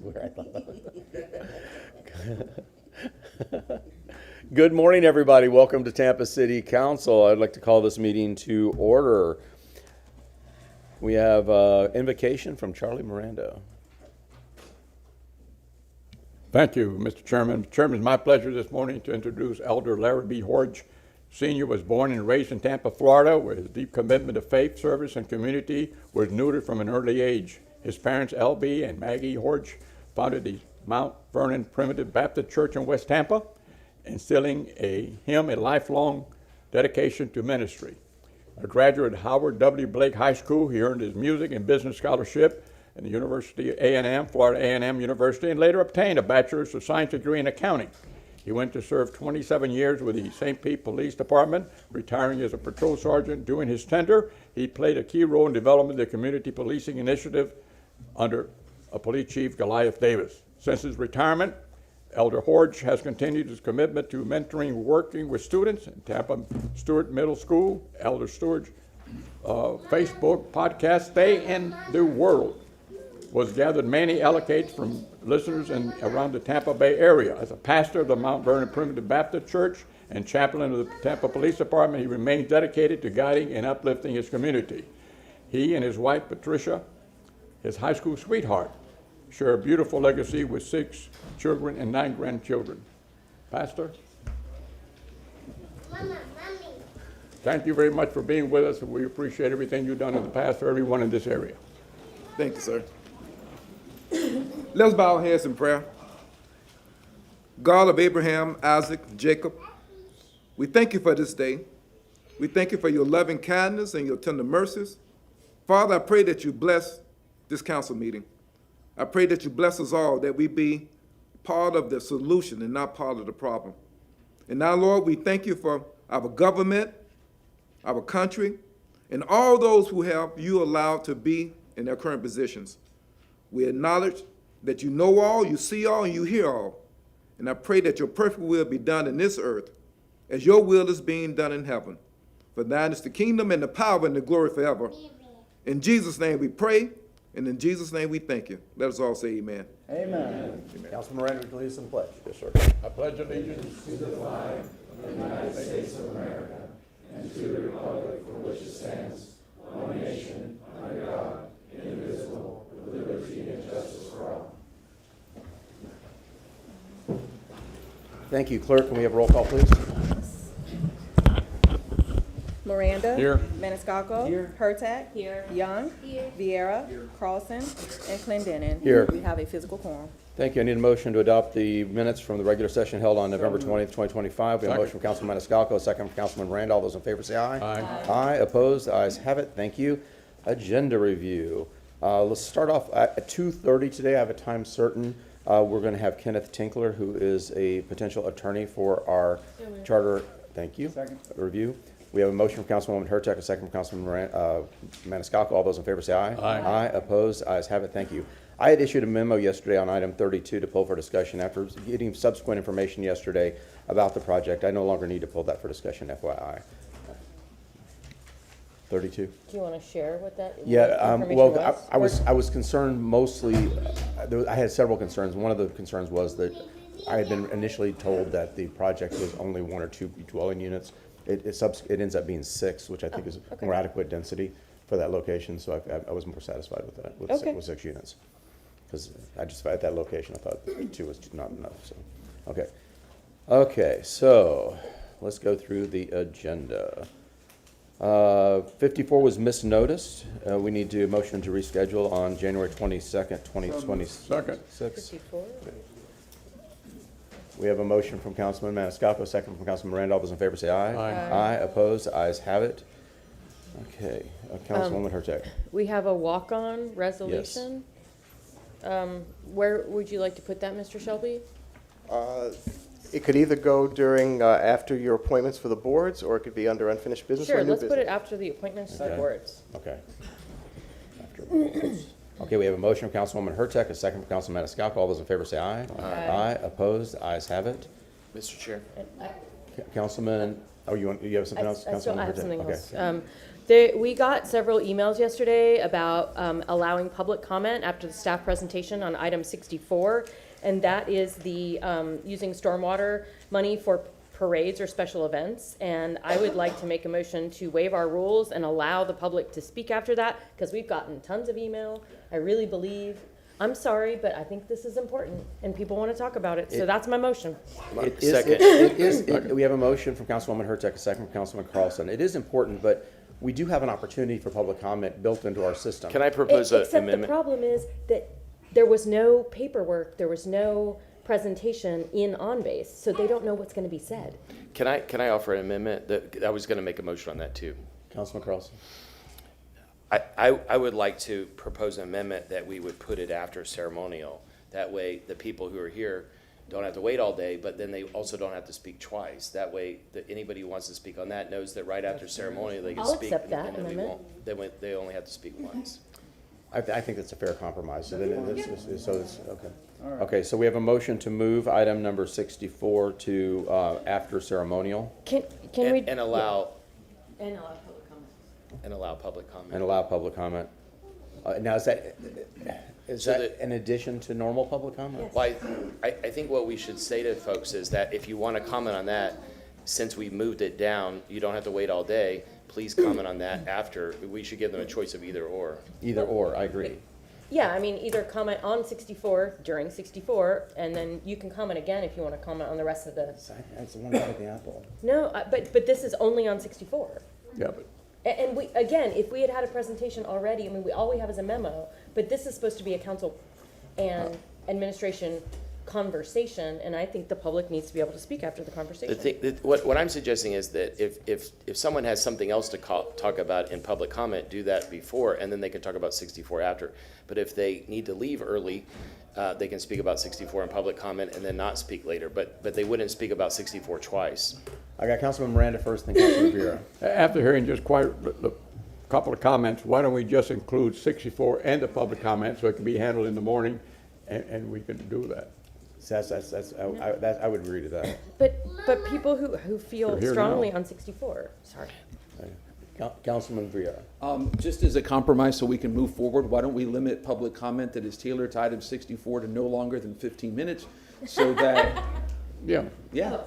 swear I thought that. Good morning, everybody. Welcome to Tampa City Council. I'd like to call this meeting to order. We have invocation from Charlie Miranda. Thank you, Mr. Chairman. Mr. Chairman, it's my pleasure this morning to introduce Elder Larry B. Horge. Sr. was born and raised in Tampa, Florida, where his deep commitment to faith, service, and community was nurtured from an early age. His parents, L.B. and Maggie Horge, founded the Mount Vernon Primitive Baptist Church in West Tampa, instilling him a lifelong dedication to ministry. A graduate of Howard W. Blake High School, he earned his music and business scholarship in the University of A&M, Florida A&M University, and later obtained a Bachelor's of Science degree in accounting. He went to serve 27 years with the St. Pete Police Department, retiring as a patrol sergeant. During his tenure, he played a key role in developing the community policing initiative under Police Chief Goliath Davis. Since his retirement, Elder Horge has continued his commitment to mentoring, working with students in Tampa Stewart Middle School. Elder Stewart's Facebook podcast, Stay in the World, was gathered many allocates from listeners in around the Tampa Bay area. As a pastor of the Mount Vernon Primitive Baptist Church and chaplain of the Tampa Police Department, he remains dedicated to guiding and uplifting his community. He and his wife, Patricia, his high school sweetheart, share a beautiful legacy with 6 children and 9 grandchildren. Pastor? Mommy. Thank you very much for being with us, and we appreciate everything you've done in the past for everyone in this area. Thank you, sir. Let's bow our heads in prayer. God of Abraham, Isaac, Jacob, we thank you for this day. We thank you for your loving kindness and your tender mercies. Father, I pray that you bless this council meeting. I pray that you bless us all, that we be part of the solution and not part of the problem. And now, Lord, we thank you for our government, our country, and all those who have you allowed to be in their current positions. We acknowledge that you know all, you see all, and you hear all. And I pray that your perfect will be done in this earth as your will is being done in heaven. For thine is the kingdom and the power and the glory forever. In Jesus' name we pray, and in Jesus' name we thank you. Let us all say amen. Amen. Councilman Miranda, would you lead us in the pledge? Yes, sir. I pledge allegiance to the flag of the United States of America and to the republic for which it stands, one nation, under God, indivisible, with liberty and justice for all. Thank you. Clerk, can we have a roll call, please? Miranda. Here. Maniscalco. Here. Hurtak. Here. Young. Here. Vieira. Carlson. And Clendenin. Here. We have a physical quorum. Thank you. I need a motion to adopt the minutes from the regular session held on November 20th, 2025. We have a motion from Councilman Maniscalco, a second from Councilman Miranda. All those in favor say aye. Aye. Aye. Opposed? The ayes have it. Thank you. Agenda review. Let's start off at 2:30 today. I have a time certain. We're going to have Kenneth Tinkler, who is a potential attorney for our charter. Thank you. Review. We have a motion from Councilwoman Hurtak, a second from Councilman Maniscalco. All those in favor say aye. Aye. Aye. Opposed? Ayes have it. Thank you. I had issued a memo yesterday on item 32 to pull for discussion. After getting subsequent information yesterday about the project, I no longer need to pull that for discussion, FYI. 32? Do you want to share what that Yeah, information well, was? I was concerned mostly, I had several concerns. One of the concerns was that I had been initially told that the project was only 1 or 2 dwelling units. It ends up being 6, which I think is okay. more adequate density for that location, so I was more satisfied with that, with Okay. 6 units. Because I just, at that location, I thought 2 was not enough, so, okay. Okay, so, let's go through the agenda. 54 was misnoticed. We need to motion to reschedule on January 22nd, 2026. Second. 54? We have a motion from Councilman Maniscalco, second from Councilman Miranda. All those in favor say aye. Aye. Aye. Opposed? Ayes have it. Okay. Councilwoman Hurtak. We have a walk-on resolution. Where would you like to put that, Mr. Shelby? It could either go during, after your appointments for the boards, or it could be under unfinished business or Sure, new let's business. put it after the appointments to the Okay. boards. Okay. Okay, we have a motion from Councilwoman Hurtak, a second from Councilman Maniscalco. All those in favor say aye. Aye. Opposed? Ayes have it. Mr. Chair. Councilman, you have something else? I still Councilwoman have Hurtak? something Okay. else. We got several emails yesterday about allowing public comment after the staff presentation on item 64, and that is the using stormwater money for parades or special events. And I would like to make a motion to waive our rules and allow the public to speak after that, because we've gotten tons of email. I really believe, I'm sorry, but I think this is important, and people want to talk about it, so that's my motion. We have a motion from Councilwoman Hurtak, a second from Councilman Carlson. It is important, but we do have an opportunity for public comment built into our system. Can I propose an Except the amendment? problem is that there was no paperwork, there was no presentation in OnBase, so they don't know what's going to be said. Can I offer an amendment? I was going to make a motion on that too. Councilman Carlson? I would like to propose an amendment that we would put it after ceremonial. That way, the people who are here don't have to wait all day, but then they also don't have to speak twice. That way, anybody who wants to speak on that knows that right after ceremonial, they can I'll speak. accept that and then we amendment. won't, they only have to speak once. I think that's a fair compromise. So it's, okay. Okay, so we have a motion to move item number 64 to after ceremonial Can And we? and allow, And allow public comment. and allow public comment. and allow public comment. Now, is that So that- in addition to normal public comment? Yes. Well, I think what we should say to folks is that if you want to comment on that, since we moved it down, you don't have to wait all day. Please comment on that after. We should give them a choice of either or. Either or, I agree. Yeah, I mean, either comment on 64 during 64, and then you can comment again if you want to comment on the rest of the. That's the one about the apple. No, but this is only on 64. Yeah, but And we, again, if we had had a presentation already, I mean, all we have is a memo, but this is supposed to be a council and administration conversation, and I think the public needs to be able to speak after the The conversation. thing, what I'm suggesting is that if someone has something else to talk about in public comment, do that before, and then they can talk about 64 after. But if they need to leave early, they can speak about 64 in public comment and then not speak later. But they wouldn't speak about 64 twice. I got Councilman Miranda first, then Councilman Vera. after hearing just quite a couple of comments, why don't we just include 64 and the public comment so it can be handled in the morning, and we can do that. I would agree to that. But people who feel They're here strongly now. on 64, sorry. Councilman Vera. Just as a compromise so we can move forward, why don't we limit public comment that is tailored to item 64 to no longer than 15 minutes? So that, Yeah, no.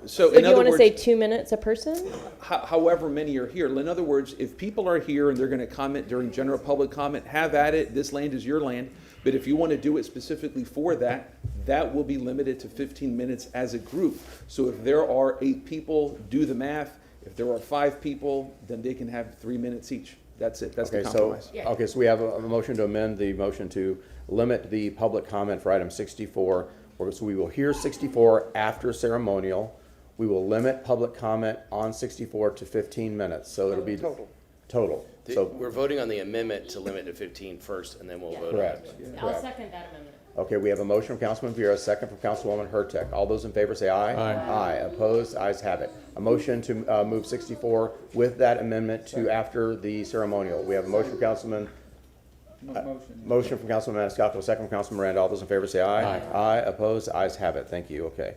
So So in do you other want to say words, 2 minutes a person? however many are here. In other words, if people are here and they're going to comment during general public comment, have at it. This land is your land. But if you want to do it specifically for that, that will be limited to 15 minutes as a group. So if there are 8 people, do the math. If there are 5 people, then they can have 3 minutes each. That's it. That's the Okay, so, compromise. so we have a motion to amend the motion to limit the public comment for item 64. So we will hear 64 after ceremonial. We will limit public comment on 64 to 15 minutes, so it'll be. Total. So, We're voting on the amendment to limit to 15 first, and then we'll vote on it. correct. I'll second that amendment. Okay, we have a motion from Councilman Vera, a second from Councilwoman Hurtak. All those in favor say aye. Aye. Aye. Opposed? Ayes have it. A motion to move 64 with that amendment to after the ceremonial. We have a motion from Councilman. Motion from Councilman Maniscalco, second from Councilman Miranda. All those in favor say aye. Aye. Aye. Opposed? Ayes have it. Thank you. Okay.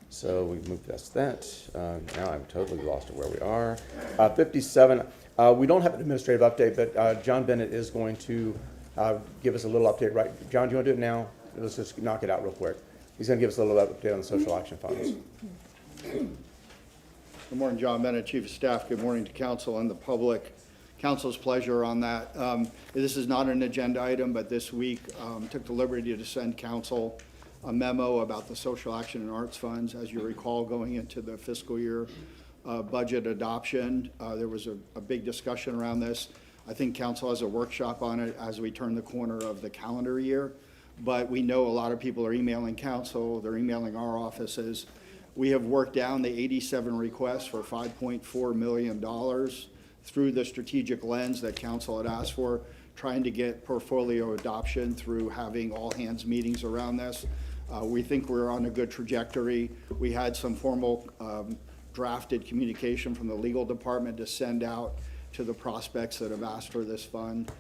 So we've moved past that. Now I'm totally lost at where we are. 57, we don't have an administrative update, but John Bennett is going to give us a little update, right? John, do you want to do it now? Let's just knock it out real quick. He's going to give us a little update on the social action funds. Good morning, John Bennett, Chief of Staff. Good morning to council and the public. Council's pleasure on that. This is not an agenda item, but this week took the liberty to send council a memo about the social action and arts funds. As you recall, going into the fiscal year budget adoption, there was a big discussion around this. I think council has a workshop on it as we turn the corner of the calendar year. But we know a lot of people are emailing council, they're emailing our offices. We have worked down the 87 requests for $5.4 million through the strategic lens that council had asked for, trying to get portfolio adoption through having all hands meetings around this. We think we're on a good trajectory. We had some formal drafted communication from the legal department to send out to the prospects that have asked for this fund.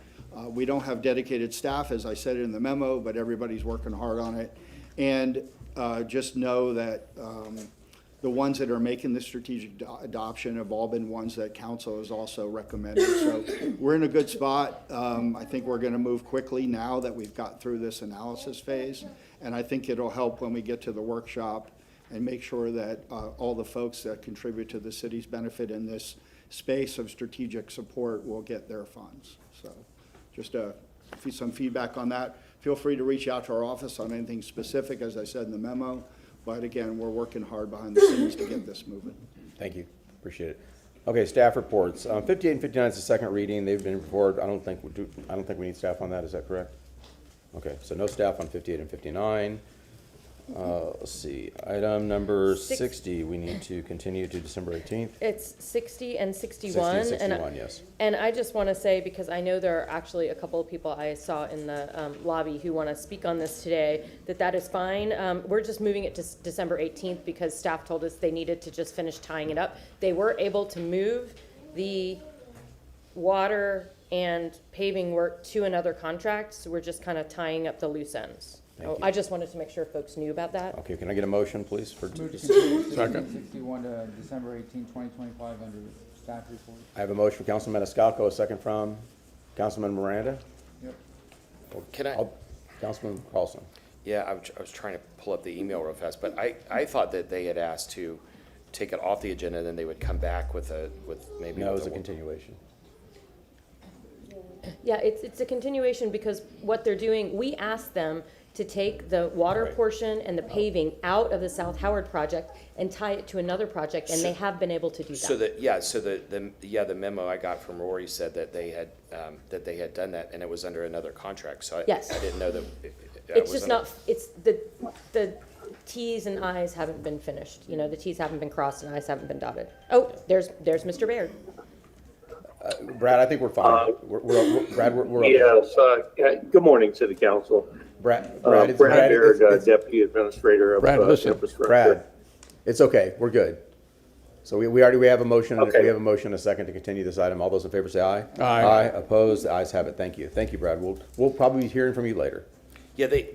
We don't have dedicated staff, as I said in the memo, but everybody's working hard on it. And just know that The ones that are making the strategic adoption have all been ones that council has also recommended. So we're in a good spot. I think we're going to move quickly now that we've got through this analysis phase. And I think it'll help when we get to the workshop and make sure that all the folks that contribute to the city's benefit in this space of strategic support will get their funds. So just some feedback on that. Feel free to reach out to our office on anything specific, as I said in the memo. But again, we're working hard behind the scenes to get this moving. Thank you. Appreciate it. Okay, staff reports. 58 and 59 is the second reading. They've been reported. I don't think we need staff on that. Is that correct? Okay, so no staff on 58 and 59. Let's see. Item number 60, we need to continue to December 18th. It's 60 and 60 61. and 61, yes. And I just want to say, because I know there are actually a couple of people I saw in the lobby who want to speak on this today, that is fine. We're just moving it to December 18th because staff told us they needed to just finish tying it up. They were able to move the water and paving work to another contract, so we're just kind of tying up the loose ends. Thank you. I just wanted to make sure folks knew about that. Okay, can I get a motion, please, for Move to continue Second. 61 to December 18, 2025 under staff report. I have a motion from Councilman Maniscalco, a second from Councilman Miranda. Yep. Can I? Councilman Carlson. Yeah, I was trying to pull up the email real fast, but I thought that they had asked to take it off the agenda, then they would come back with maybe. No, it with was a continuation. Yeah, it's a continuation because what they're doing, we asked them to take the water Right. portion and the paving out of the South Howard project and tie it to another project, and they have been able to do that. So the memo I got from Rory said that they had done that, and it was under another contract, so Yes. I didn't know that. It's just not, it's the Ts and Is haven't been finished. You know, the Ts haven't been crossed and Is haven't been dotted. Oh, there's Mr. Baird. Brad, I think we're fine. Brad, we're okay. Yes, good morning, City Council. Brad, Brad Baird, Deputy Administrator of Brad, listen. Infrastructure. Brad, it's okay, we're good. So we have a motion, Okay. we have a motion, a second to continue this item. All those in favor say aye. Aye. Aye, opposed, the ayes have it. Thank you. Thank you, Brad. We'll probably be hearing from you later. Yeah, but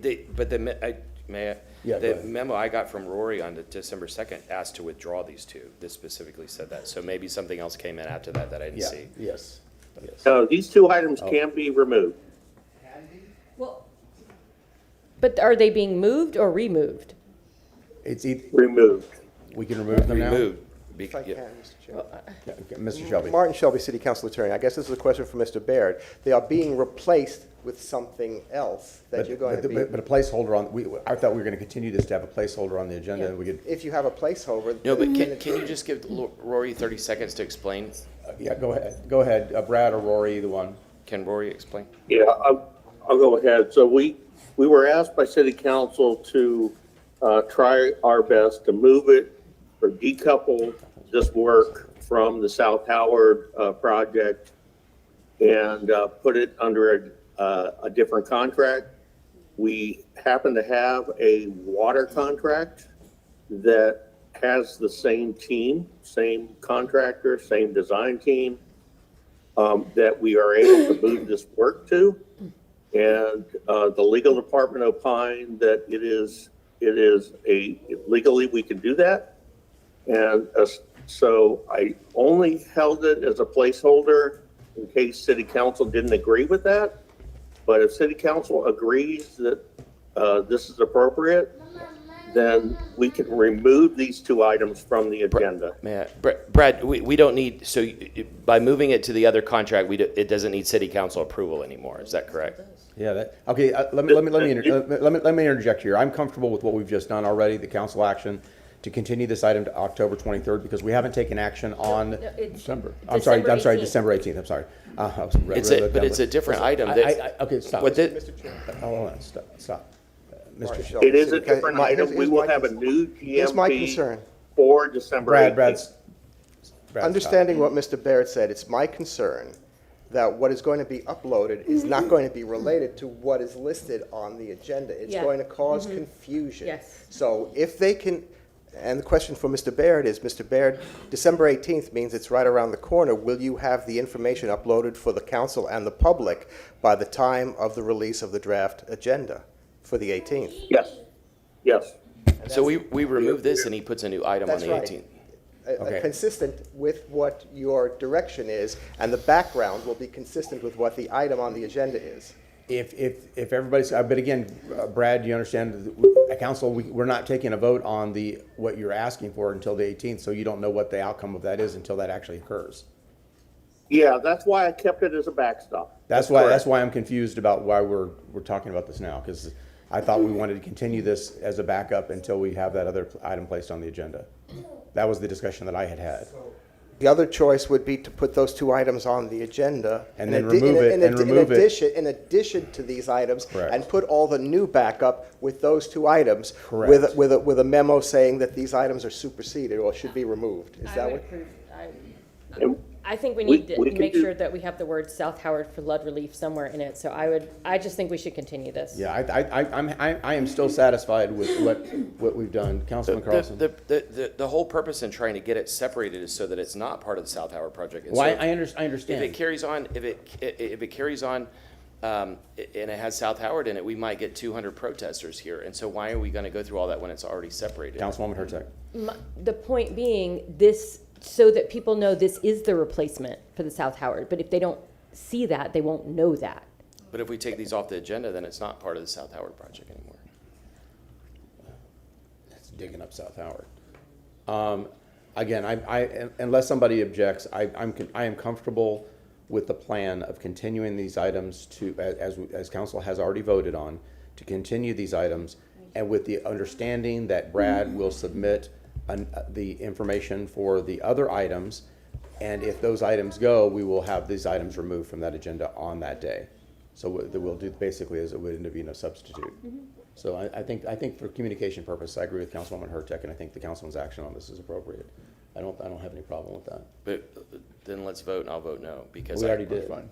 Yeah, go the ahead. memo I got from Rory on December 2nd asked to withdraw these two. This specifically said that, so maybe something else came in after that I didn't Yeah, see. yes. No, these two items can be removed. Well, but are they being moved or removed? It's, we Removed. can remove them now? Removed. If I can, Yeah. Mr. Chairman. Yeah, okay, Mr. Shelby. Martin Shelby, City Council Attorney. I guess this is a question for Mr. Baird. They are being replaced with something else that you're going to be. But a placeholder on, I thought we were going to continue this to have a placeholder on the agenda, and we could, If you have a placeholder. No, but then can you just give Rory 30 seconds to explain? yeah, go ahead, Brad or Rory, either one. Can Rory explain? Yeah, I'll go ahead. So we were asked by City Council to try our best to move it or decouple this work from the South Howard project and put it under a different contract. We happen to have a water contract that has the same team, same contractor, same design team, that we are able to move this work to. And the legal department opined that it is legally we can do that. And so I only held it as a placeholder in case City Council didn't agree with that. But if City Council agrees that this is appropriate, then we can remove these two items from the agenda. Brad, we don't need, so by moving it to the other contract, it doesn't need city council approval anymore, is that correct? Yeah, okay, let me interject here. I'm comfortable with what we've just done already, the council action, to continue this item to October 23rd, because we haven't taken action on, December. I'm sorry, December 18th. December 18th, I'm sorry. But it's a different item. Okay, stop. What the- Mr. Chairman. Hold on, stop. Mr. Martin Shelby. Shelby, It is a City Council- different my- item. here's We will my have a cons- new Here's my GMP concern. for December 18th. Brad, stop. Understanding what Mr. Baird said, it's my concern that what is going to be uploaded is not going to be related to what is listed on the agenda. It's Yeah. going to cause confusion. Yes. So if they can, and the question for Mr. Baird is, Mr. Baird, December 18th means it's right around the corner. Will you have the information uploaded for the council and the public by the time of the release of the draft agenda for the 18th? Yes, yes. So we remove this and he puts a new item on That's the right. 18th. Okay. Consistent with what your direction is, and the background will be consistent with what the item on the agenda is. If everybody's, but again, Brad, you understand, council, we're not taking a vote on what you're asking for until the 18th, so you don't know what the outcome of that is until that actually occurs. Yeah, that's why I kept it as a backstop. That's why I'm confused about why we're talking about this now, because I thought we wanted to continue this as a backup until we have that other item placed on the agenda. That was the discussion that I had had. The other choice would be to put those two items on the agenda. And then remove it, and remove it. In addition to these items. Correct. And put all the new backup with those two items. Correct. With a memo saying that these items are superseded or should be removed. Is I that would what? approve, And I think we We- need to we can make do- sure that we have the word South Howard flood relief somewhere in it, so I just think we should continue this. Yeah, I am still satisfied with what we've done. Councilman Carlson? The whole purpose in trying to get it separated is so that it's not part of the South Howard project. And Well, so I If understand. it carries on, if it carries on, and it has South Howard in it, we might get 200 protesters here. And so why are we gonna go through all that when it's already separated? Councilwoman Hurtak. The point being, this, so that people know this is the replacement for the South Howard, but if they don't see that, they won't know that. But if we take these off the agenda, then it's not part of the South Howard project anymore. That's digging up South Howard. Again, unless somebody objects, I am comfortable with the plan of continuing these items to, as council has already voted on, to continue these items, and with the understanding that Brad will submit the information for the other items, and if those items go, we will have these items removed from that agenda on that day. So we'll do basically as it would be no substitute. So I think for communication purposes, I agree with Councilwoman Hurtak, and I think the councilman's action on this is appropriate. I don't have any problem with that. But then let's vote, and I'll vote no, because. We already did. Okay.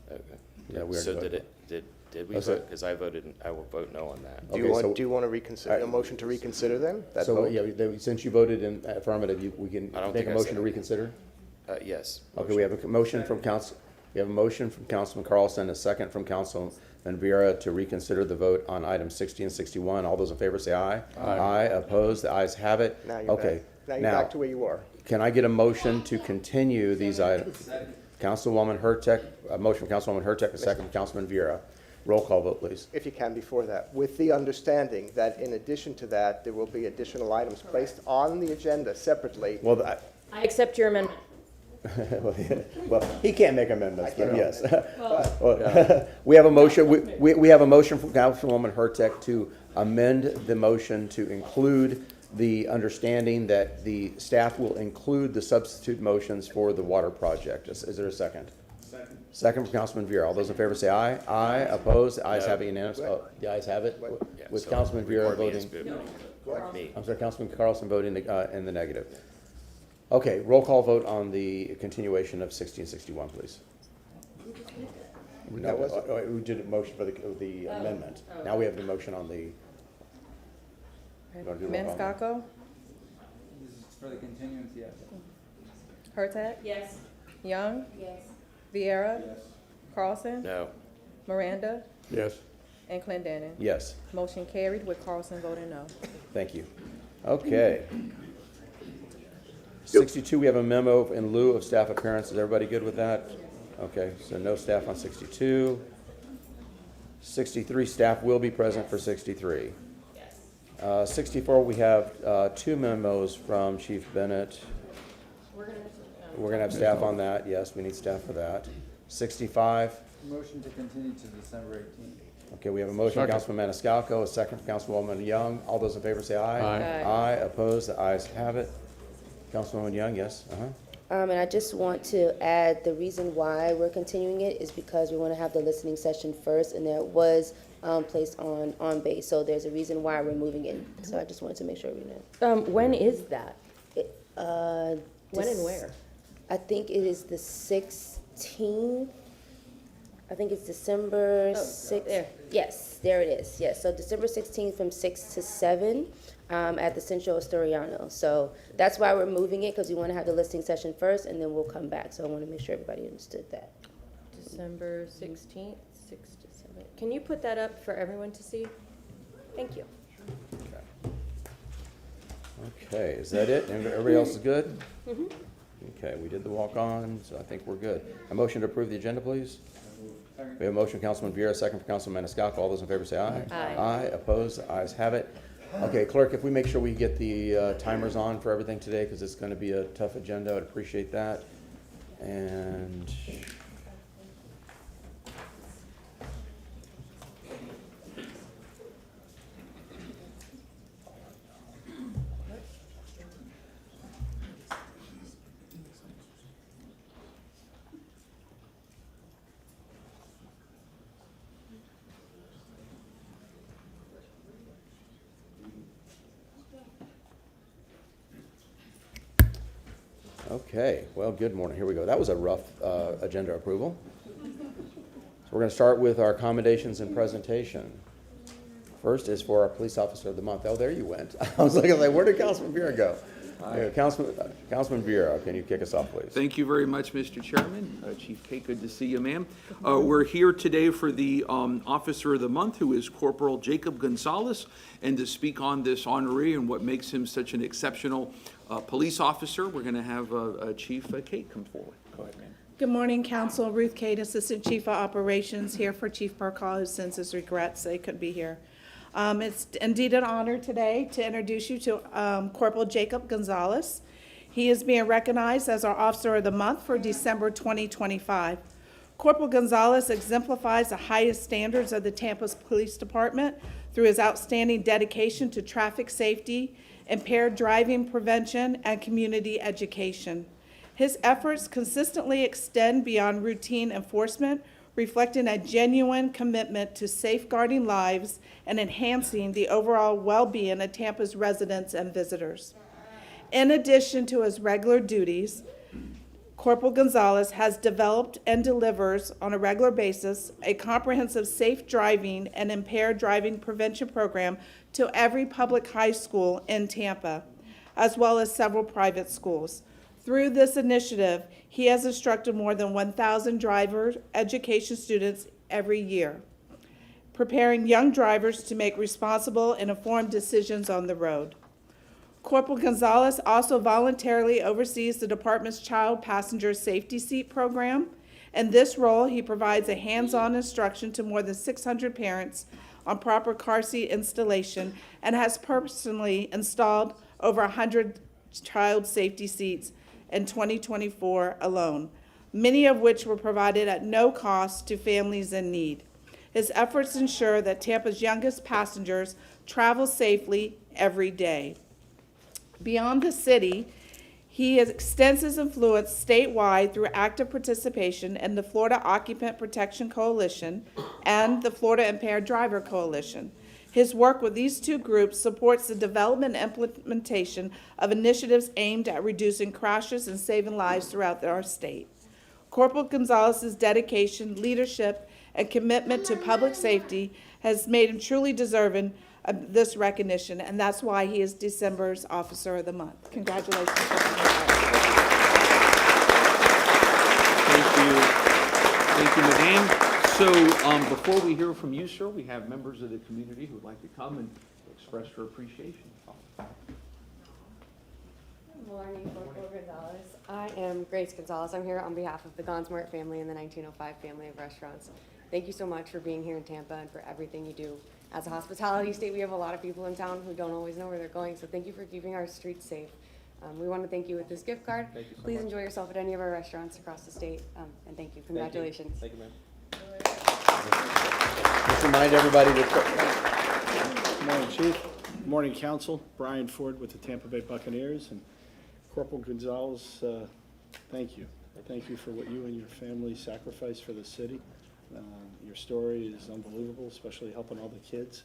Yeah, we already So voted. did we Oh, so- vote? Because I voted, I will vote no on that. Do Okay, so- you want to reconsider, a motion to reconsider then? That So, vote? yeah, since you voted in affirmative, we can I don't make think a I motion said to it. reconsider? Yes. Okay, we have a motion from Councilman Carlson, a second from Councilman Vera to reconsider the vote on items 60 and 61. All those in favor say aye. Aye. Opposed? The ayes have it. Now you're Okay. back. Now you're back to where you were. Can I get a motion to continue these items? Councilwoman Hurtak, a motion from Councilwoman Hurtak, a second from Councilman Vera. Roll call vote, please. If you can before that, with the understanding that in addition to that, there will be additional items placed on the agenda separately. Well, I accept your amendment. well, he can't make amendments, but yes. We have a motion, we have a motion from Councilwoman Hurtak to amend the motion to include the understanding that the staff will include the substitute motions for the water project. Is there a second? Second from Councilman Vera. All those in favor say aye. Aye. Opposed? The ayes have it unanimous. Oh, the ayes have it. Yeah, With so Councilman Vera record me as voting, Me. I'm sorry, Councilman Carlson voting in the negative. Okay, roll call vote on the continuation of 60 and 61, please. No, we did a motion for the amendment. Now we have the motion on the. You wanna do roll call? Maniscalco, This is for the continuance, yes. Hurtak, Yes. Young, Yes. Vieira, Carlson, No. Miranda, Yes. and Clendenin. Yes, Motion carried with Carlson voting no. thank you. Okay. 62, we have a memo in lieu of staff appearance. Is everybody good with that? Okay, so no staff on 62. 63, staff will be present for 63. 64, we have two memos from Chief Bennett. We're gonna have staff on that. Yes, we need staff for that. 65, Motion to continue to December 18th. okay, we have a motion from Second. Councilman Maniscalco, a second from Councilwoman Young. All those in favor say aye. Aye. Aye, opposed, the ayes have it. Councilwoman Young, yes? Uh-huh. And I just want to add, the reason why we're continuing it is because we want to have the listening session first, and that was placed on base. So there's a reason why we're moving it. So I just wanted to make sure we know. When is that? When and This- where? I think it is the 16th. I think it's December 6th. there. Yes, there it is. Yes, so December 16th from 6 to 7 at the Centro Astoriano. So that's why we're moving it, because we want to have the listening session first, and then we'll come back. So I want to make sure everybody understood that. December 16th, 6 to 7. Can you put that up for everyone to see? Thank you. Okay, is that it? Everybody else is good? Okay, we did the walk-on, so I think we're good. A motion to approve the agenda, please? We have a motion, Councilman Viera, second for Councilman Maniscalco. All those in favor say aye. Aye. Aye, opposed, the ayes have it. Okay, clerk, if we make sure we get the timers on for everything today, because it's going to be a tough agenda, I'd appreciate that. And okay, well, good morning. Here we go. That was a rough agenda approval. So we're going to start with our commendations and presentation. First is for our Police Officer of the Month. Oh, there you went. I was looking like, where did Councilman Viera go? Councilman Viera, can you kick us off, please? Thank you very much, Mr. Chairman. Chief Kate, good to see you, ma'am. We're here today for the Officer of the Month, who is Corporal Jacob Gonzalez, and to speak on this honoree and what makes him such an exceptional police officer, we're going to have Chief Kate come forward. Go ahead, ma'am. Good morning, Council. Ruth Cade, Assistant Chief of Operations, here for Chief Burkall, who sends his regrets that he couldn't be here. It's indeed an honor today to introduce you to Corporal Jacob Gonzalez. He is being recognized as our Officer of the Month for December 2025. Corporal Gonzalez exemplifies the highest standards of the Tampa Police Department through his outstanding dedication to traffic safety, impaired driving prevention, and community education. His efforts consistently extend beyond routine enforcement, reflecting a genuine commitment to safeguarding lives and enhancing the overall well-being of Tampa's residents and visitors. In addition to his regular duties, Corporal Gonzalez has developed and delivers on a regular basis a comprehensive safe driving and impaired driving prevention program to every public high school in Tampa, as well as several private schools. Through this initiative, he has instructed more than 1,000 driver education students every year, preparing young drivers to make responsible and informed decisions on the road. Corporal Gonzalez also voluntarily oversees the department's Child Passenger Safety Seat program. In this role, he provides a hands-on instruction to more than 600 parents on proper car seat installation and has personally installed over 100 child safety seats in 2024 alone, many of which were provided at no cost to families in need. His efforts ensure that Tampa's youngest passengers travel safely every day. Beyond the city, he extends his influence statewide through active participation in the Florida Occupant Protection Coalition and the Florida Impaired Driver Coalition. His work with these two groups supports the development and implementation of initiatives aimed at reducing crashes and saving lives throughout our state. Corporal Gonzalez's dedication, leadership, and commitment to public safety has made him truly deserving of this recognition, and that's why he is December's Officer of the Month. Congratulations. Thank you, Madame. So before we hear from you, sir, we have members of the community who would like to come and express their appreciation. Good morning, Corporal Gonzalez. I am Grace Gonzalez. I'm here on behalf of the Gonsmart family and the 1905 family of restaurants. Thank you so much for being here in Tampa and for everything you do. As a hospitality state, we have a lot of people in town who don't always know where they're going, so thank you for keeping our streets safe. We want to thank you with this gift card. Please enjoy yourself at any of our restaurants across the state, and thank you. Congratulations. Thank you, ma'am. Just remind everybody to. Good morning, Chief. Good morning, Council. Brian Ford with the Tampa Bay Buccaneers. And Corporal Gonzalez, thank you. Thank you for what you and your family sacrificed for the city. Your story is unbelievable, especially helping all the kids.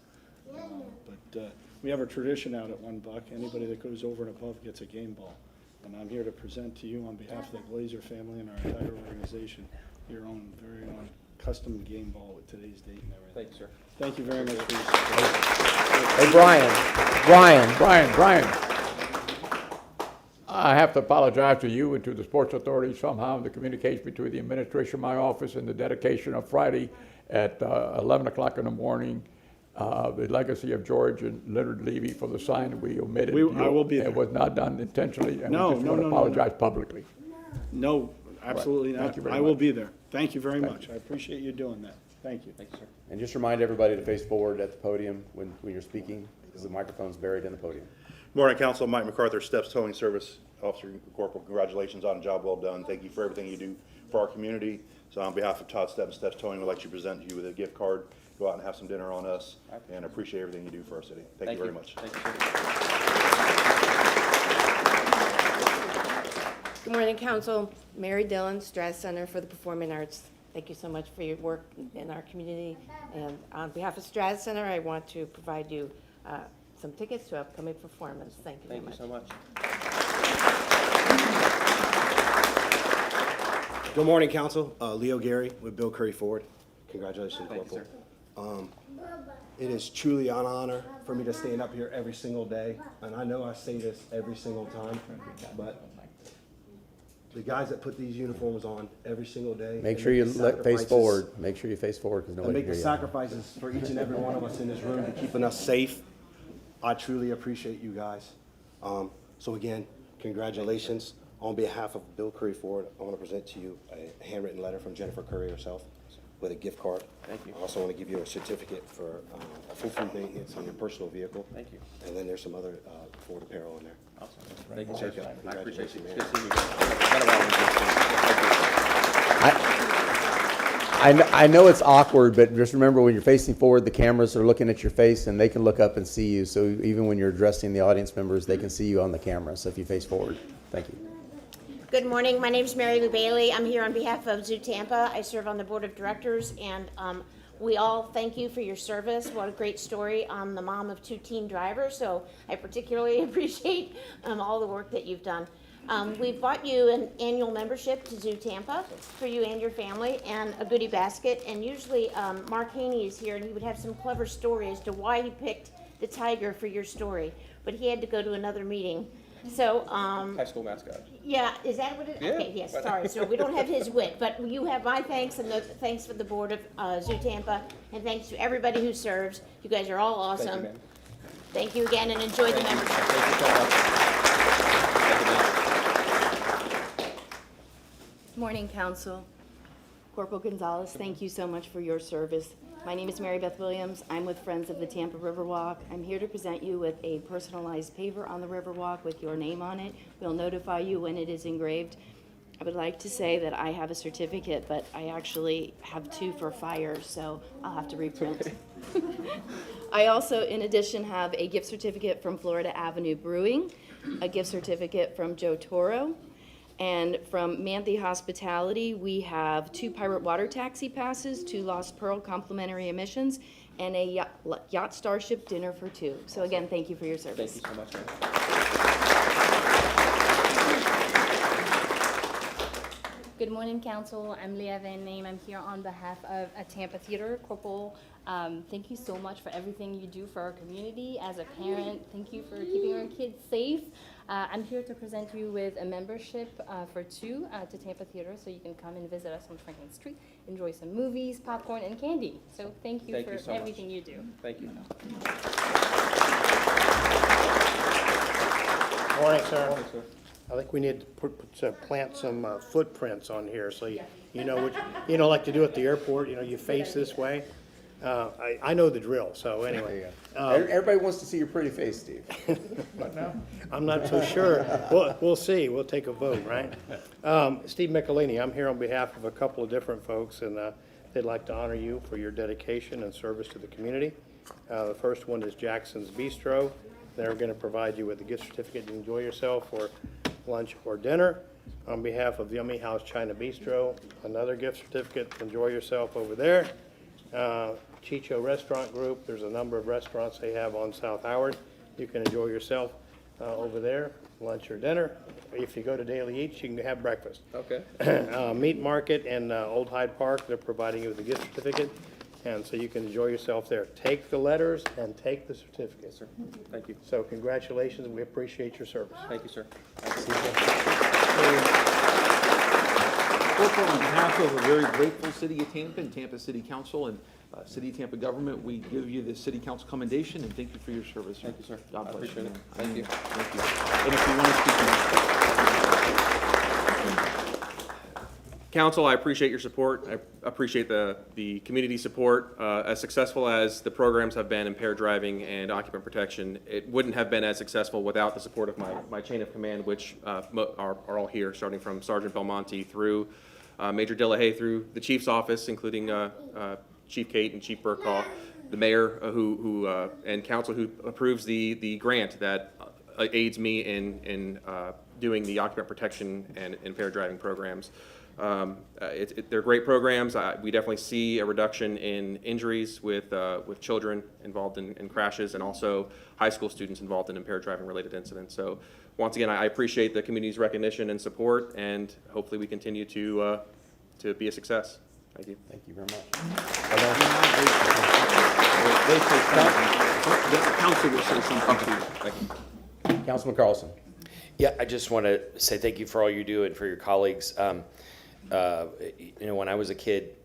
But we have a tradition out at $1. Anybody that goes over and above gets a game ball. And I'm here to present to you on behalf of the Glazer family and our entire organization your own very own custom game ball with today's date and everything. Thanks, sir. Thank you very much for your Brian, support. I have to apologize to you and to the Sports Authority. Somehow the communication between the administration of my office and the dedication of Friday at 11 o'clock in the morning the legacy of George and Leonard Levy for the sign that we omitted. I will be there. It was not done intentionally, and No, we just no, want no, to no, no. apologize publicly. No, absolutely Thank not. you very I will much. be there. Thank you very Thank much. I appreciate you doing that. Thank you. Thank you, sir. And just remind everybody to face forward at the podium when you're speaking, because the microphone's buried in the podium. Morning, Council. Mike MacArthur, Steps Towing Service Officer Corporal. Congratulations on a job well done. Thank you for everything you do for our community. So on behalf of Todd Stepp and Steps Towing, we'd like to present you with a gift card. Go out and have some dinner on us, and appreciate everything you do for our city. Thank you very much. Good morning, Council. Mary Dillon, Strass Center for the Performing Arts. Thank you so much for your work in our community. And on behalf of Strass Center, I want to provide you some tickets to upcoming performance. Thank you very much. Thank you so much. Good morning, Council. Leo Gary with Bill Curry Ford. Congratulations, Thank you, Corporal. It is truly an honor for me to stand up here every single day, and I know I say this every single time, but the guys that put these uniforms on every single day. Make and sure you the face sacrifices- forward. Make sure you face forward, because And nobody make can the hear you. sacrifices for each and every one of us in this room to keeping us safe. I truly appreciate you guys. So again, congratulations. On behalf of Bill Curry Ford, I want to present to you a handwritten letter from Jennifer Curry herself with a gift card. Thank you. I also want to give you a certificate for a full food maintenance on your personal vehicle. Thank you. And then there's some other Ford apparel in there. Awesome. Thank you, sir. Thank you. I appreciate you. Congratulations, Good man. seeing you guys. It's been a while. Thank you. I know it's awkward, but just remember when you're facing forward, the cameras are looking at your face and they can look up and see you. So even when you're addressing the audience members, they can see you on the camera. So if you face forward, thank you. Good morning. My name is Mary Lou Bailey. I'm here on behalf of Zoo Tampa. I serve on the board of directors, and we all thank you for your service. What a great story. I'm the mom of 2 teen drivers, so I particularly appreciate all the work that you've done. We've bought you an annual membership to Zoo Tampa for you and your family, and a goodie basket. And usually Mark Haney is here, and he would have some clever story as to why he picked the tiger for your story. But he had to go to another meeting. So, High school mascot. yeah, is that what it is? Yeah. Okay, yes, sorry, so we don't have his wit, but you have my thanks, and thanks for the board of Zoo Tampa, and thanks to everybody who serves. You guys are all Thank you, awesome. ma'am. Thank you again, and enjoy the membership. Thank you so much. Thank you, ma'am. Morning, Council. Corporal Gonzalez, thank you so much for your service. My name is Mary Beth Williams. I'm with Friends of the Tampa Riverwalk. I'm here to present you with a personalized paver on the Riverwalk with your name on it. We'll notify you when it is engraved. I would like to say that I have a certificate, but I actually have 2 for fire, so I'll have to reprint. I also, in addition, have a gift certificate from Florida Avenue Brewing, a gift certificate from Joe Toro, and from Manthe Hospitality, we have 2 Pirate Water Taxi passes, 2 Lost Pearl complimentary admissions, and a Yacht Starship dinner for 2. So again, thank you for your service. Thank you so much, ma'am. Good morning, Council. I'm Leah Van Name. I'm here on behalf of Tampa Theater. Corporal, thank you so much for everything you do for our community. As a parent, thank you for keeping our kids safe. I'm here to present you with a membership for 2 to Tampa Theater, so you can come and visit us on Franklin Street, enjoy some movies, popcorn, and candy. So thank you for so much. everything you do. Thank you. Morning, sir. Morning, sir. I think we need to plant some footprints on here, so you know what, like to do at the airport, you face this way. I know the drill, so anyway. Everybody wants to see your pretty face, Steve. But no, I'm not so sure. We'll see. We'll take a vote, right? Steve Michelini, I'm here on behalf of a couple of different folks, and they'd like to honor you for your dedication and service to the community. The first one is Jackson's Bistro. They're going to provide you with a gift certificate to enjoy yourself for lunch or dinner. On behalf of Yummy House China Bistro, another gift certificate to enjoy yourself over there. Chicho Restaurant Group, there's a number of restaurants they have on South Howard. You can enjoy yourself over there, lunch or dinner. If you go to Daily Eats, you can have breakfast. Okay. Meat Market in Old Hyde Park, they're providing you with a gift certificate, and so you can enjoy yourself there. Take the letters and take the certificate. Yes, sir. Thank you. So congratulations, and we appreciate your service. Thank you, sir. Corporal, on behalf of a very grateful city of Tampa and Tampa City Council and City of Tampa government, we give you the City Council Commendation, and thank you for your service. Thank you, sir. God I bless appreciate you. it. Thank you. Thank you. And if you want to speak to Council, I appreciate your support. I appreciate the community support. As successful as the programs have been, impaired driving and occupant protection, it wouldn't have been as successful without the support of my chain of command, which are all here, starting from Sergeant Belmonte through Major Delahaye, through the Chief's office, including Chief Kate and Chief Burkaw, the mayor and council who approves the grant that aids me in doing the occupant protection and impaired driving programs. They're great programs. We definitely see a reduction in injuries with children involved in crashes, and also high school students involved in impaired driving related incidents. So once again, I appreciate the community's recognition and support, and hopefully we continue to be a success. Thank you. Thank you very much. The council will say something to you. Thank you. Councilman Carlson. Yeah, I just want to say thank you for all you do and for your colleagues. When I was a kid,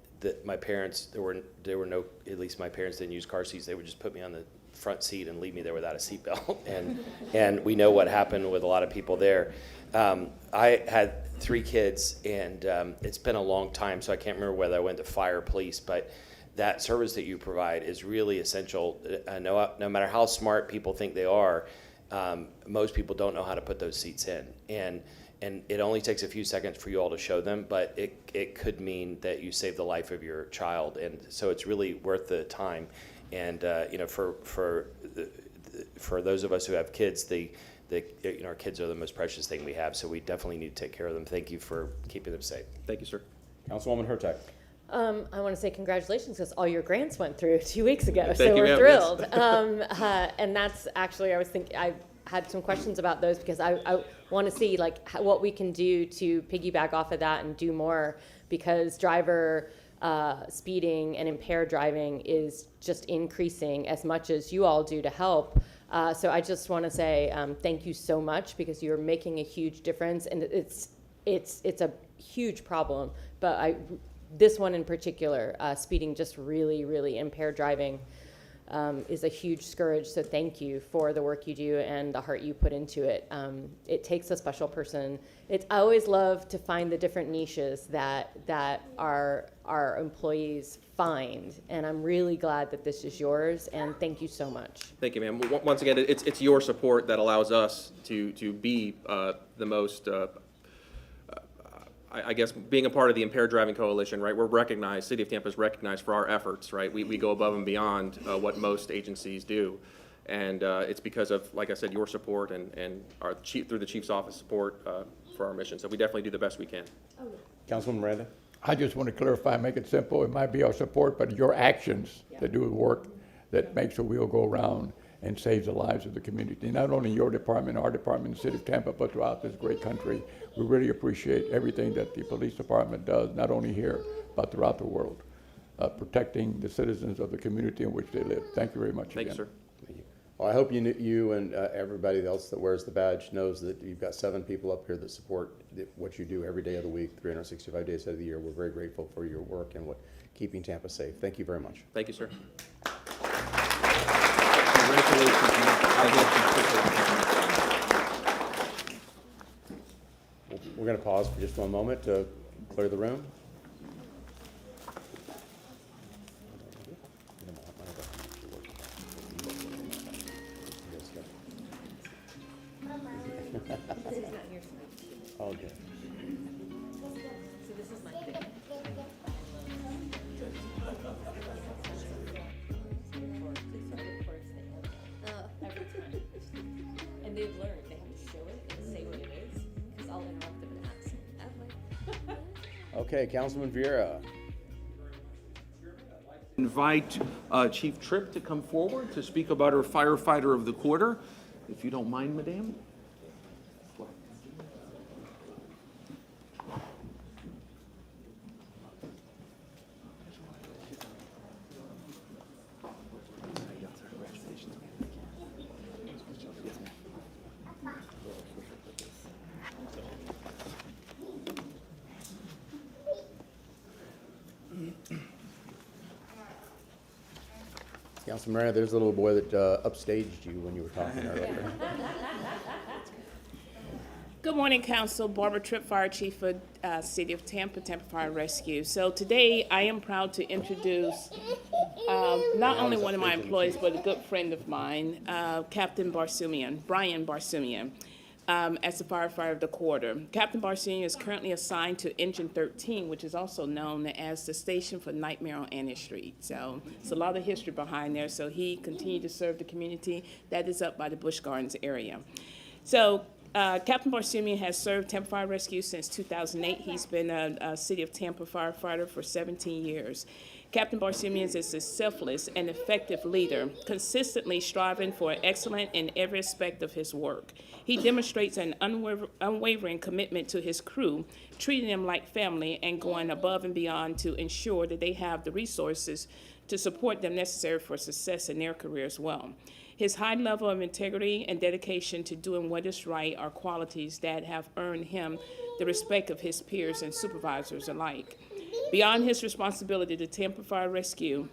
my parents, there were no, at least my parents didn't use car seats. They would just put me on the front seat and leave me there without a seatbelt. And we know what happened with a lot of people there. I had 3 kids, and it's been a long time, so I can't remember whether I went to fire or police, but that service that you provide is really essential. No matter how smart people think they are, most people don't know how to put those seats in. And it only takes a few seconds for you all to show them, but it could mean that you save the life of your child. And so it's really worth the time. And for those of us who have kids, our kids are the most precious thing we have. So we definitely need to take care of them. Thank you for keeping them safe. Thank you, sir. Councilwoman Hurtak. I want to say congratulations because all your grants went through 2 weeks ago, Thank so you, we're ma'am. thrilled. And that's actually, I had some questions about those because I want to see what we can do to piggyback off of that and do more, because driver speeding and impaired driving is just increasing as much as you all do to help. So I just want to say thank you so much, because you're making a huge difference, and it's a huge problem. But this one in particular, speeding, just really impaired driving, is a huge scourge. So thank you for the work you do and the heart you put into it. It takes a special person. I always love to find the different niches that our employees find, and I'm really glad that this is yours, and thank you so much. Thank you, ma'am. Once again, it's your support that allows us to be the most, I guess, being a part of the Impaired Driving Coalition, right? We're recognized, City of Tampa is recognized for our efforts, right? We go above and beyond what most agencies do. And it's because of, like I said, your support and our through the Chief's office support for our mission. So we definitely do the best we can. Councilwoman Miranda. I just want to clarify, make it simple. It might be our support, but your actions that do the work that makes the wheel go round and saves the lives of the community. Not only your department, our department, the City of Tampa, but throughout this great country. We really appreciate everything that the police department does, not only here, but throughout the world, protecting the citizens of the community in which they live. Thank you very much again. Thank you, sir. Thank you. Well, I hope you and everybody else that wears the badge knows that you've got 7 people up here that support what you do every day of the week, 365 days out of the year. We're very grateful for your work and keeping Tampa safe. Thank you very much. Thank you, sir. We're going to pause for just one moment to clear the room. Okay. So this is my thing. And they've learned they have to show it and say what it is, because I'll interrupt them and ask. Okay, Councilman Vieira. Invite Chief Tripp to come forward to speak about our Firefighter of the Quarter, if you don't mind, Madam. Councilman Miranda, there's a little boy that upstaged you when you were talking earlier. Good morning, Council. Barbara Tripp, Fire Chief for City of Tampa, Tampa Fire Rescue. So today, I am proud to introduce not only one of my employees, but a good friend of mine, Captain Barsumian, Brian Barsumian, as the firefighter of the quarter. Captain Barsumian is currently assigned to Engine 13, which is also known as the station for Nightmare on Annis Street. So it's a lot of history behind there. So he continued to serve the community that is up by the Busch Gardens area. So Captain Barsumian has served Tampa Fire Rescue since 2008. He's been a City of Tampa firefighter for 17 years. Captain Barsumian is a selfless and effective leader, consistently striving for excellence in every aspect of his work. He demonstrates an unwavering commitment to his crew, treating them like family and going above and beyond to ensure that they have the resources to support them necessary for success in their career as well. His high level of integrity and dedication to doing what is right are qualities that have earned him the respect of his peers and supervisors alike. Beyond his responsibility to Tampa Fire Rescue,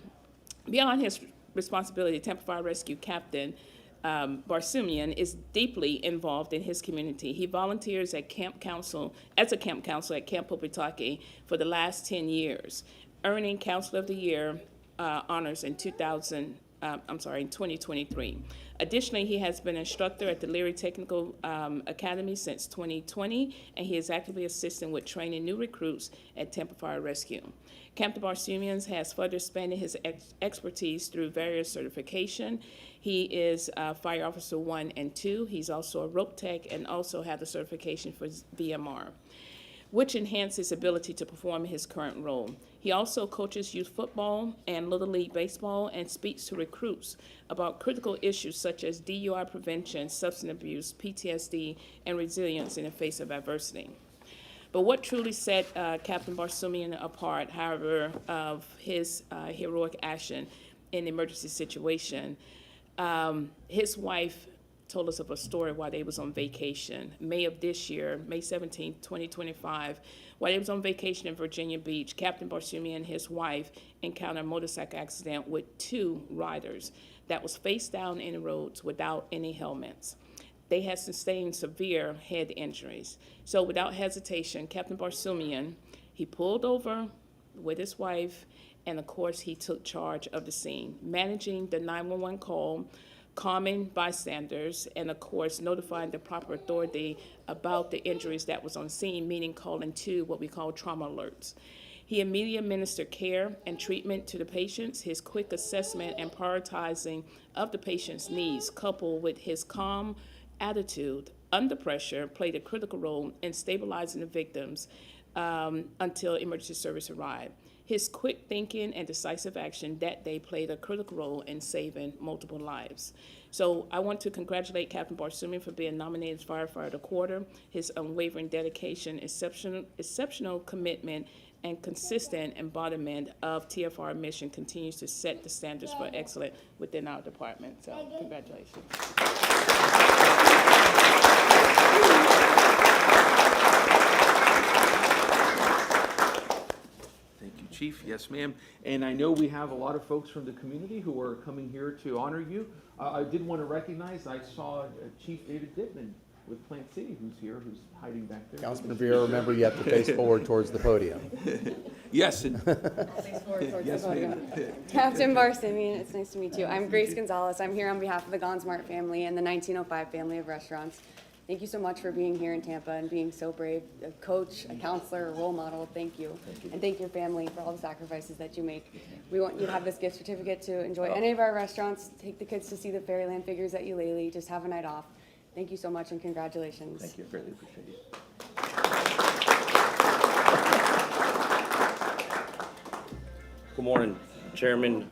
Tampa Fire Rescue Captain Barsumian is deeply involved in his community. He volunteers at Camp Council at Camp Popitaki for the last 10 years, earning Council of the Year honors in 2023. Additionally, he has been instructor at the Leary Technical Academy since 2020, and he is actively assisting with training new recruits at Tampa Fire Rescue. Captain Barsumian has further expanded his expertise through various certification. He is Fire Officer 1 and 2. He's also a rope tech and also had the certification for VMR, which enhances his ability to perform his current role. He also coaches youth football and Little League baseball and speaks to recruits about critical issues such as DUI prevention, substance abuse, PTSD, and resilience in the face of adversity. But what truly set Captain Barsumian apart, however, of his heroic action in the emergency situation, his wife told us of a story while they was on vacation. May of this year, May 17, 2025, while they was on vacation in Virginia Beach, Captain Barsumian and his wife encountered a motorcycle accident with 2 riders that was face down in the roads without any helmets. They had sustained severe head injuries. So without hesitation, Captain Barsumian, he pulled over with his wife, and of course he took charge of the scene, managing the 911 call, calming bystanders, and of course notifying the proper authority about the injuries that was on scene, meaning calling 2 what we call trauma alerts. He immediately administered care and treatment to the patients. His quick assessment and prioritizing of the patient's needs, coupled with his calm attitude under pressure, played a critical role in stabilizing the victims until emergency service arrived. His quick thinking and decisive action that day played a critical role in saving multiple lives. So I want to congratulate Captain Barsumian for being nominated as Firefighter of the Quarter. His unwavering dedication, exceptional commitment, and consistent embodiment of TFR mission continues to set the standards for excellence within our department. So congratulations. Chief, yes, ma'am. And I know we have a lot of folks from the community who are coming here to honor you. I did want to recognize, I saw Chief David Dittman with Plant City, who's here, who's hiding back there. Councilman Vieira, remember you have to face forward towards the podium. Yes. Face forward towards Yes, the podium. ma'am. Captain Barsumian, it's nice to meet you. I'm Grace Gonzalez. I'm here on behalf of the Gonsmart family and the 1905 family of restaurants. Thank you so much for being here in Tampa and being so brave. A coach, a counselor, a role model, thank you. And thank your family for all the sacrifices that you make. We want you to have this gift certificate to enjoy any of our restaurants. Take the kids to see the Fairyland figures at Eulalie. Just have a night off. Thank you so much and congratulations. Thank you, greatly appreciate it. Good morning, Chairman,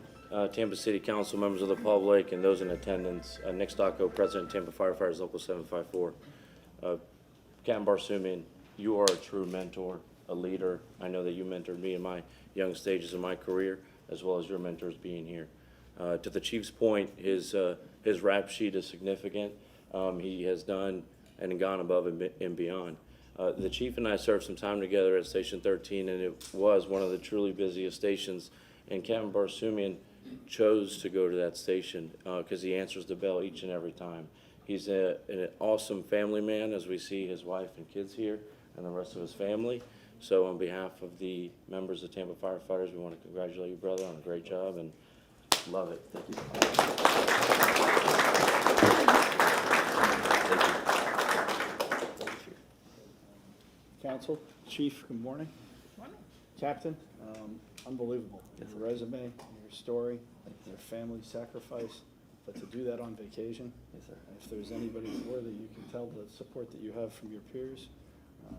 Tampa City Council, members of the public, and those in attendance. Nick Stocco, President, Tampa Firefighters Local 754. Captain Barsumian, you are a true mentor, a leader. I know that you mentored me in my young stages of my career, as well as your mentors being here. To the Chief's point, his rap sheet is significant. He has done and gone above and beyond. The Chief and I served some time together at Station 13, and it was one of the truly busiest stations. And Captain Barsumian chose to go to that station because he answers the bell each and every time. He's an awesome family man, as we see his wife and kids here and the rest of his family. So on behalf of the members of Tampa Firefighters, we want to congratulate you, brother, on a great job, and love it. Thank you. Council, Chief, good morning. Captain, unbelievable. Your resume, your story, your family sacrifice, but to do that on vacation. Yes, sir. If there's anybody worthy, you can tell the support that you have from your peers.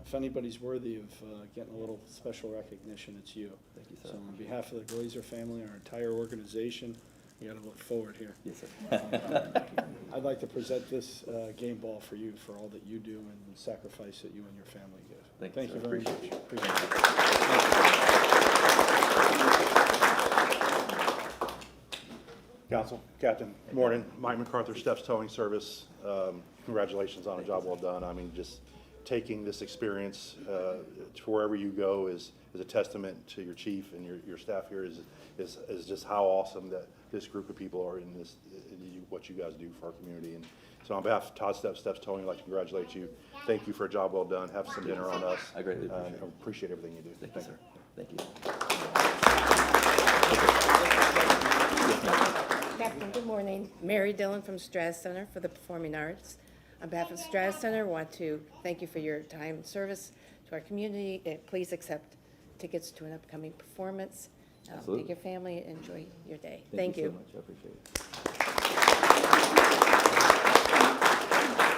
If anybody's worthy of getting a little special recognition, it's you. Thank you, sir. So on behalf of the Glazer family, our entire organization, you got to look forward here. Yes, sir. I'd like to present this game ball for you for all that you do and the sacrifice that you and your family give. Thank you, Thank sir. you very Appreciate much. it. Appreciate it. Council, Captain, good morning. Mike MacArthur, Steps Towing Service. Congratulations on a job well done. I mean, just taking this experience to wherever you go is a testament to your chief and your staff here is just how awesome that this group of people are in this, what you guys do for our community. And so on behalf of Todd Steps Towing, I'd like to congratulate you. Thank you for a job well done. Have some dinner on us. I greatly appreciate it. Appreciate everything you do. Thank you, sir. Thank you. Captain, good morning. Mary Dillon from Strass Center for the Performing Arts. On behalf of Strass Center, I want to thank you for your time and service to our community. Please accept tickets to an upcoming performance. Absolutely. Take your family and enjoy your day. Thank you. so much. I appreciate it.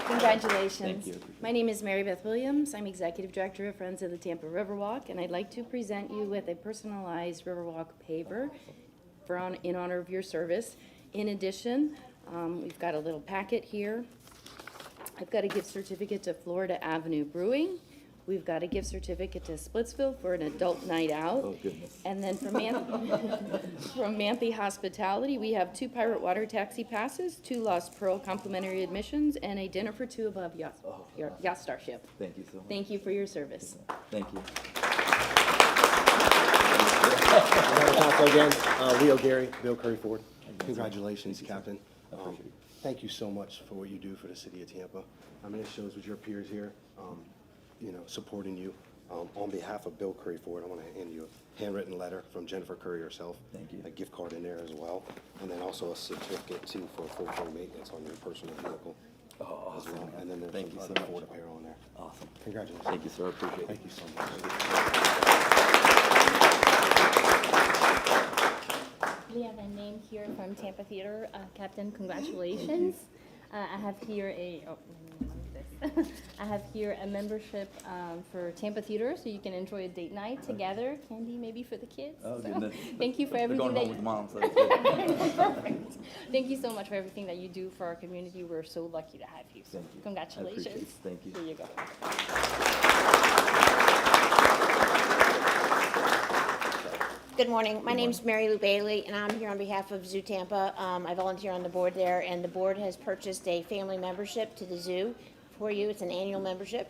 Congratulations. Thank you. Appreciate My name is Mary Beth Williams. I'm Executive Director of Friends of the Tampa Riverwalk, and I'd like to present you with a personalized Riverwalk paver in honor of your service. In addition, we've got a little packet here. I've got a gift certificate to Florida Avenue Brewing. We've got a gift certificate to Splitsville for an adult night out. Oh, goodness. And then from Manthe Hospitality, we have 2 Pirate Water Taxi passes, 2 Lost Pearl complimentary admissions, and a dinner for 2 above Yacht Starship. Thank you so much. Thank you for your service. Thank you. Council again, Leo Gary, Bill Curry Ford. Congratulations, Captain. Thank you so much for what you do for the city of Tampa. I mean, it shows with your peers here, supporting you. On behalf of Bill Curry Ford, I want to hand you a handwritten letter from Jennifer Curry herself. Thank you. A gift card in there as well, and then also a certificate too for full maintenance on your personal vehicle. Oh, as well. And then there's Thank you some so other much. Ford apparel on there. Awesome. Congratulations. Thank you, sir. I appreciate it. Thank you so much. We have a name here from Tampa Theater. Captain, congratulations. I have here I have here a membership for Tampa Theater, so you can enjoy a date night together. Candy maybe for the kids. Oh, So, goodness. thank you for They're everything going that home with mom, so it's good. Perfect. Thank you so much for everything that you do for our community. We're so lucky to have you. So Thank you. I congratulations. appreciate it. Thank you. Here you go. Good morning. My name's Mary Lou Bailey, and I'm here on behalf of Zoo Tampa. I volunteer on the board there, and the board has purchased a family membership to the zoo for you. It's an annual membership.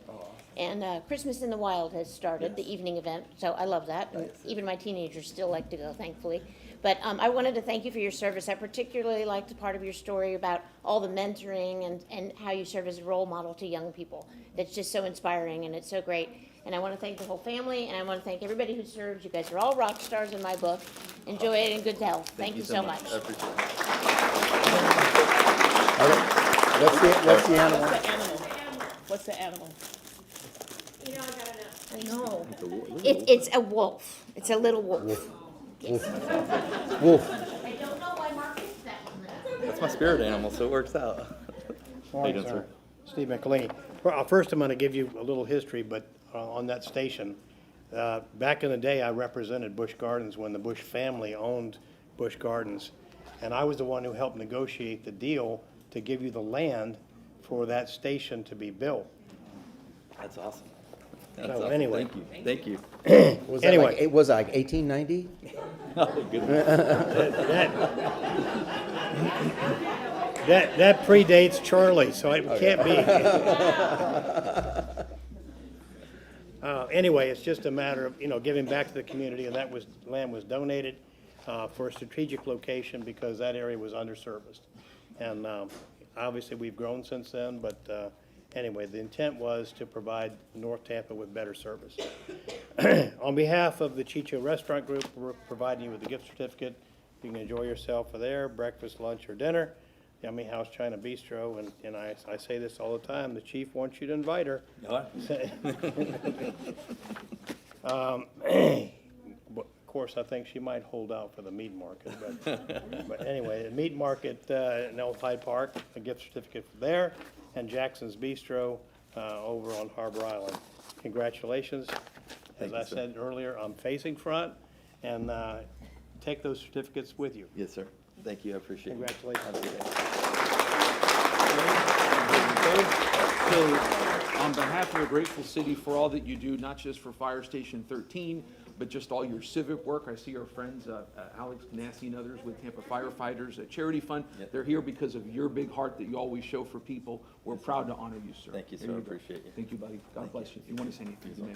And Christmas in the Wild has started, the evening event, so I love that. And even my teenagers still like to go, thankfully. But I wanted to thank you for your service. I particularly liked the part of your story about all the mentoring and how you serve as a role model to young people. That's just so inspiring, and it's so great. And I want to thank the whole family, and I want to thank everybody who serves. You guys are all rock stars in my book. Enjoy it in good health. Thank you so much. I appreciate it. What's the animal? What's the animal? You know, I gotta know. I know. It's a wolf. It's a wolf. It's a little wolf. Yes. Wolf. I don't know why Mark picked that one. That's my spirit animal, so it works out. Morning, How you doing, sir. Steve McElhaney. Well, first, I'm going to give you a little history, but on that station, back in the day, I represented Busch Gardens when the Busch family owned Busch Gardens, and I was the one who helped negotiate the deal to give you the land for that station to be built. That's awesome. That's So awesome. anyway. Thank you. Thank you. Was that Anyway. like, was it like 1890? Oh, goodness. That predates Charlie, so it can't be. Anyway, it's just a matter of, giving back to the community, and land was donated. for a strategic location because that area was underserviced. And obviously, we've grown since then, but anyway, the intent was to provide North Tampa with better service. On behalf of the Chicho Restaurant Group, we're providing you with a gift certificate. You can enjoy yourself there, breakfast, lunch, or dinner. Yummy House China Bistro, and I say this all the time, the chief wants you to invite her. Of course, I think she might hold out for the meat market, but anyway, the meat market in Old Hyde Park, a gift certificate there, and Jackson's Bistro over on Harbor Island. Congratulations. As I said earlier, I'm facing front, and take those certificates with you. Yes, sir. Thank you, I appreciate it. Congratulations. So, on behalf of the grateful city for all that you do, not just for Fire Station 13, but just all your civic work. I see our friends, Alex Ganassi and others with Tampa Firefighters, a charity fund. Yep. They're here because of your big heart that you always show for people. We're proud to honor you, sir. Thank you, sir. There I go. appreciate you. Thank you, buddy. God bless you. If you want to say anything, you may.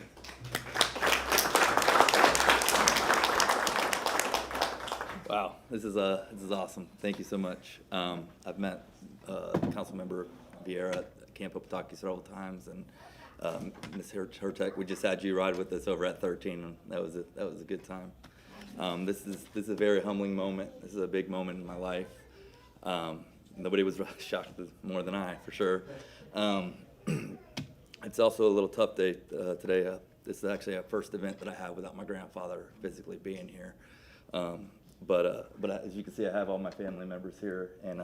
Wow, this is awesome. Thank you so much. I've met Councilmember Vieira at Camp Opataki several times, and Ms. Hertek, we just had you ride with us over at 13, and that was a good time. This is a very humbling moment. This is a big moment in my life. Nobody was shocked more than I, for sure. It's also a little tough day today. This is actually our first event that I have without my grandfather physically being here. But as you can see, I have all my family members here, and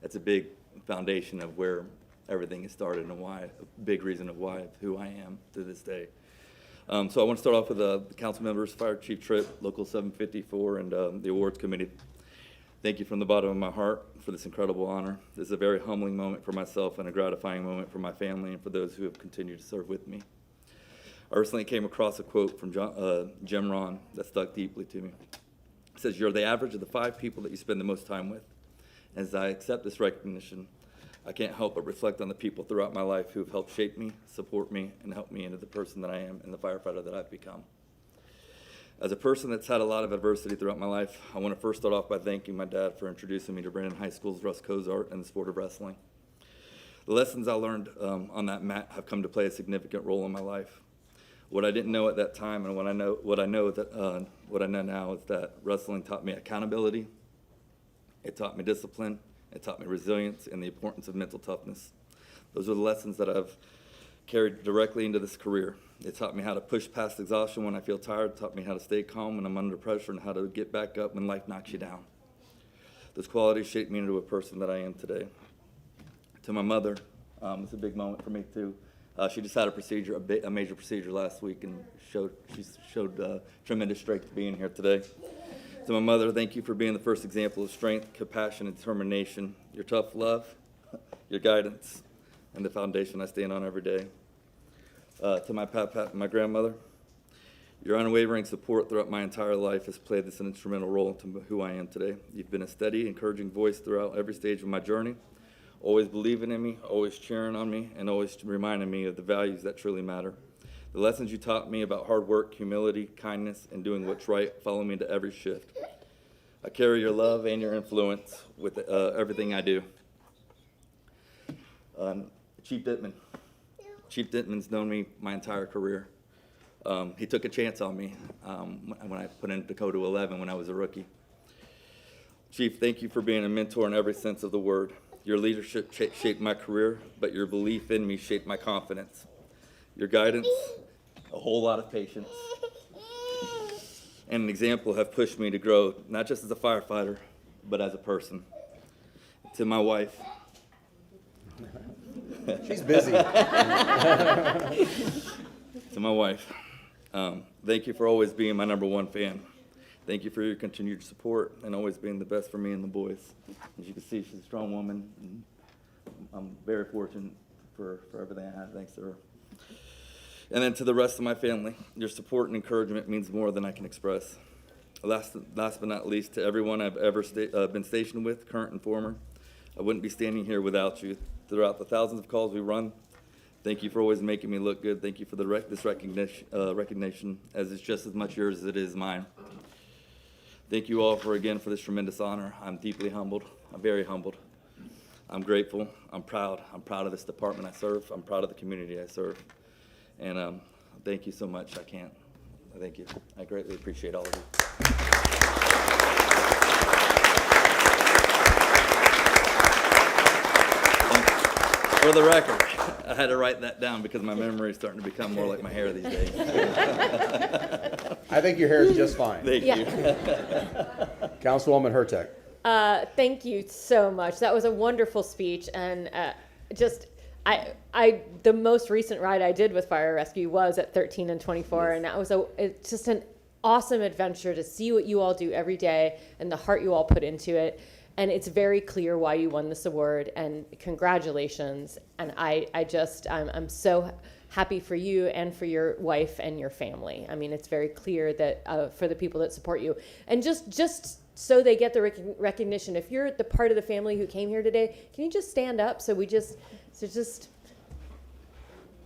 it's a big foundation of where everything has started and why, a big reason of why, of who I am to this day. So I want to start off with the council members, Fire Chief Tripp, Local 754, and the awards committee. Thank you from the bottom of my heart for this incredible honor. This is a very humbling moment for myself and a gratifying moment for my family and for those who have continued to serve with me. I recently came across a quote from Jim Ron that stuck deeply to me. It says, "You're the average of the 5 people that you spend the most time with." As I accept this recognition, I can't help but reflect on the people throughout my life who have helped shape me, support me, and help me into the person that I am and the firefighter that I've become. As a person that's had a lot of adversity throughout my life, I want to first start off by thanking my dad for introducing me to Brandon High School's Russ Cozart and the sport of wrestling. The lessons I learned on that mat have come to play a significant role in my life. What I didn't know at that time, and what I know now, is that wrestling taught me accountability. It taught me discipline. It taught me resilience and the importance of mental toughness. Those are the lessons that I've carried directly into this career. It taught me how to push past exhaustion when I feel tired. It taught me how to stay calm when I'm under pressure and how to get back up when life knocks you down. Those qualities shaped me into a person that I am today. To my mother, it's a big moment for me too. She just had a major procedure last week, and she showed tremendous strength being here today. To my mother, thank you for being the first example of strength, compassion, and determination. Your tough love, your guidance, and the foundation I stand on every day. To my grandmother, your unwavering support throughout my entire life has played this an instrumental role to who I am today. You've been a steady, encouraging voice throughout every stage of my journey, always believing in me, always cheering on me, and always reminding me of the values that truly matter. The lessons you taught me about hard work, humility, kindness, and doing what's right follow me into every shift. I carry your love and your influence with everything I do. Chief Dittman. Chief Dittman's known me my entire career. He took a chance on me when I put in Dakota 11 when I was a rookie. Chief, thank you for being a mentor in every sense of the word. Your leadership shaped my career, but your belief in me shaped my confidence. Your guidance, a whole lot of patience, and an example have pushed me to grow, not just as a firefighter, but as a person. To my wife. She's busy. To my wife, thank you for always being my #1 fan. Thank you for your continued support and always being the best for me and the boys. As you can see, she's a strong woman, and I'm very fortunate for everything I have, thanks to her. And then to the rest of my family, your support and encouragement means more than I can express. Last but not least, to everyone I've ever been stationed with, current and former, I wouldn't be standing here without you. Throughout the thousands of calls we run, thank you for always making me look good. Thank you for this recognition, as it's just as much yours as it is mine. Thank you all for this tremendous honor. I'm deeply humbled. I'm very humbled. I'm grateful. I'm proud. I'm proud of this department I serve. I'm proud of the community I serve. And thank you so much. Thank you. I greatly appreciate all of you. For the record, I had to write that down because my memory is starting to become more like my hair these days. I think your hair is just fine. Thank you. Councilwoman Hurtak. Thank you so much. That was a wonderful speech, and the most recent ride I did with Fire Rescue was at 13 and 24, and that was it's just an awesome adventure to see what you all do every day and the heart you all put into it. And it's very clear why you won this award, and congratulations. And I'm so happy for you and for your wife and your family. I mean, it's very clear that for the people that support you, and just so they get the recognition. If you're the part of the family who came here today, can you just stand up so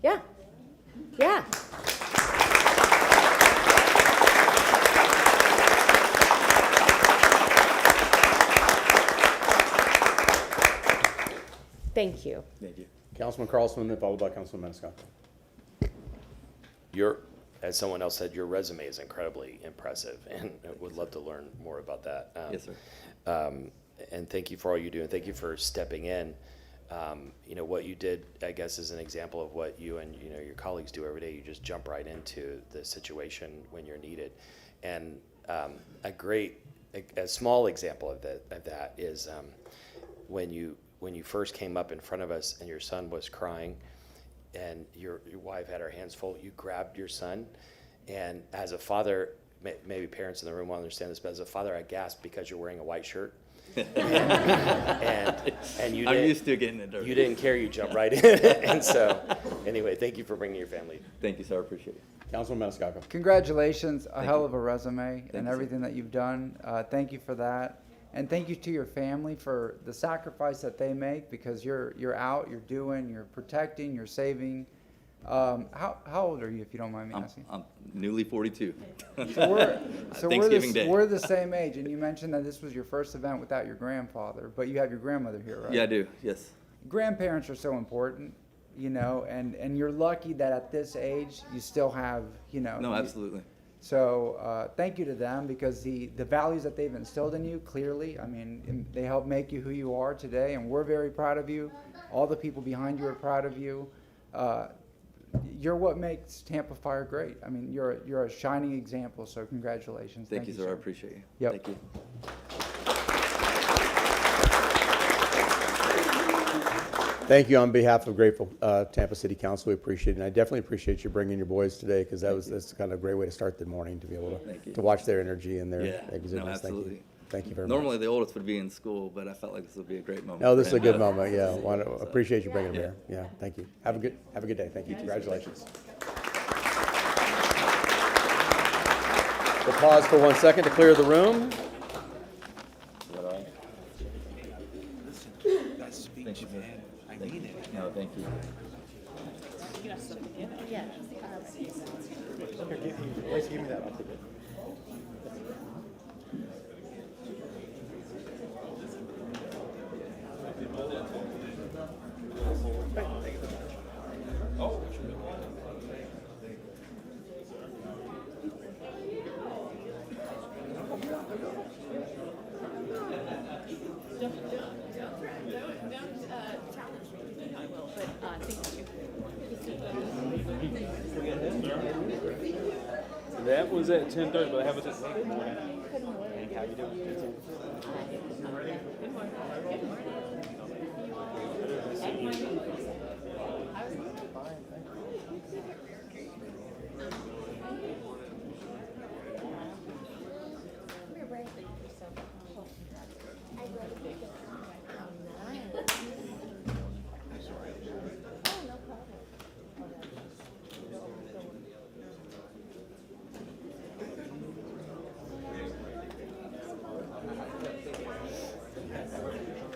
yeah. Thank you. Thank you. Councilman Carlson, then followed by Councilman Maniscalco. As someone else said, your resume is incredibly impressive, and I would love to learn more about that. Yes, sir. And thank you for all you do, and thank you for stepping in. What you did, I guess, is an example of what you and your colleagues do every day. You just jump right into the situation when you're needed. And a small example of that is when you first came up in front of us and your son was crying, and your wife had her hands full, you grabbed your son. And as a father, maybe parents in the room won't understand this, but as a father, I gasped because you're wearing a white shirt. and you I'm used to getting it dirty. You didn't care, you jumped right in. And so, anyway, thank you for bringing your family. Thank you, sir. I appreciate it. Councilman Maniscalco. Congratulations, a hell of a resume Thank and you, everything that you've done. Thank you for that. And thank you to your family for the sacrifice that they make, because you're out, you're doing, you're protecting, you're saving. How old are you, if you don't mind me asking? I'm newly 42. We're the same age, and you mentioned that this was your first event without your grandfather, but you have your grandmother here, right? Yeah, I do. Yes. Grandparents are so important, and you're lucky that at this age you still have, No, absolutely. So thank you to them, because the values that they've instilled in you, clearly, I mean, they help make you who you are today, and we're very proud of you. All the people behind you are proud of you. You're what makes Tampa Fire great. I mean, you're a shining example, so congratulations. Thank you, sir. I appreciate you. Yep. Thank you. Thank you on behalf of grateful Tampa City Council. We appreciate it. And I definitely appreciate you bringing your boys today, because that's kind of a great way to start the morning, to be able to watch their energy and their exuberance. No, absolutely. Thank you very much. Normally, the oldest would be in school, but I felt like this would be a great moment. No, this is a good moment. Yeah, appreciate you bringing them here. Yeah, thank you. Have a good day. Thank you. Congratulations. We'll pause for 1 second to clear the room. That speech, man, I need it. No, thank you. Yeah. Give me that. I'll take it. That was at 10:30, but I have it at 8 morning. Hey, how you doing?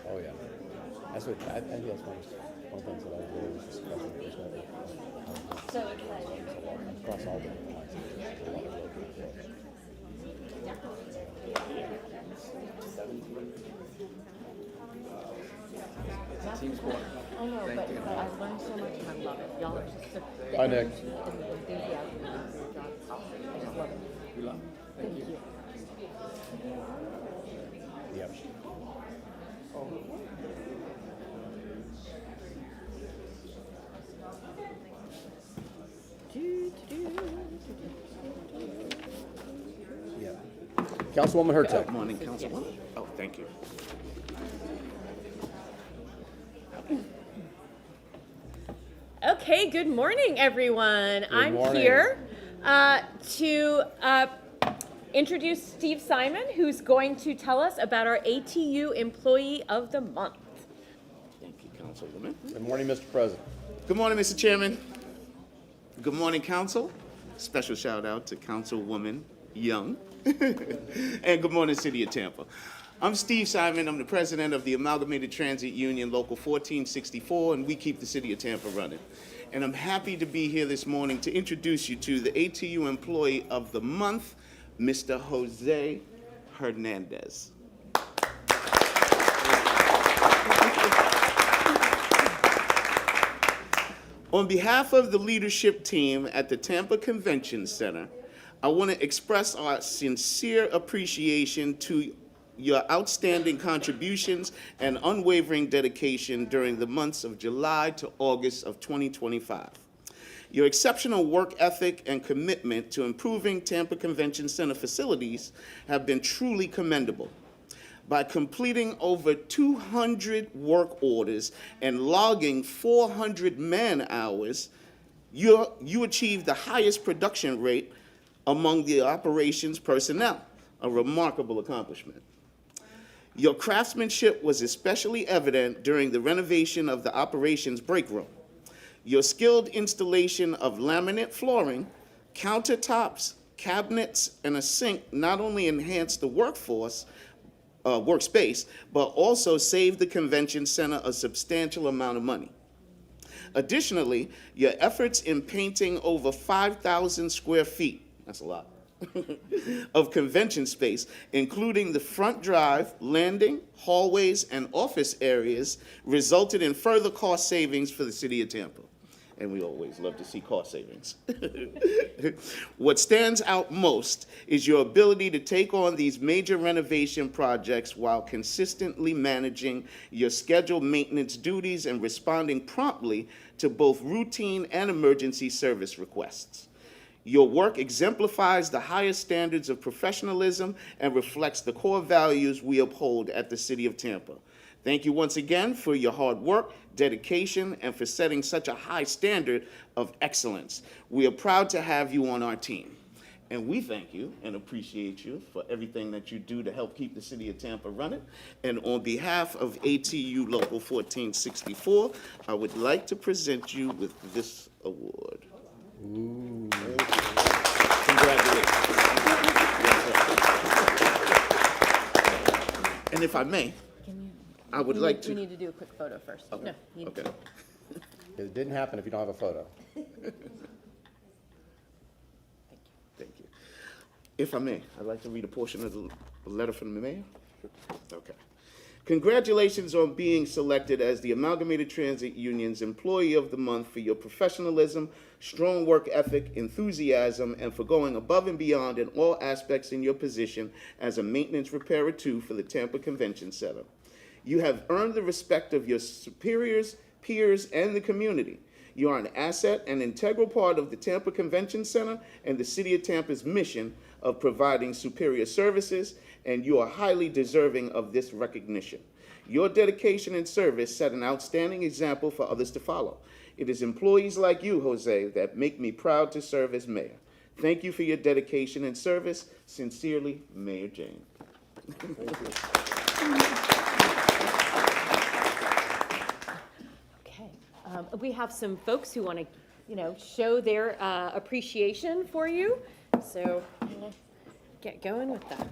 Oh, yeah. That's what, I think that's one of the things that I do is just So exciting. across all the classes. I know, but I've learned so much and I love it. Y'all are just so. Hi, Nick. And the enthusiasm for your job is awesome. I just love it. We love it. Thank you. Yep. Yeah. Councilwoman Hurtak. Good morning, Councilwoman. Oh, thank you. Okay, good morning, everyone. I'm morning. here to introduce Steve Simon, who's going to tell us about our ATU Employee of the Month. Thank you, Councilwoman. Good morning, Mr. President. Good morning, Mr. Chairman. Good morning, Council. Special shout out to Councilwoman Young. And good morning, City of Tampa. I'm Steve Simon. I'm the president of the Amalgamated Transit Union, Local 1464, and we keep the City of Tampa running. And I'm happy to be here this morning to introduce you to the ATU Employee of the Month, Mr. Jose Hernandez. On behalf of the leadership team at the Tampa Convention Center, I want to express our sincere appreciation to your outstanding contributions and unwavering dedication during the months of July to August of 2025. Your exceptional work ethic and commitment to improving Tampa Convention Center facilities have been truly commendable. By completing over 200 work orders and logging 400 man-hours, you achieved the highest production rate among the operations personnel, a remarkable accomplishment. Your craftsmanship was especially evident during the renovation of the operations break room. Your skilled installation of laminate flooring, countertops, cabinets, and a sink not only enhanced the workspace, but also saved the convention center a substantial amount of money. Additionally, your efforts in painting over 5,000 square feet, that's a lot, of convention space, including the front drive, landing, hallways, and office areas, resulted in further cost savings for the City of Tampa. And we always love to see cost savings. What stands out most is your ability to take on these major renovation projects while consistently managing your scheduled maintenance duties and responding promptly to both routine and emergency service requests. Your work exemplifies the highest standards of professionalism and reflects the core values we uphold at the City of Tampa. Thank you once again for your hard work, dedication, and for setting such a high standard of excellence. We are proud to have you on our team. And we thank you and appreciate you for everything that you do to help keep the City of Tampa running. And on behalf of ATU Local 1464, I would like to present you with this award. Ooh. Congratulations. And if I may, I would like to. We need to do a quick photo first. Okay. No, Okay. It didn't happen if you don't have a photo. Thank you. If I may, I'd like to read a portion of the letter from the mayor. Okay. Congratulations on being selected as the Amalgamated Transit Union's Employee of the Month for your professionalism, strong work ethic, enthusiasm, and for going above and beyond in all aspects in your position as a maintenance repairer too for the Tampa Convention Center. You have earned the respect of your superiors, peers, and the community. You are an asset and integral part of the Tampa Convention Center and the City of Tampa's mission of providing superior services, and you are highly deserving of this recognition. Your dedication and service set an outstanding example for others to follow. It is employees like you, Jose, that make me proud to serve as mayor. Thank you for your dedication and service. Sincerely, Mayor Jane. Thank you. we have some folks who want to, show their appreciation for you. So I'm gonna get going with that.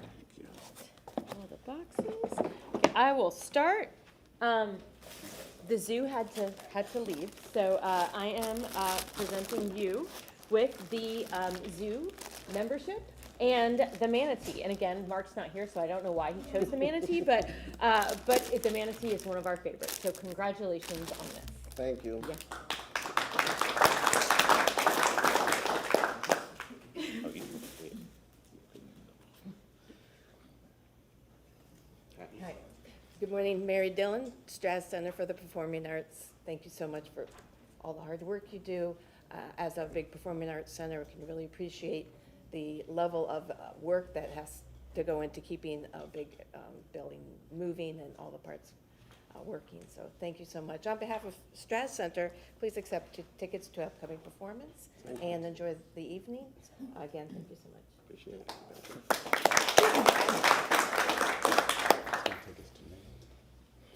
All the boxes. Okay, I will start. The zoo had to leave, so I am presenting you with the zoo membership and the manatee. And again, Mark's not here, so I don't know why he chose the manatee, but the manatee is one of our favorites. So congratulations on this. Thank you. Yeah. Hi. Good morning, Mary Dillon, Strass Center for the Performing Arts. Thank you so much for all the hard work you do. As a big performing arts center, we can really appreciate the level of work that has to go into keeping a big building moving and all the parts working. So thank you so much. On behalf of Strass Center, please accept tickets to upcoming performance and enjoy the evening. Again, thank you so much. Appreciate it.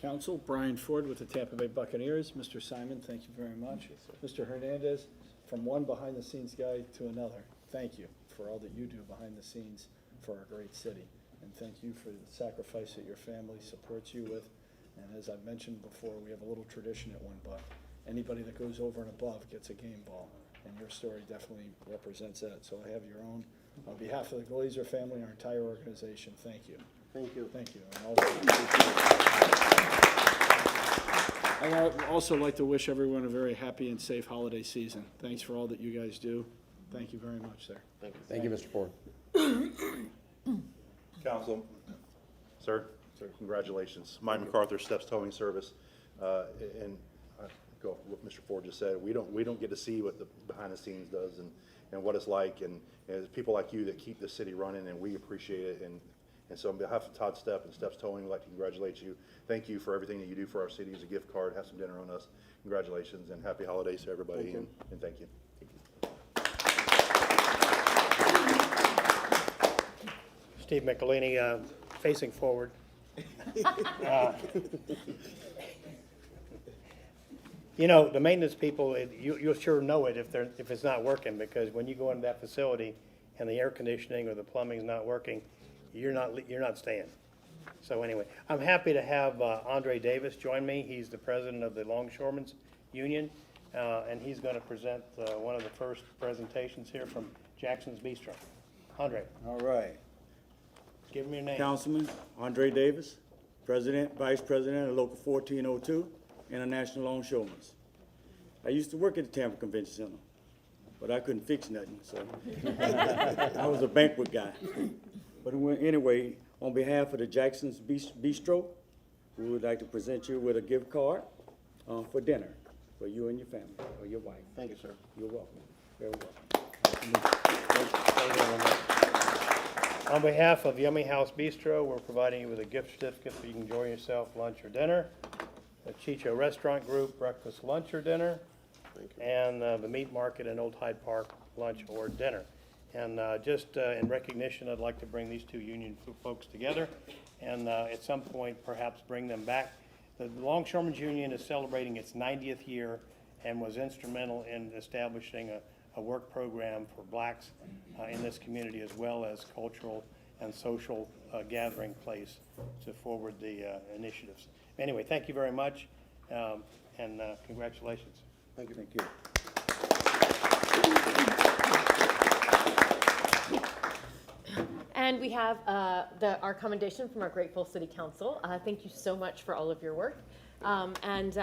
Council, Brian Ford with the Tampa Bay Buccaneers. Mr. Simon, thank you very much. Mr. Hernandez, from one behind-the-scenes guy to another, thank you for all that you do behind the scenes for our great city. And thank you for the sacrifice that your family supports you with. And as I've mentioned before, we have a little tradition at One Buck. Anybody that goes over and above gets a game ball. And your story definitely represents that. So I have your own. On behalf of the Glazer family and our entire organization, thank you. Thank you. Thank you. I'd also like to wish everyone a very happy and safe holiday season. Thanks for all that you guys do. Thank you very much, sir. Thank you, Mr. Ford. Council, sir, congratulations. Mike MacArthur, Steps Towing Service, and I go off what Mr. Ford just said. We don't get to see what the behind the scenes does and what it's like, and it's people like you that keep the city running, and we appreciate it. And so on behalf of Todd Stepp and Steps Towing, we'd like to congratulate you. Thank you for everything that you do for our city as a gift card. Have some dinner on us. Congratulations and happy holidays to everybody, and thank you. Steve Michelini, facing forward. You know, the maintenance people, you'll sure know it if it's not working, because when you go into that facility and the air conditioning or the plumbing's not working, you're not staying. So anyway, I'm happy to have Andre Davis join me. He's the president of the Longshoremen's Union, and he's going to present one of the first presentations here from Jackson's Bistro. Andre. All right. Give him your name. Councilman Andre Davis, President, Vice President of Local 1402, International Longshoremen. I used to work at the Tampa Convention Center, but I couldn't fix nothing, so I was a banquet guy. But anyway, on behalf of the Jackson's Bistro, we would like to present you with a gift card for dinner for you and your family, or your wife. Thank you, sir. You're welcome. Very welcome. On behalf of Yummy House Bistro, we're providing you with a gift certificate so you can enjoy yourself lunch or dinner. The Chicho Restaurant Group, breakfast, lunch, or dinner. And the Meat Market in Old Hyde Park, lunch or dinner. And just in recognition, I'd like to bring these two union folks together and at some point perhaps bring them back. The Longshoremen's Union is celebrating its 90th year and was instrumental in establishing a work program for blacks in this community, as well as cultural and social gathering place to forward the initiatives. Anyway, thank you very much, and congratulations. Thank you. Thank you. And we have our commendation from our grateful City Council. Thank you so much for all of your work. And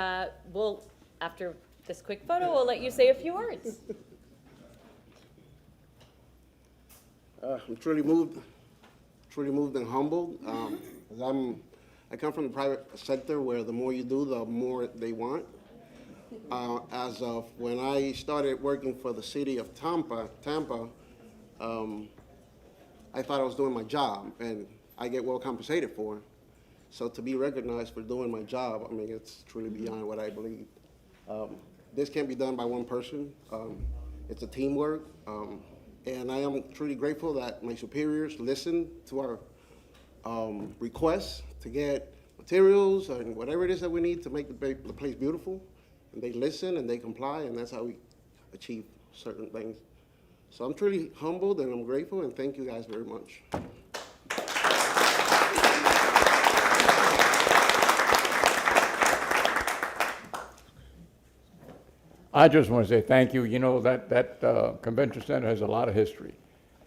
we'll, after this quick photo, we'll let you say a few words. I'm truly moved and humbled. I come from the private sector where the more you do, the more they want. As of when I started working for the city of Tampa, I thought I was doing my job, and I get well compensated for it. So to be recognized for doing my job, I mean, it's truly beyond what I believe. This can't be done by one person. It's a teamwork. And I am truly grateful that my superiors listened to our requests to get materials and whatever it is that we need to make the place beautiful. And they listen and they comply, and that's how we achieve certain things. So I'm truly humbled and I'm grateful, and thank you guys very much. I just want to say thank you. You know, that convention center has a lot of history.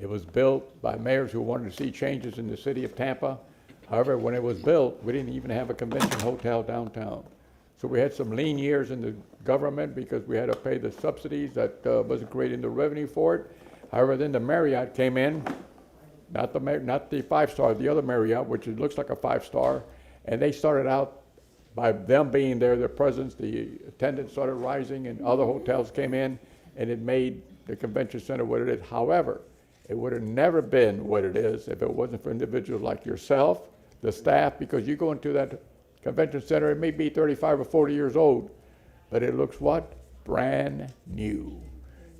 It was built by mayors who wanted to see changes in the city of Tampa. However, when it was built, we didn't even have a convention hotel downtown. So we had some lean years in the government because we had to pay the subsidies that wasn't creating the revenue for it. However, then the Marriott came in, not the five-star, the other Marriott, which looks like a five-star, and they started out by them being there, their presence, the attendance started rising, and other hotels came in, and it made the convention center what it is. However, it would have never been what it is if it wasn't for individuals like yourself, the staff, because you go into that convention center, it may be 35 or 40 years old, but it looks what? Brand new.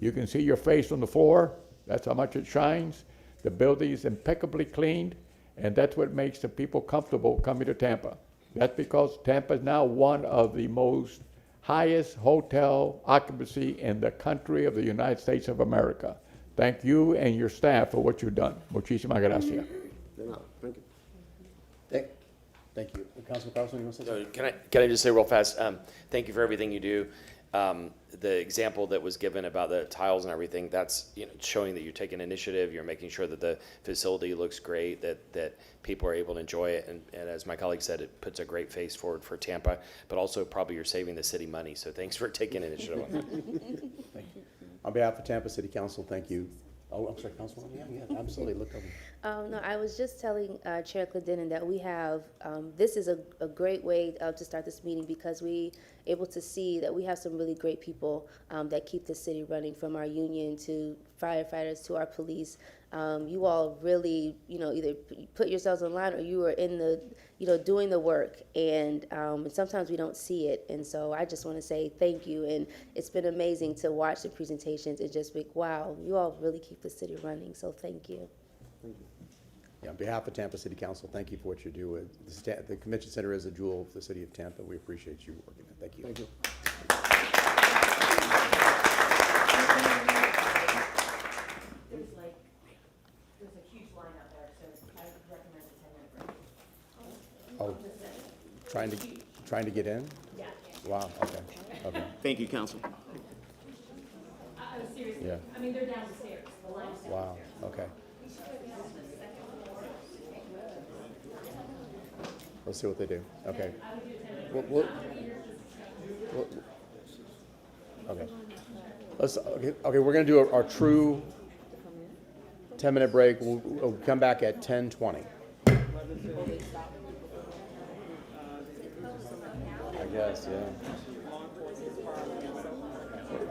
You can see your face on the floor. That's how much it shines. The building is impeccably cleaned, and that's what makes the people comfortable coming to Tampa. That's because Tampa is now one of the most highest hotel occupancy in the country of the United States of America. Thank you and your staff for what you've done. Muchísimas gracias. Thank you. Thank you. Councilman Carlson, you want to say something? Can I just say real fast, thank you for everything you do. The example that was given about the tiles and everything, that's showing that you're taking initiative, you're making sure that the facility looks great, that people are able to enjoy it, and as my colleague said, it puts a great face forward for Tampa, but also probably you're saving the city money, so thanks for taking initiative on that. Thank you. On behalf of Tampa City Council, thank you. Oh, I'm sorry, Councilwoman. Yeah, absolutely. Look over. No, I was just telling Chair Clendenin that we have, this is a great way to start this meeting because we able to see that we have some really great people that keep the city running, from our union to firefighters to our police. You all really, either put yourselves online or you are in the, doing the work, and sometimes we don't see it. And so I just want to say thank you, and it's been amazing to watch the presentations and just be, wow, you all really keep the city running. So thank you. Thank you. Yeah, on behalf of Tampa City Council, thank you for what you do. The Convention Center is a jewel of the city of Tampa. We appreciate you working it. Thank you. Thank you. There's a huge line out there, so I recommend a 10-minute break. Oh, trying to get in? Yeah. Wow, okay. Thank you, Council. I was serious. Yeah. I mean, they're down the stairs. The line's down Wow, the stairs. okay. Let's see what they do. Okay. Okay. Okay, we're going to do our true 10-minute break. We'll come back at 10:20. I guess, yeah.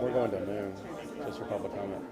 We're going to noon, just for public comment.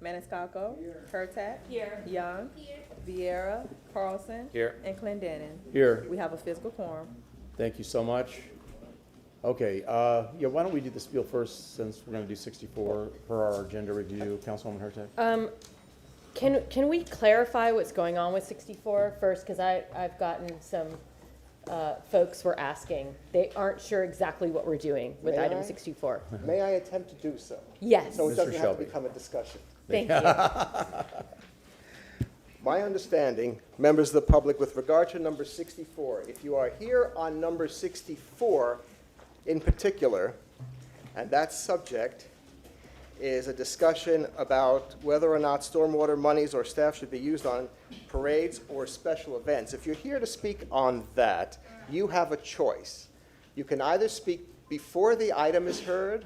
Maniscalco. Hurtak. Here. Young. Here. Vieira. Carlson. Here. And Clendenin. Here. We have a physical quorum. Thank you so much. Okay, yeah, why don't we do the spiel first, since we're gonna do 64 per our agenda review. Councilwoman Hurtak? Can we clarify what's going on with 64 first? Because I've gotten some folks were asking. They aren't sure exactly what we're doing with May item I? 64. May I attempt to do so? Yes. So it Mr. doesn't have Shelby. to become a discussion. Thank you. My understanding, members of the public, with regard to number 64, if you are here on number 64 in particular, and that subject is a discussion about whether or not stormwater monies or staff should be used on parades or special events. If you're here to speak on that, you have a choice. You can either speak before the item is heard,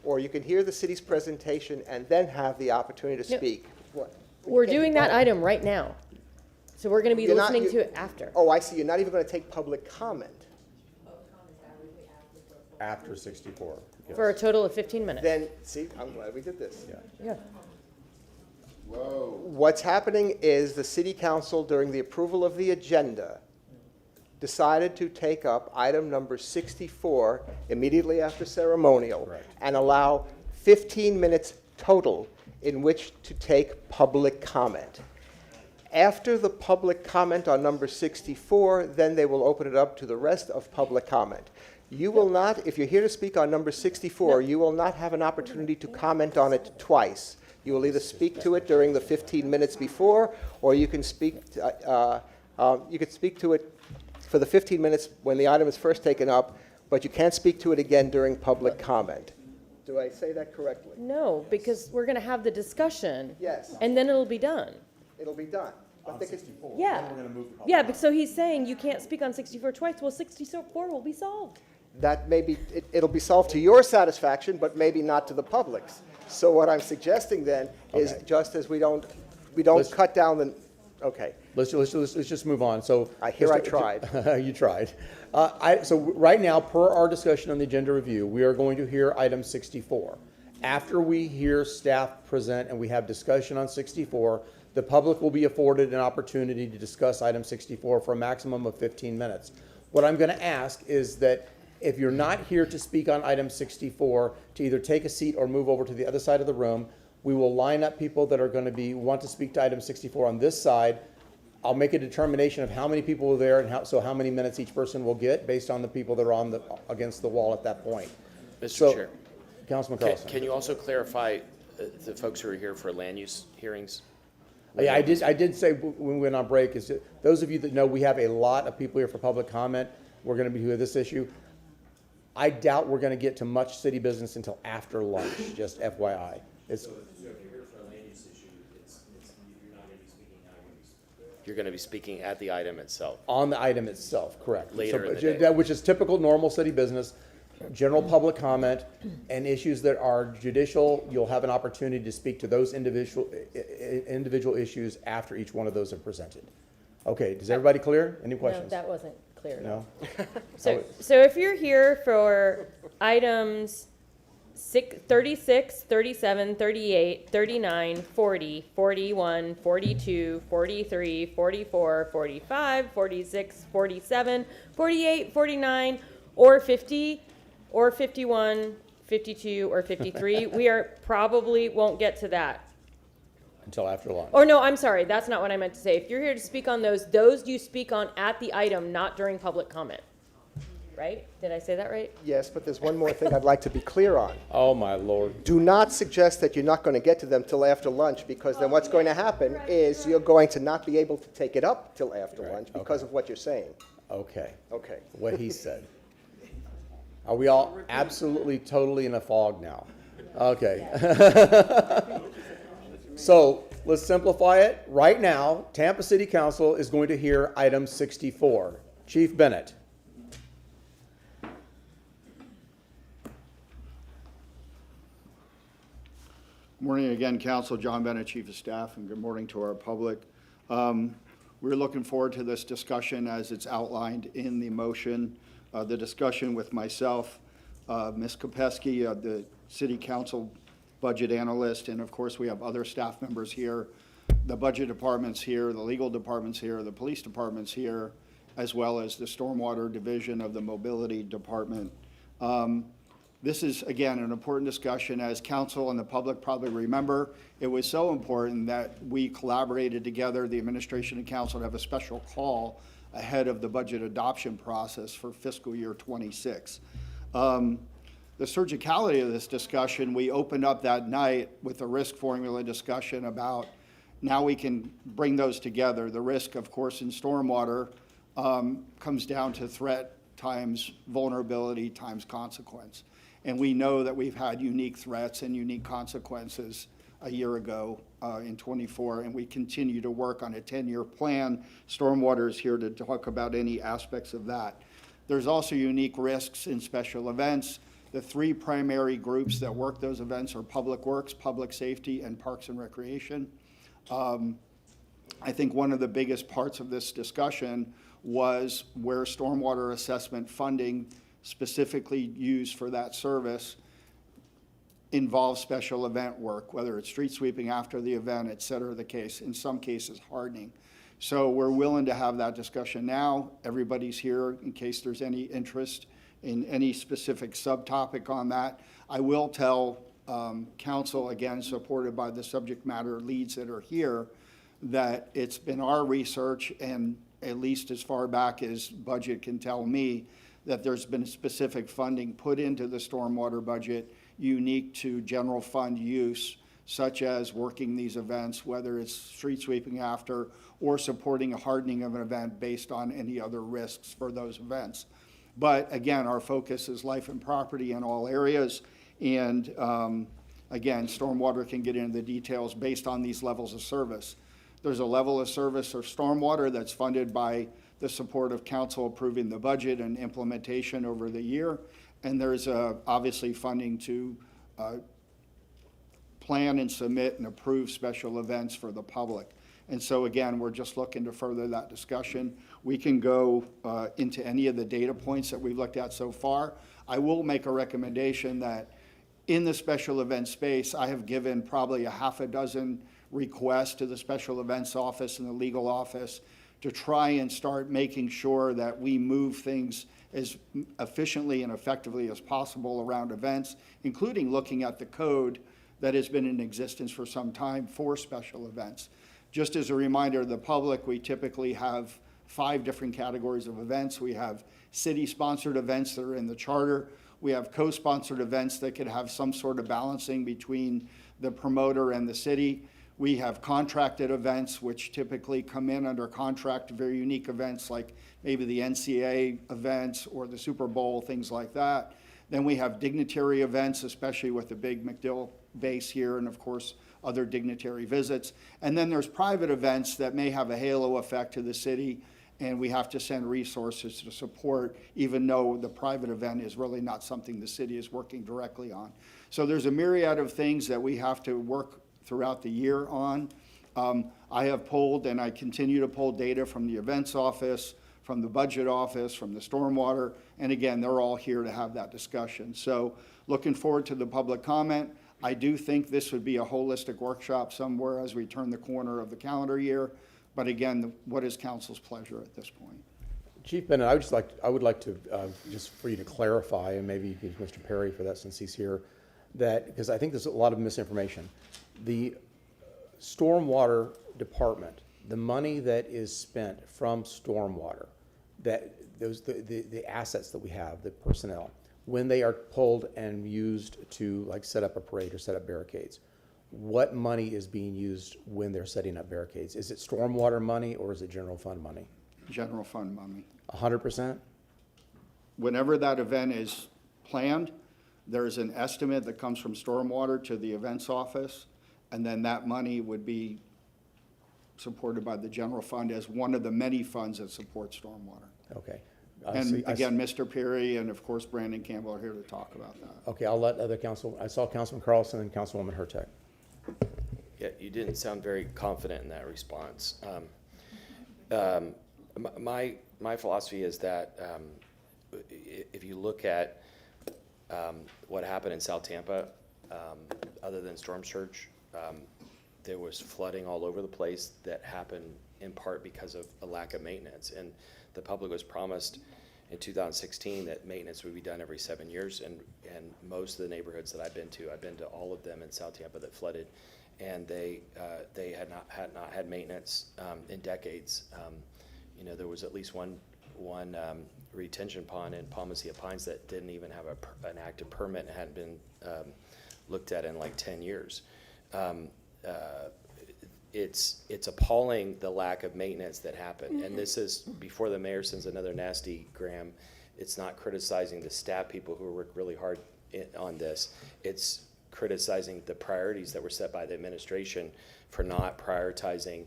or you can hear the city's presentation and then have the opportunity to No. speak. What? We're Can't doing do that both. item right now. So we're going to be You're not- listening you- to it after. Oh, I see. You're not even going to take public comment. After 64. yes. For a total of 15 minutes. Then, see, I'm glad we did this. Yeah. What's happening is the city council, during the approval of the agenda, decided to take up item number 64 immediately after ceremonial and allow 15 minutes total in which to take public comment. After the public comment on number 64, then they will open it up to the rest of public comment. You will not, if you're here to speak on number 64, you will not have an opportunity to comment on it twice. You will either speak to it during the 15 minutes before, or you can speak to it for the 15 minutes when the item is first taken up, but you can't speak to it again during public comment. Do I say that correctly? No, because we're going to have the discussion. Yes. And then it'll be done. It'll be done. I think it's Yeah. Yeah, but so he's saying you can't speak on 64 twice. Well, 64 will be solved. that maybe, it'll be solved to your satisfaction, but maybe not to the public's. So what I'm suggesting then is Okay. just as we don't Let's- cut down the, okay. Let's just move on. So I tried. You tried. So right now, per our discussion on the agenda review, we are going to hear item 64. After we hear staff present and we have discussion on 64, the public will be afforded an opportunity to discuss item 64 for a maximum of 15 minutes. What I'm going to ask is that if you're not here to speak on item 64, to either take a seat or move over to the other side of the room. We will line up people that are going to want to speak to item 64 on this side. I'll make a determination of how many people are there and how many minutes each person will get based on the people that are against the wall at that point. Mr. Chair. Councilman Can, Carlson. can you also clarify the folks who are here for land use hearings? Yeah, I did say when we went on break, is that those of you that know, we have a lot of people here for public comment. We're going to be here this issue. I doubt we're going to get to much city business until after lunch, just FYI. It's, You're going to be speaking at the item itself. on the item itself, correct. Later in the day. Which is typical normal city business, general public comment, and issues that are judicial, you'll have an opportunity to speak to those individual issues after each one of those are presented. Okay, is everybody clear? Any No, questions? that wasn't clear. No? So if you're here for items 36, 37, 38, 39, 40, 41, 42, 43, 44, 45, 46, 47, 48, 49, or 50, or 51, 52, or 53, we probably won't get to that. Until after lunch. Or no, I'm sorry, that's not what I meant to say. If you're here to speak on those you speak on at the item, not during public comment. Right? Did I say that right? Yes, but there's one more thing I'd like to be clear on. Oh, my Lord. Do not suggest that you're not going to get to them till after lunch, because then what's going to happen is you're going to not be able to take it up till after lunch because of what you're saying. Okay. Okay. What he said. Are we all absolutely, totally in a fog now? Okay. So let's simplify it. Right now, Tampa City Council is going to hear item 64. Chief Bennett. Morning again, Council. John Bennett, Chief of Staff, and good morning to our public. We're looking forward to this discussion as it's outlined in the motion. The discussion with myself, Ms. Kopesky, the City Council budget analyst, and of course, we have other staff members here. The budget department's here, the legal department's here, the police department's here, as well as the stormwater division of the mobility department. This is, again, an important discussion. As council and the public probably remember, it was so important that we collaborated together, the administration and council, to have a special call ahead of the budget adoption process for fiscal year 26. The surgicality of this discussion, we opened up that night with a risk formula discussion about now we can bring those together. The risk, of course, in stormwater comes down to threat times vulnerability times consequence. And we know that we've had unique threats and unique consequences a year ago in 24, and we continue to work on a 10-year plan. Stormwater is here to talk about any aspects of that. There's also unique risks in special events. The three primary groups that work those events are Public Works, Public Safety, and Parks and Recreation. I think one of the biggest parts of this discussion was where stormwater assessment funding specifically used for that service involves special event work, whether it's street sweeping after the event, et cetera, the case, in some cases hardening. So we're willing to have that discussion now. Everybody's here in case there's any interest in any specific subtopic on that. I will tell council, again, supported by the subject matter leads that are here, that it's been our research, and at least as far back as budget can tell me, that there's been specific funding put into the stormwater budget unique to general fund use, such as working these events, whether it's street sweeping after or supporting a hardening of an event based on any other risks for those events. But again, our focus is life and property in all areas. And again, stormwater can get into the details based on these levels of service. There's a level of service or stormwater that's funded by the support of council approving the budget and implementation over the year. And there's obviously funding to plan and submit and approve special events for the public. And so again, we're just looking to further that discussion. We can go into any of the data points that we've looked at so far. I will make a recommendation that in the special event space, I have given probably a half a dozen requests to the special events office and the legal office to try and start making sure that we move things as efficiently and effectively as possible around events, including looking at the code that has been in existence for some time for special events. Just as a reminder to the public, we typically have 5 different categories of events. We have city-sponsored events that are in the charter. We have co-sponsored events that could have some sort of balancing between the promoter and the city. We have contracted events, which typically come in under contract, very unique events like maybe the NCAA events or the Super Bowl, things like that. Then we have dignitary events, especially with the big MacDill base here, and of course, other dignitary visits. And then there's private events that may have a halo effect to the city, and we have to send resources to support, even though the private event is really not something the city is working directly on. So there's a myriad of things that we have to work throughout the year on. I have pulled, and I continue to pull data from the events office, from the budget office, from the stormwater, and again, they're all here to have that discussion. So looking forward to the public comment. I do think this would be a holistic workshop somewhere as we turn the corner of the calendar year. But again, what is council's pleasure at this point? Chief Bennett, I would like to, just for you to clarify, and maybe you can use Mr. Perry for that since he's here, that, because I think there's a lot of misinformation. The stormwater department, the money that is spent from stormwater, that the assets that we have, the personnel, when they are pulled and used to like set up a parade or set up barricades, what money is being used when they're setting up barricades? Is it stormwater money or is it general fund money? General fund money. 100%? Whenever that event is planned, there's an estimate that comes from stormwater to the events office, and then that money would be supported by the general fund as one of the many funds that support stormwater. Okay. And again, Mr. Perry and of course Brandon Campbell are here to talk about that. Okay, I'll let other council, I saw Councilman Carlson and Councilwoman Hurtak. Yeah, you didn't sound very confident in that response. My philosophy is that if you look at what happened in South Tampa, other than storm surge, there was flooding all over the place that happened in part because of a lack of maintenance. And the public was promised in 2016 that maintenance would be done every 7 years. And most of the neighborhoods that I've been to all of them in South Tampa that flooded, and they had not had maintenance in decades. You know, there was at least one retention pond in Palmacia Pines that didn't even have an active permit and hadn't been looked at in like 10 years. It's appalling the lack of maintenance that happened. And this is before the mayor sends another nasty gram. It's not criticizing the staff people who worked really hard on this. It's criticizing the priorities that were set by the administration for not prioritizing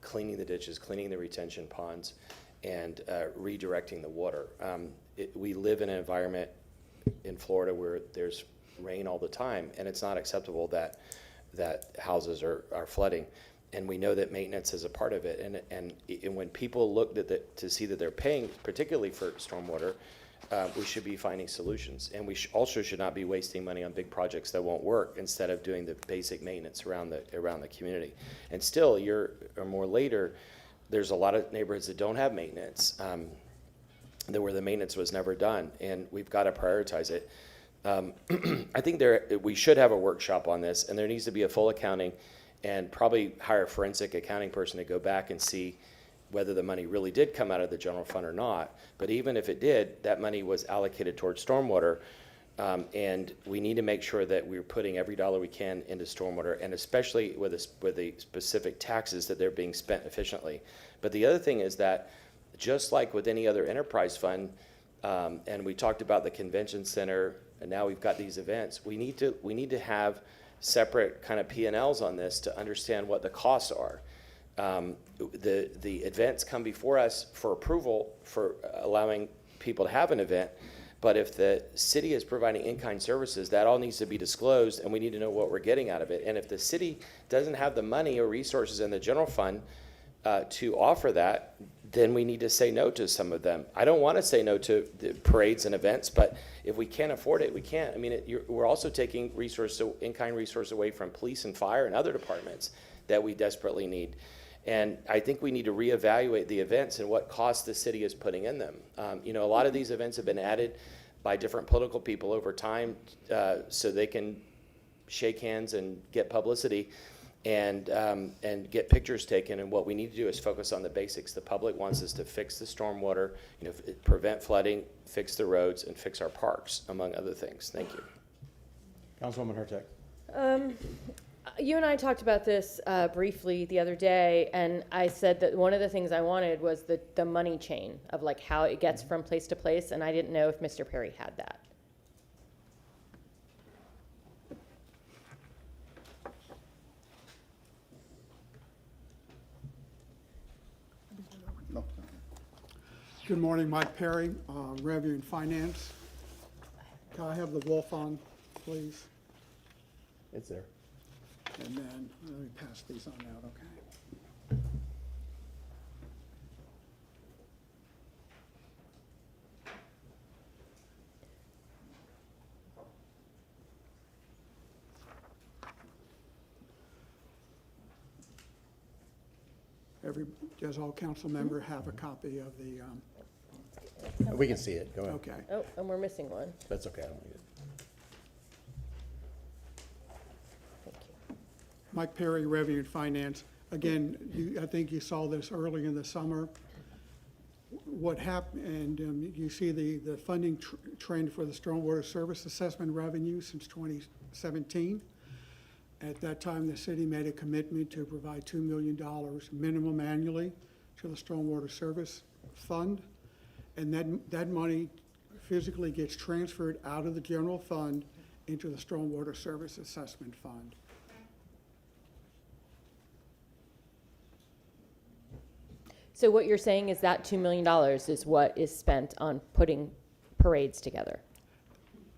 cleaning the ditches, cleaning the retention ponds, and redirecting the water. We live in an environment in Florida where there's rain all the time, and it's not acceptable that houses are flooding. And we know that maintenance is a part of it. And when people look to see that they're paying, particularly for stormwater, we should be finding solutions. And we also should not be wasting money on big projects that won't work instead of doing the basic maintenance around the community. And still, a year or more later, there's a lot of neighborhoods that don't have maintenance, where the maintenance was never done, and we've got to prioritize it. I think we should have a workshop on this, and there needs to be a full accounting, and probably hire a forensic accounting person to go back and see whether the money really did come out of the general fund or not. But even if it did, that money was allocated towards stormwater, and we need to make sure that we're putting every dollar we can into stormwater, and especially with the specific taxes that they're being spent efficiently. But the other thing is that just like with any other enterprise fund, and we talked about the convention center, and now we've got these events, we need to have separate kind of P&Ls on this to understand what the costs are. The events come before us for approval for allowing people to have an event, but if the city is providing in-kind services, that all needs to be disclosed, and we need to know what we're getting out of it. And if the city doesn't have the money or resources in the general fund to offer that, then we need to say no to some of them. I don't want to say no to the parades and events, but if we can't afford it, we can't. I mean, we're also taking in-kind resource away from police and fire and other departments that we desperately need. And I think we need to reevaluate the events and what cost the city is putting in them. You know, a lot of these events have been added by different political people over time so they can shake hands and get publicity and get pictures taken. And what we need to do is focus on the basics. The public wants us to fix the stormwater, you know, prevent flooding, fix the roads, and fix our parks, among other things. Thank you. Councilwoman Hurtak. You and I talked about this briefly the other day, and I said that one of the things I wanted was the money chain of like how it gets from place to place, and I didn't know if Mr. Perry had that. Good morning, Mike Perry, Revenue and Finance. Can I have the wolf on, please? It's there. And then, let me pass these on out, okay? Does all council member have a copy of the, We can see it. Go ahead. okay. Oh, and we're missing one. That's okay. I don't need it. Mike Perry, Revenue and Finance. Again, I think you saw this early in the summer. What happened, and you see the funding trend for the stormwater service assessment revenue since 2017. At that time, the city made a commitment to provide $2 million minimum annually to the stormwater service fund. And that money physically gets transferred out of the general fund into the stormwater service assessment fund. So what you're saying is that $2 million is what is spent on putting parades together?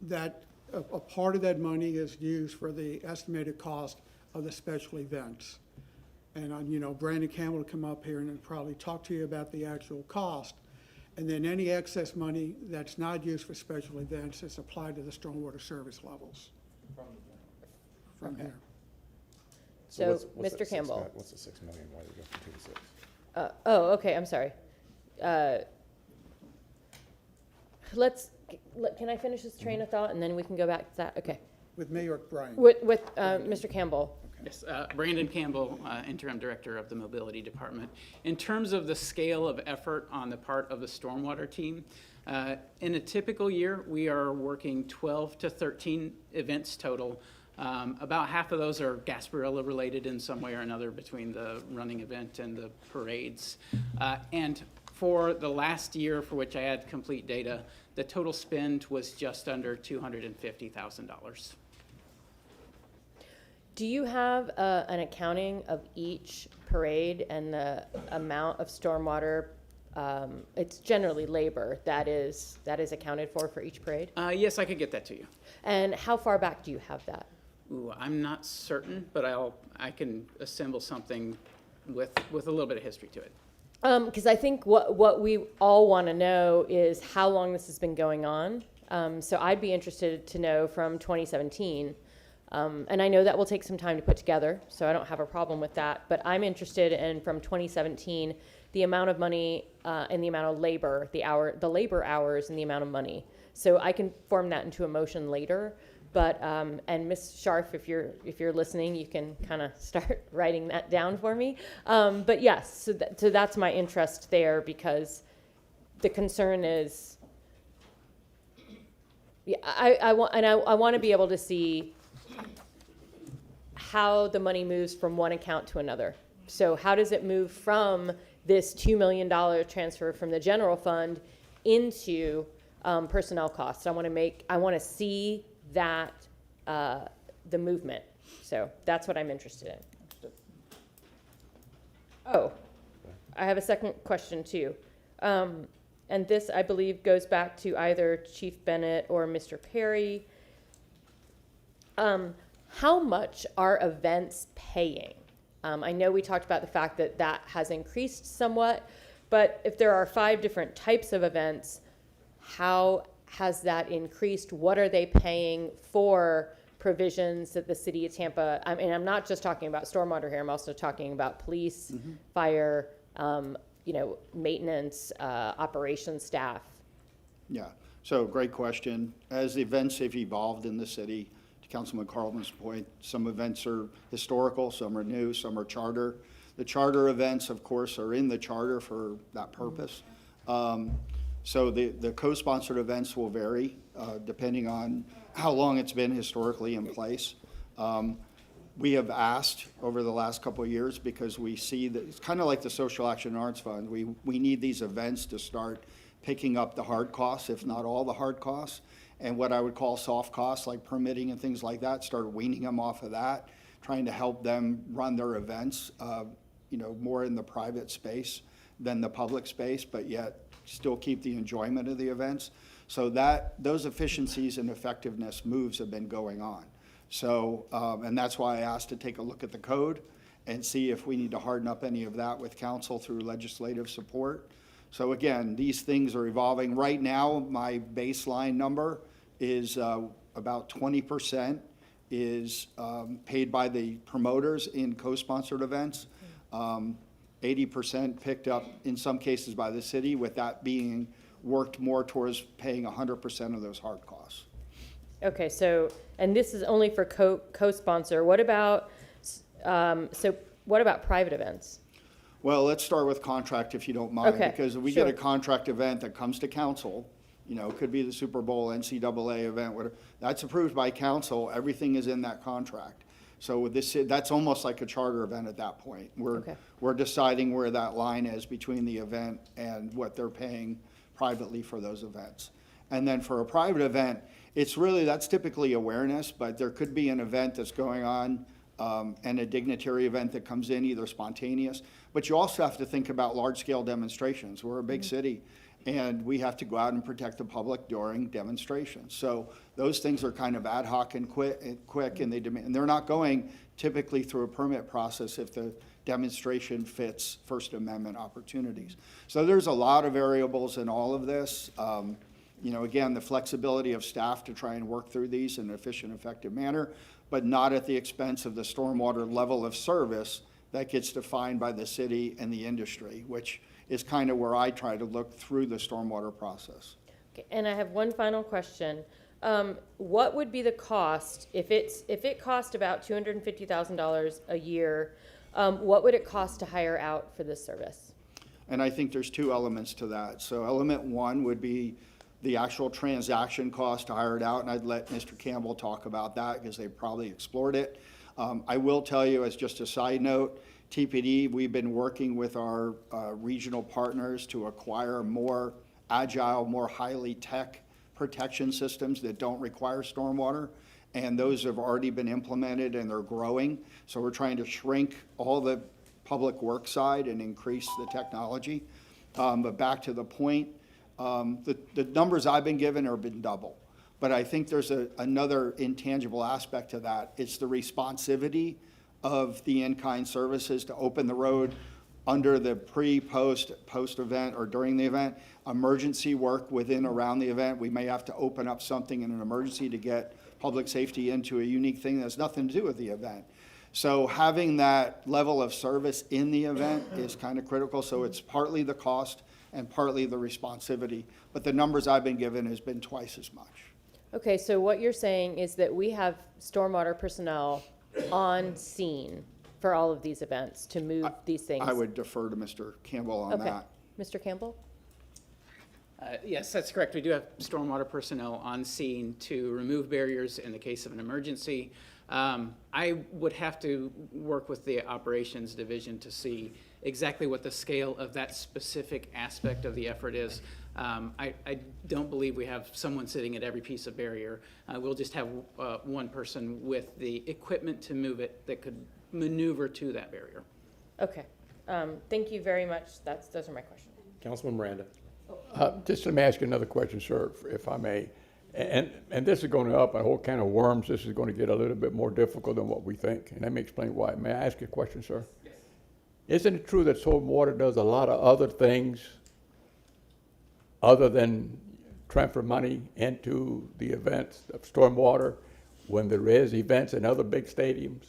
That a part of that money is used for the estimated cost of the special events. And, you know, Brandon Campbell will come up here and probably talk to you about the actual cost. And then any excess money that's not used for special events is applied to the stormwater service levels. from here. So, what's that Mr. 6 Campbell. mil- What's the 6 million, why did you go from 2 to 6? Oh, okay, I'm sorry. Can I finish this train of thought and then we can go back to that? Okay. With me or Brian? With Mr. Campbell. Yes, Brandon Campbell, Interim Director of the Mobility Department. In terms of the scale of effort on the part of the Stormwater team, in a typical year, we are working 12 to 13 events total. About half of those are Gasparilla related in some way or another between the running event and the parades. And for the last year for which I had complete data, the total spend was just under $250,000. Do you have an accounting of each parade and the amount of stormwater? It's generally labor that is accounted for each parade? Yes, I could get that to you. And how far back do you have that? Ooh, I'm not certain, but I can assemble something with a little bit of history to it. Because I think what we all want to know is how long this has been going on. So I'd be interested to know from 2017. And I know that will take some time to put together, so I don't have a problem with that. But I'm interested in, from 2017, the amount of money and the amount of labor, the labor hours and the amount of money. So I can form that into a motion later. But and Ms. Scharf, if you're listening, you can kind of start writing that down for me. But yes, so that's my interest there, because the concern is, yeah, I want to be able to see how the money moves from one account to another. So how does it move from this $2 million transfer from the general fund into personnel costs? I want to see that the movement. So that's what I'm interested in. Oh, I have a second question too. And this, I believe, goes back to either Chief Bennett or Mr. Perry. How much are events paying? I know we talked about the fact that that has increased somewhat, but if there are 5 different types of events, how has that increased? What are they paying for provisions that the city of Tampa, I mean, I'm not just talking about stormwater here, I'm also talking about police, fire, maintenance, operations staff. Yeah, so great question. As the events have evolved in the city, to Councilman Carlton's point, some events are historical, some are new, some are charter. The charter events, of course, are in the charter for that purpose. So the co-sponsored events will vary depending on how long it's been historically in place. We have asked over the last couple of years, because we see that it's kind of like the Social Action and Arts Fund. We need these events to start picking up the hard costs, if not all the hard costs, and what I would call soft costs like permitting and things like that, start weaning them off of that, trying to help them run their events, more in the private space than the public space, but yet still keep the enjoyment of the events. So those efficiencies and effectiveness moves have been going on. So, and that's why I asked to take a look at the code and see if we need to harden up any of that with council through legislative support. So again, these things are evolving. Right now, my baseline number is about 20% is paid by the promoters in co-sponsored events. 80% picked up in some cases by the city, with that being worked more towards paying 100% of those hard costs. Okay, so, and this is only for co-sponsor. What about, what about private events? Well, let's start with contract, if you don't mind, Okay, because if we sure. get a contract event that comes to council, it could be the Super Bowl, NCAA event, whatever, that's approved by council, everything is in that contract. So with this, that's almost like a charter event at that point. We're deciding where that line is between the event and what they're paying privately for those events. And then for a private event, that's typically awareness, but there could be an event that's going on and a dignitary event that comes in, either spontaneous. But you also have to think about large-scale demonstrations. We're a big city, and we have to go out and protect the public during demonstrations. So those things are kind of ad hoc and quick, and they're not going typically through a permit process if the demonstration fits First Amendment opportunities. So there's a lot of variables in all of this. You know, again, the flexibility of staff to try and work through these in an efficient, effective manner, but not at the expense of the stormwater level of service that gets defined by the city and the industry, which is kind of where I try to look through the stormwater process. Okay, and I have one final question. What would be the cost, if it cost about $250,000 a year, what would it cost to hire out for this service? And I think there's two elements to that. So element one would be the actual transaction cost to hire it out, and I'd let Mr. Campbell talk about that because they probably explored it. I will tell you, as just a side note, TPD, we've been working with our regional partners to acquire more agile, more highly tech protection systems that don't require stormwater, and those have already been implemented and they're growing. So we're trying to shrink all the public work side and increase the technology. But back to the point, the numbers I've been given have been double. But I think there's another intangible aspect to that. It's the responsivity of the in-kind services to open the road under the post-event or during the event, emergency work within, around the event. We may have to open up something in an emergency to get public safety into a unique thing that has nothing to do with the event. So having that level of service in the event is kind of critical. So it's partly the cost and partly the responsivity. But the numbers I've been given has been twice as much. Okay, so what you're saying is that we have stormwater personnel on scene for all of these events to move these things? I would defer to Mr. Campbell on that. Mr. Campbell? Yes, that's correct. We do have stormwater personnel on scene to remove barriers in the case of an emergency. I would have to work with the operations division to see exactly what the scale of that specific aspect of the effort is. I don't believe we have someone sitting at every piece of barrier. We'll just have one person with the equipment to move it that could maneuver to that barrier. Okay. Thank you very much. Those are my questions. Councilman Miranda. Just let me ask you another question, sir, if I may. And this is going to up a whole can of worms. This is going to get a little bit more difficult than what we think. And let me explain why. May I ask you a question, sir? Yes. Isn't it true that Stormwater does a lot of other things other than transfer money into the events of Stormwater when there is events in other big stadiums?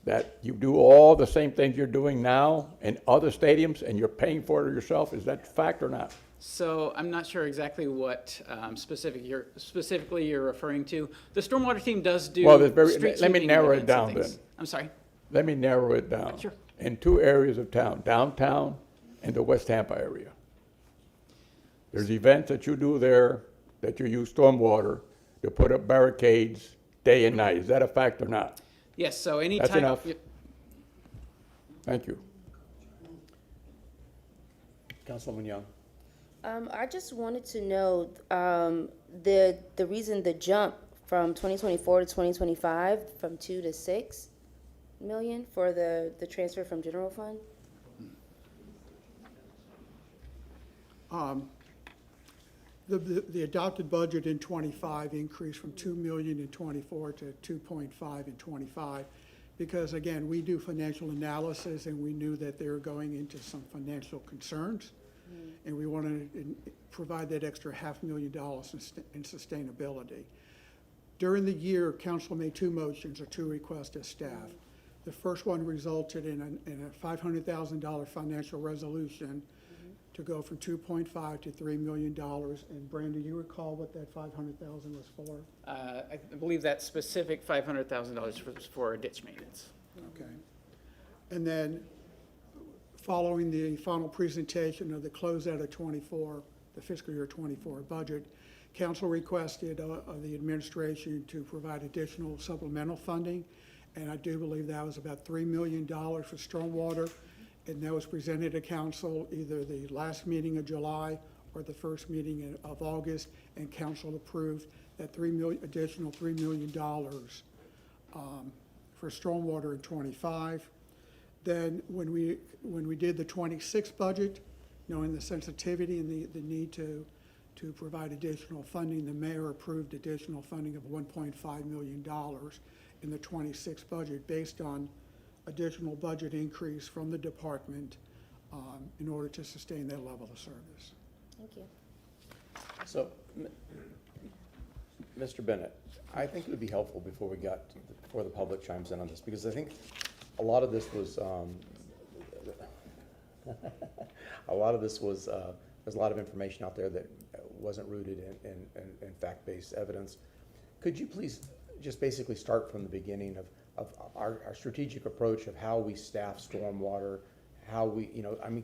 That you do all the same things you're doing now in other stadiums and you're paying for it yourself? Is that fact or not? So I'm not sure exactly what specifically you're referring to. The stormwater team does do. Well, let me narrow it down then. I'm sorry. Let me narrow it down. Sure. In two areas of town, downtown and the West Tampa area. There's events that you do there that you use stormwater to put up barricades day and night. Is that a fact or not? Yes. So anytime. That's enough. Thank you. Councilwoman Young. I just wanted to know the reason the jump from 2024 to 2025 from 2 to 6 million for the transfer from general fund. The adopted budget in '25 increased from 2 million in '24 to 2.5 in '25. Because again, we do financial analysis and we knew that they were going into some financial concerns. And we wanted to provide that extra $500,000 in sustainability. During the year, council made two motions or two requests to staff. The first one resulted in a $500,000 financial resolution to go from 2.5 to $3 million. And Brandon, you recall what that 500,000 was for? I believe that specific $500,000 was for ditch maintenance. Okay. And then following the final presentation of the closeout of '24, the fiscal year '24 budget, council requested of the administration to provide additional supplemental funding. And I do believe that was about $3 million for stormwater. And that was presented to council either the last meeting of July or the first meeting of August, and council approved that additional $3 million for stormwater in '25. Then when we did the '26 budget, knowing the sensitivity and the need to provide additional funding, the mayor approved additional funding of $1.5 million in the '26 budget based on additional budget increase from the department in order to sustain that level of service. Thank you. So, Mr. Bennett, I think it would be helpful before the public chimes in on this, because I think a lot of this was, there's a lot of information out there that wasn't rooted in fact-based evidence. Could you please just basically start from the beginning of our strategic approach of how we staff stormwater, how we,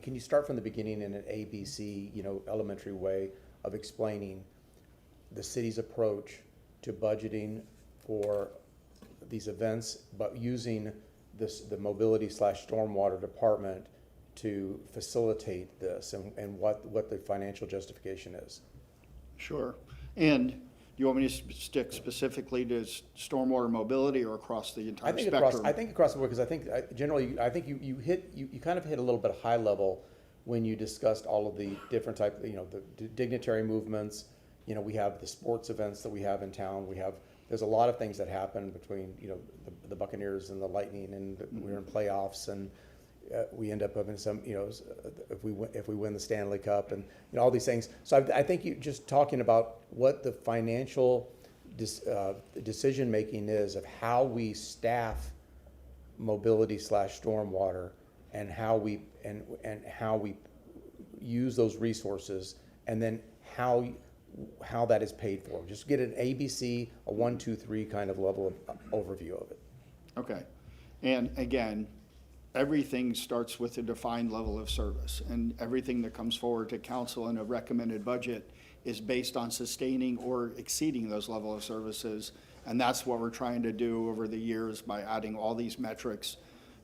can you start from the beginning in an ABC, elementary way of explaining the city's approach to budgeting for these events, but using the mobility / stormwater department to facilitate this, and what the financial justification is? Sure. And you want me to stick specifically to stormwater mobility or across the entire spectrum? I think across the board, because I think generally, you kind of hit a little bit high level when you discussed all of the different type, the dignitary movements. We have the sports events that we have in town. There's a lot of things that happen between, the Buccaneers and the Lightning, and we're in playoffs, and we end up having some, if we win the Stanley Cup, and all these things. So I think you just talking about what the financial decision making is of how we staff mobility / stormwater, and how we use those resources, and then how that is paid for. Just get an ABC, a 1, 2, 3 kind of level of overview of it. Okay. And again, everything starts with a defined level of service, and everything that comes forward to council in a recommended budget is based on sustaining or exceeding those level of services. And that's what we're trying to do over the years by adding all these metrics.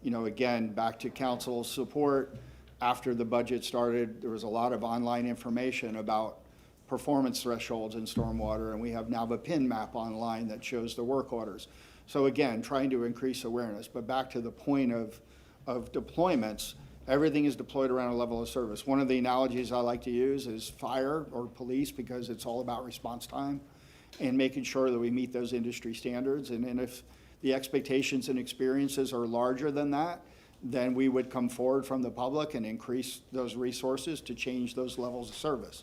Again, back to council's support, after the budget started, there was a lot of online information about performance thresholds in stormwater, and we have now a pin map online that shows the work orders. So again, trying to increase awareness. But back to the point of deployments, everything is deployed around a level of service. One of the analogies I like to use is fire or police, because it's all about response time and making sure that we meet those industry standards. And if the expectations and experiences are larger than that, then we would come forward from the public and increase those resources to change those levels of service.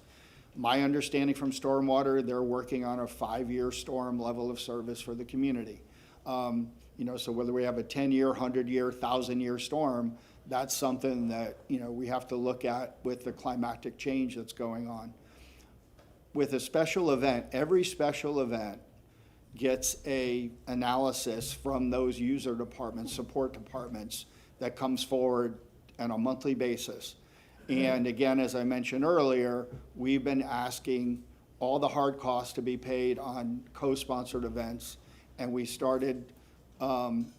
My understanding from Stormwater, they're working on a 5-year storm level of service for the community. So whether we have a 10-year, 100-year, 1,000-year storm, that's something that, we have to look at with the climatic change that's going on. With a special event, every special event gets a analysis from those user departments, support departments, that comes forward on a monthly basis. And again, as I mentioned earlier, we've been asking all the hard costs to be paid on co-sponsored events, and we started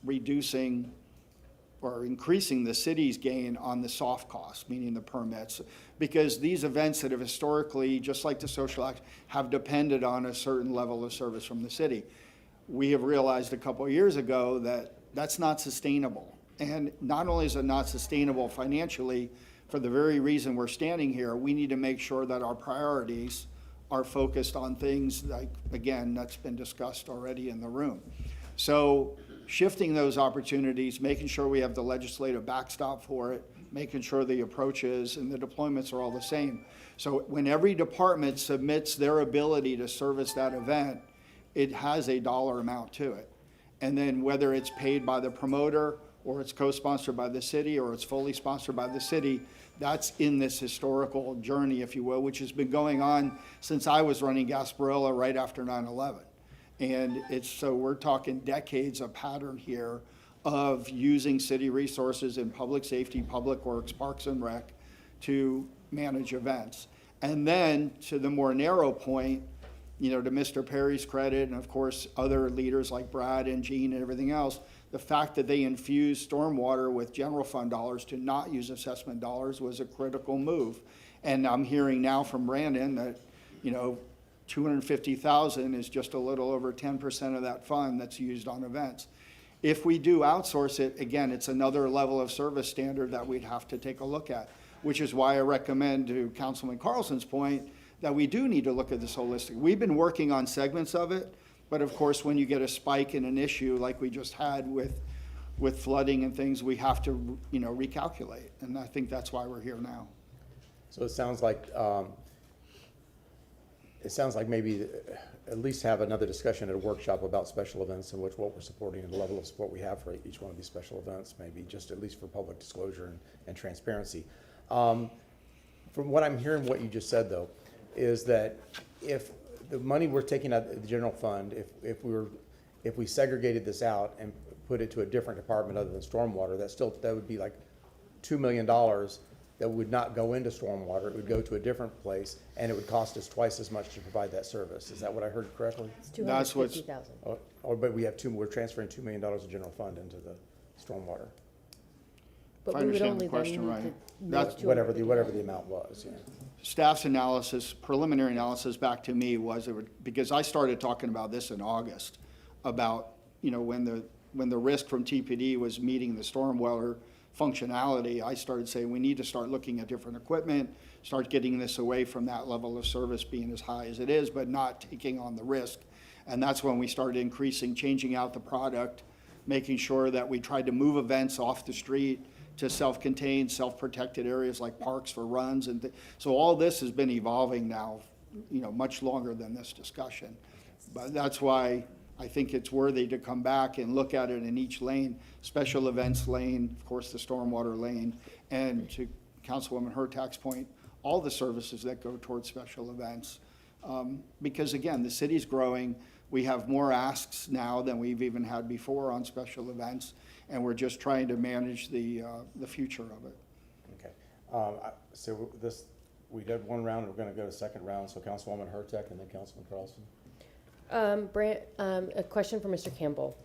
reducing or increasing the city's gain on the soft costs, meaning the permits, because these events that have historically, just like the social act, have depended on a certain level of service from the city. We have realized a couple of years ago that that's not sustainable. And not only is it not sustainable financially, for the very reason we're standing here, we need to make sure that our priorities are focused on things like, again, that's been discussed already in the room. So shifting those opportunities, making sure we have the legislative backstop for it, making sure the approaches and the deployments are all the same. So when every department submits their ability to service that event, it has a dollar amount to it. And then whether it's paid by the promoter, or it's co-sponsored by the city, or it's fully sponsored by the city, that's in this historical journey, if you will, which has been going on since I was running Gasparilla right after 9/11. And so we're talking decades of pattern here of using city resources in public safety, public works, parks and rec to manage events. And then to the more narrow point, to Mr. Perry's credit, and of course other leaders like Brad and Gene and everything else, the fact that they infused stormwater with general fund dollars to not use assessment dollars was a critical move. And I'm hearing now from Brandon that, $250,000 is just a little over 10% of that fund that's used on events. If we do outsource it, again, it's another level of service standard that we'd have to take a look at, which is why I recommend, to Councilman Carlson's point, that we do need to look at this holistically. We've been working on segments of it, but of course, when you get a spike in an issue like we just had with flooding and things, we have to, recalculate. And I think that's why we're here now. So it sounds like it sounds like maybe at least have another discussion at a workshop about special events and what we're supporting and the level of support we have for each one of these special events, maybe just at least for public disclosure and transparency. From what I'm hearing, what you just said though, is that if the money we're taking out of the general fund, if we segregated this out and put it to a different department other than stormwater, that would be like $2 million that would not go into stormwater. It would go to a different place, and it would cost us twice as much to provide that service. Is that what I heard correctly? It's That's what's- 250,000. But we're transferring $2 million of general fund into the stormwater. But If I we would understand only the question then need right, to that's know Whatever the amount was, yeah. Staff's analysis, preliminary analysis back to me was, because I started talking about this in August, about, when the risk from TPD was meeting the stormwater functionality, I started saying we need to start looking at different equipment, start getting this away from that level of service being as high as it is, but not taking on the risk. And that's when we started increasing, changing out the product, making sure that we tried to move events off the street to self-contained, self-protected areas like parks for runs. So all this has been evolving now, much longer than this discussion. But that's why I think it's worthy to come back and look at it in each lane, special events lane, of course, the stormwater lane, and to Councilwoman Hurtak's point, all the services that go towards special events. Because again, the city's growing. We have more asks now than we've even had before on special events, and we're just trying to manage the future of it. Okay. So we did one round, we're gonna go to second round, so Councilwoman Hurtak and then Councilman Carlson. A question for Mr. Campbell.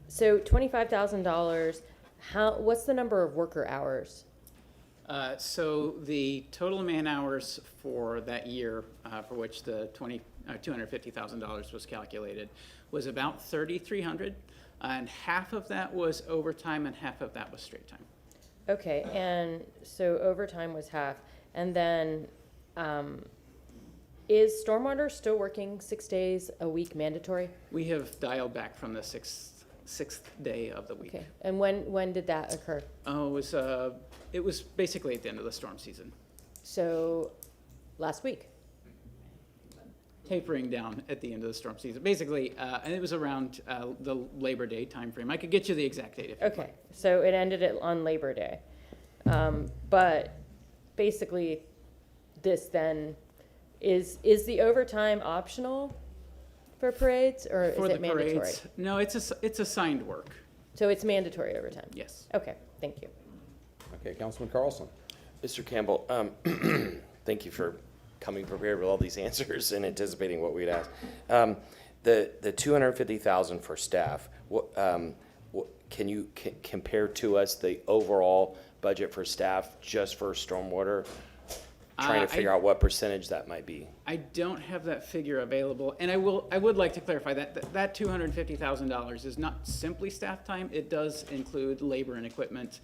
So $25,000, what's the number of worker hours? So the total man hours for that year, for which the $250,000 was calculated, was about 3,300, and half of that was overtime and half of that was straight time. Okay, and so overtime was half, and then is Stormwater still working 6 days a week mandatory? We have dialed back from the sixth day of the week. Okay, and when did that occur? Oh, it was basically at the end of the storm season. So last week? Tapering down at the end of the storm season. Basically, and it was around the Labor Day timeframe. I could get you the exact date if you Okay, so it ended on Labor Day. But basically, this then, is the overtime optional for parades, or For is the it mandatory? parades, no, it's assigned work. So it's mandatory overtime? Yes. Okay, thank you. Okay, Councilman Carlson. Mr. Campbell, thank you for coming prepared with all these answers and anticipating what we'd ask. The $250,000 for staff, can you compare to us the overall budget for staff just for stormwater? Trying to figure out what percentage that might be. I don't have that figure available, and I would like to clarify that $250,000 is not simply staff time. It does include labor and equipment.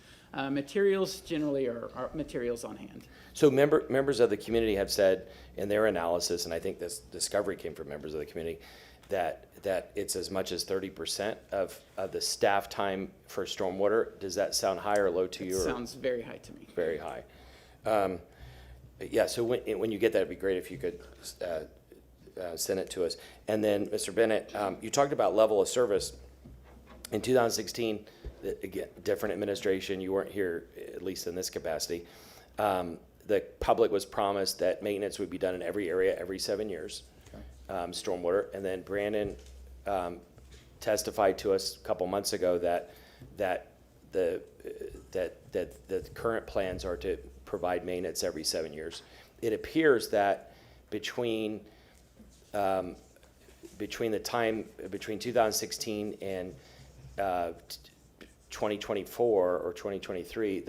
Materials generally are materials on hand. So members of the community have said in their analysis, and I think this discovery came from members of the community, that it's as much as 30% of the staff time for stormwater. Does that sound high or low to you? It sounds very high to me. Very high. Yeah, so when you get that, it'd be great if you could send it to us. And then, Mr. Bennett, you talked about level of service. In 2016, again, different administration, you weren't here, at least in this capacity. The public was promised that maintenance would be done in every area every 7 years, stormwater. And then Brandon testified to us a couple months ago that the current plans are to provide maintenance every 7 years. It appears that between 2016 and 2024 or 2023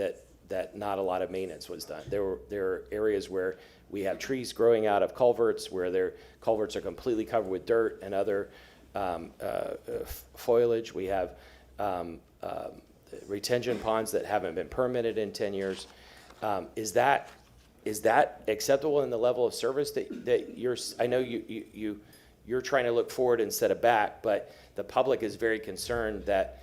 that not a lot of maintenance was done. There are areas where we have trees growing out of culverts, where their culverts are completely covered with dirt and other foliage. We have retention ponds that haven't been permitted in 10 years. Is that acceptable in the level of service that you're? I know you're trying to look forward instead of back, but the public is very concerned that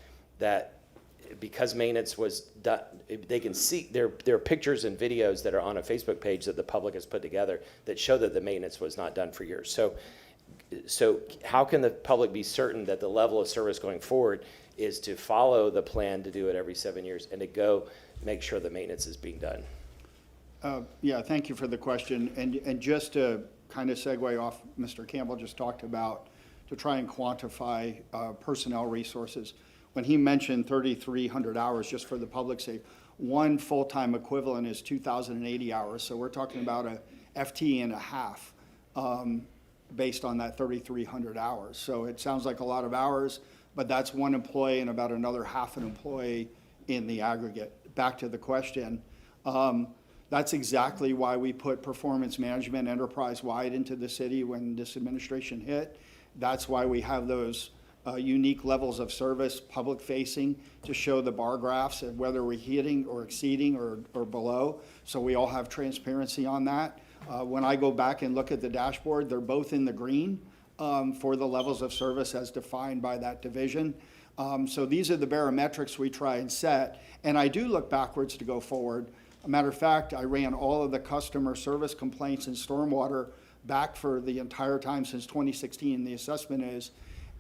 because maintenance was done, they can see, there are pictures and videos that are on a Facebook page that the public has put together that show that the maintenance was not done for years. So how can the public be certain that the level of service going forward is to follow the plan to do it every 7 years and to go make sure the maintenance is being done? Yeah, thank you for the question. And just to kind of segue off, Mr. Campbell just talked about to try and quantify personnel resources. When he mentioned 3,300 hours, just for the public's sake, one full-time equivalent is 2,080 hours. So we're talking about a FTE and a half based on that 3,300 hours. So it sounds like a lot of hours, but that's one employee and about another half an employee in the aggregate. Back to the question, that's exactly why we put performance management enterprise-wide into the city when this administration hit. That's why we have those unique levels of service, public-facing, to show the bar graphs of whether we're hitting or exceeding or below. So we all have transparency on that. When I go back and look at the dashboard, they're both in the green for the levels of service as defined by that division. So these are the barometrics we try and set. And I do look backwards to go forward. A matter of fact, I ran all of the customer service complaints in stormwater back for the entire time since 2016, the assessment is,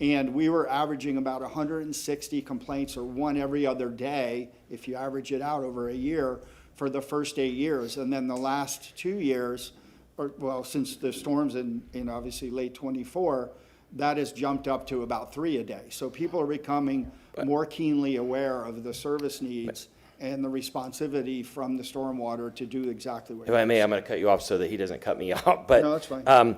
and we were averaging about 160 complaints, or one every other day, if you average it out over a year, for the first 8 years. And then the last 2 years, or well, since the storms in obviously late 24, that has jumped up to about 3 a day. So people are becoming more keenly aware of the service needs and the responsivity from the stormwater to do exactly what. If I may, I'm going to cut you off so that he doesn't cut me off. But no, that's fine.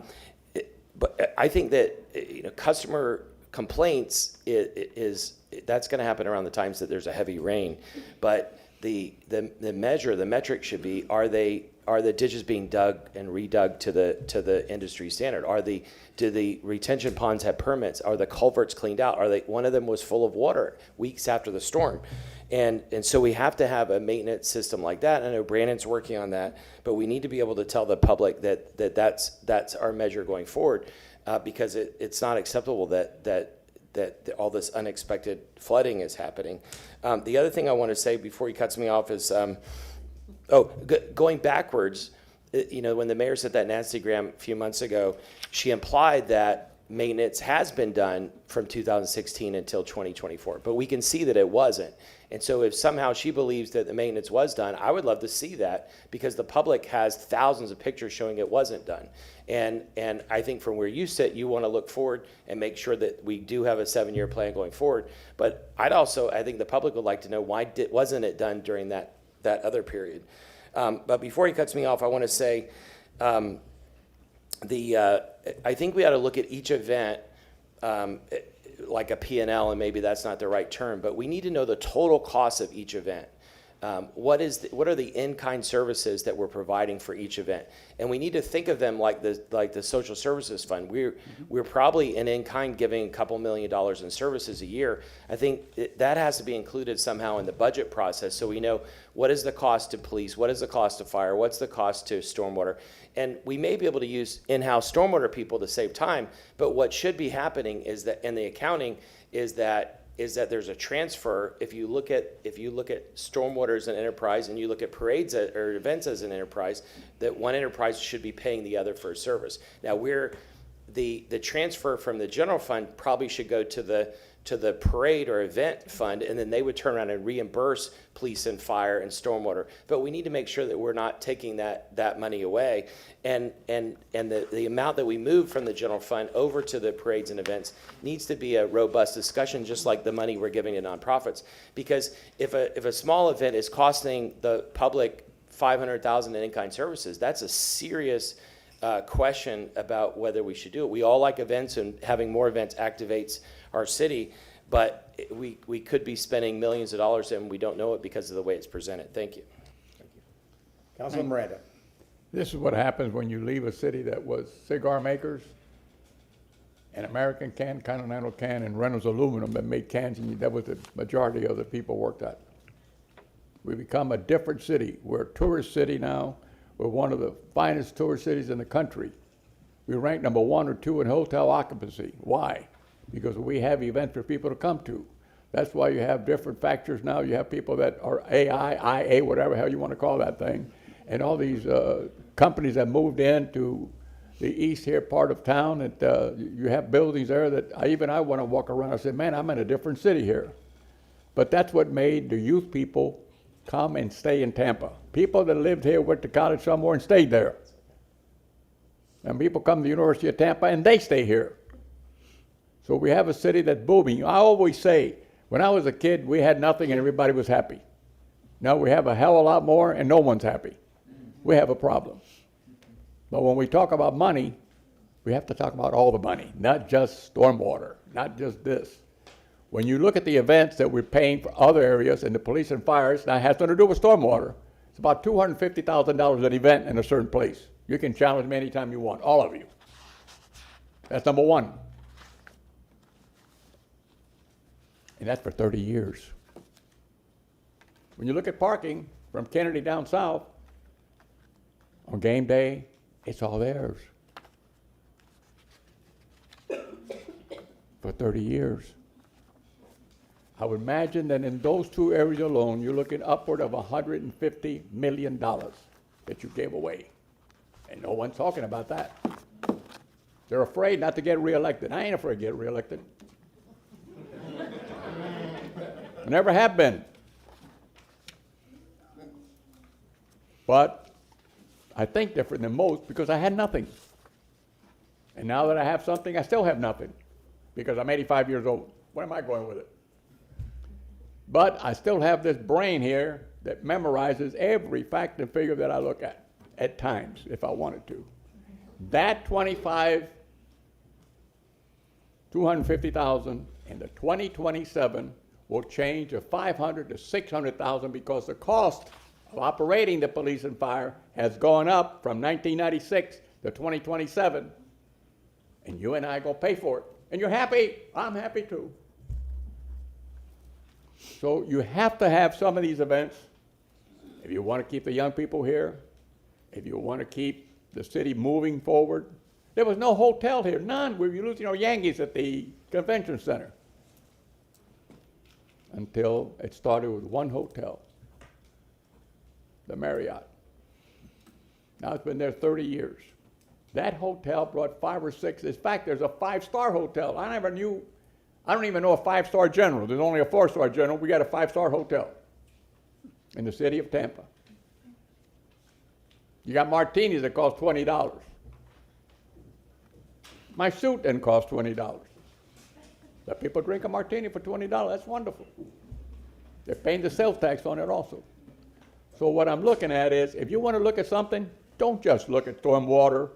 But I think that customer complaints that's going to happen around the times that there's a heavy rain. But the metric should be: are the ditches being dug and redug to the industry standard? Do the retention ponds have permits? Are the culverts cleaned out? One of them was full of water weeks after the storm. And so we have to have a maintenance system like that. I know Brandon's working on that, but we need to be able to tell the public that's our measure going forward, because it's not acceptable that all this unexpected flooding is happening. The other thing I want to say before he cuts me off is, going backwards, when the mayor sent that Nancy Graham a few months ago, she implied that maintenance has been done from 2016 until 2024, but we can see that it wasn't. And so if somehow she believes that the maintenance was done, I would love to see that, because the public has thousands of pictures showing it wasn't done. And I think from where you sit, you want to look forward and make sure that we do have a 7-year plan going forward. But I think the public would like to know why wasn't it done during that other period. But before he cuts me off, I want to say I think we ought to look at each event like a P&L, and maybe that's not the right term, but we need to know the total cost of each event. What are the in-kind services that we're providing for each event? And we need to think of them like the social services fund. We're probably in-kind giving a couple $1 million in services a year. I think that has to be included somehow in the budget process, so we know what is the cost to police, what is the cost to fire, what's the cost to stormwater. And we may be able to use in-house stormwater people to save time, but what should be happening is that in the accounting is that there's a transfer. If you look at stormwater as an enterprise and you look at parades or events as an enterprise, that one enterprise should be paying the other for a service. Now the transfer from the general fund probably should go to the parade or event fund, and then they would turn around and reimburse police and fire and stormwater. But we need to make sure that we're not taking that money away, and the amount that we move from the general fund over to the parades and events needs to be a robust discussion, just like the money we're giving to nonprofits. Because if a small event is costing the public $500,000 in in-kind services, that's a serious question about whether we should do it. We all like events, and having more events activates our city, but we could be spending millions of dollars and we don't know it because of the way it's presented. Thank you. Councilman Miranda. This is what happens when you leave a city that was cigar makers, an American can, Continental can, and Reynolds Aluminum that made cans, and that was the majority of the people worked at. We become a different city. We're a tourist city now. We're one of the finest tourist cities in the country. We rank number 1 or 2 in hotel occupancy. Why? Because we have events for people to come to. That's why you have different factors now. You have people that are AI, IA, whatever hell you want to call that thing, and all these companies that moved into the east here part of town. That you have buildings there that I want to walk around and say, man, I'm in a different city here. But that's what made the youth people come and stay in Tampa. People that lived here went to college somewhere and stayed there. And people come to the University of Tampa and they stay here. So we have a city that's booming. I always say, when I was a kid, we had nothing and everybody was happy. Now we have a hell of a lot more and no one's happy. We have a problem. But when we talk about money, we have to talk about all the money, not just stormwater, not just this. When you look at the events that we're paying for other areas and the police and fires, that has nothing to do with stormwater. It's about $250,000 an event in a certain place. You can challenge me anytime you want, all of you. That's number one. And that's for 30 years. When you look at parking from Kennedy down south, on game day, it's all theirs. For 30 years. I would imagine that in those two areas alone, you're looking upward of $150 million that you gave away. And no one's talking about that. They're afraid not to get reelected. I ain't afraid to get reelected. I never have been. But I think different than most because I had nothing. And now that I have something, I still have nothing because I'm 85 years old. Where am I going with it? But I still have this brain here that memorizes every fact and figure that I look at times, if I wanted to. That 250,000 in the 2027 will change to 500 to 600,000 because the cost of operating the police and fire has gone up from 1996 to 2027. And you and I go pay for it. And you're happy, I'm happy too. So you have to have some of these events if you want to keep the young people here, if you want to keep the city moving forward. There was no hotel here, none. We were losing our Yankees at the convention center until it started with one hotel, the Marriott. Now it's been there 30 years. That hotel brought 5 or 6. In fact, there's a 5-star hotel. I don't even know a 5-star general. There's only a 4-star general. We got a 5-star hotel in the city of Tampa. You got martinis that cost $20. My suit didn't cost $20. Let people drink a martini for $20. That's wonderful. They're paying the sales tax on it also. So what I'm looking at is, if you want to look at something, don't just look at stormwater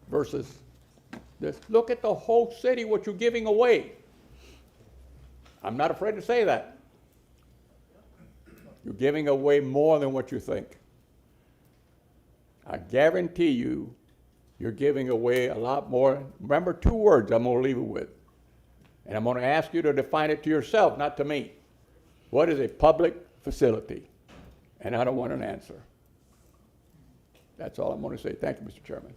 versus this. Look at the whole city, what you're giving away. I'm not afraid to say that. You're giving away more than what you think. I guarantee you, you're giving away a lot more. Remember 2 words I'm going to leave it with. And I'm going to ask you to define it to yourself, not to me. What is a public facility? And I don't want an answer. That's all I'm going to say. Thank you, Mr. Chairman.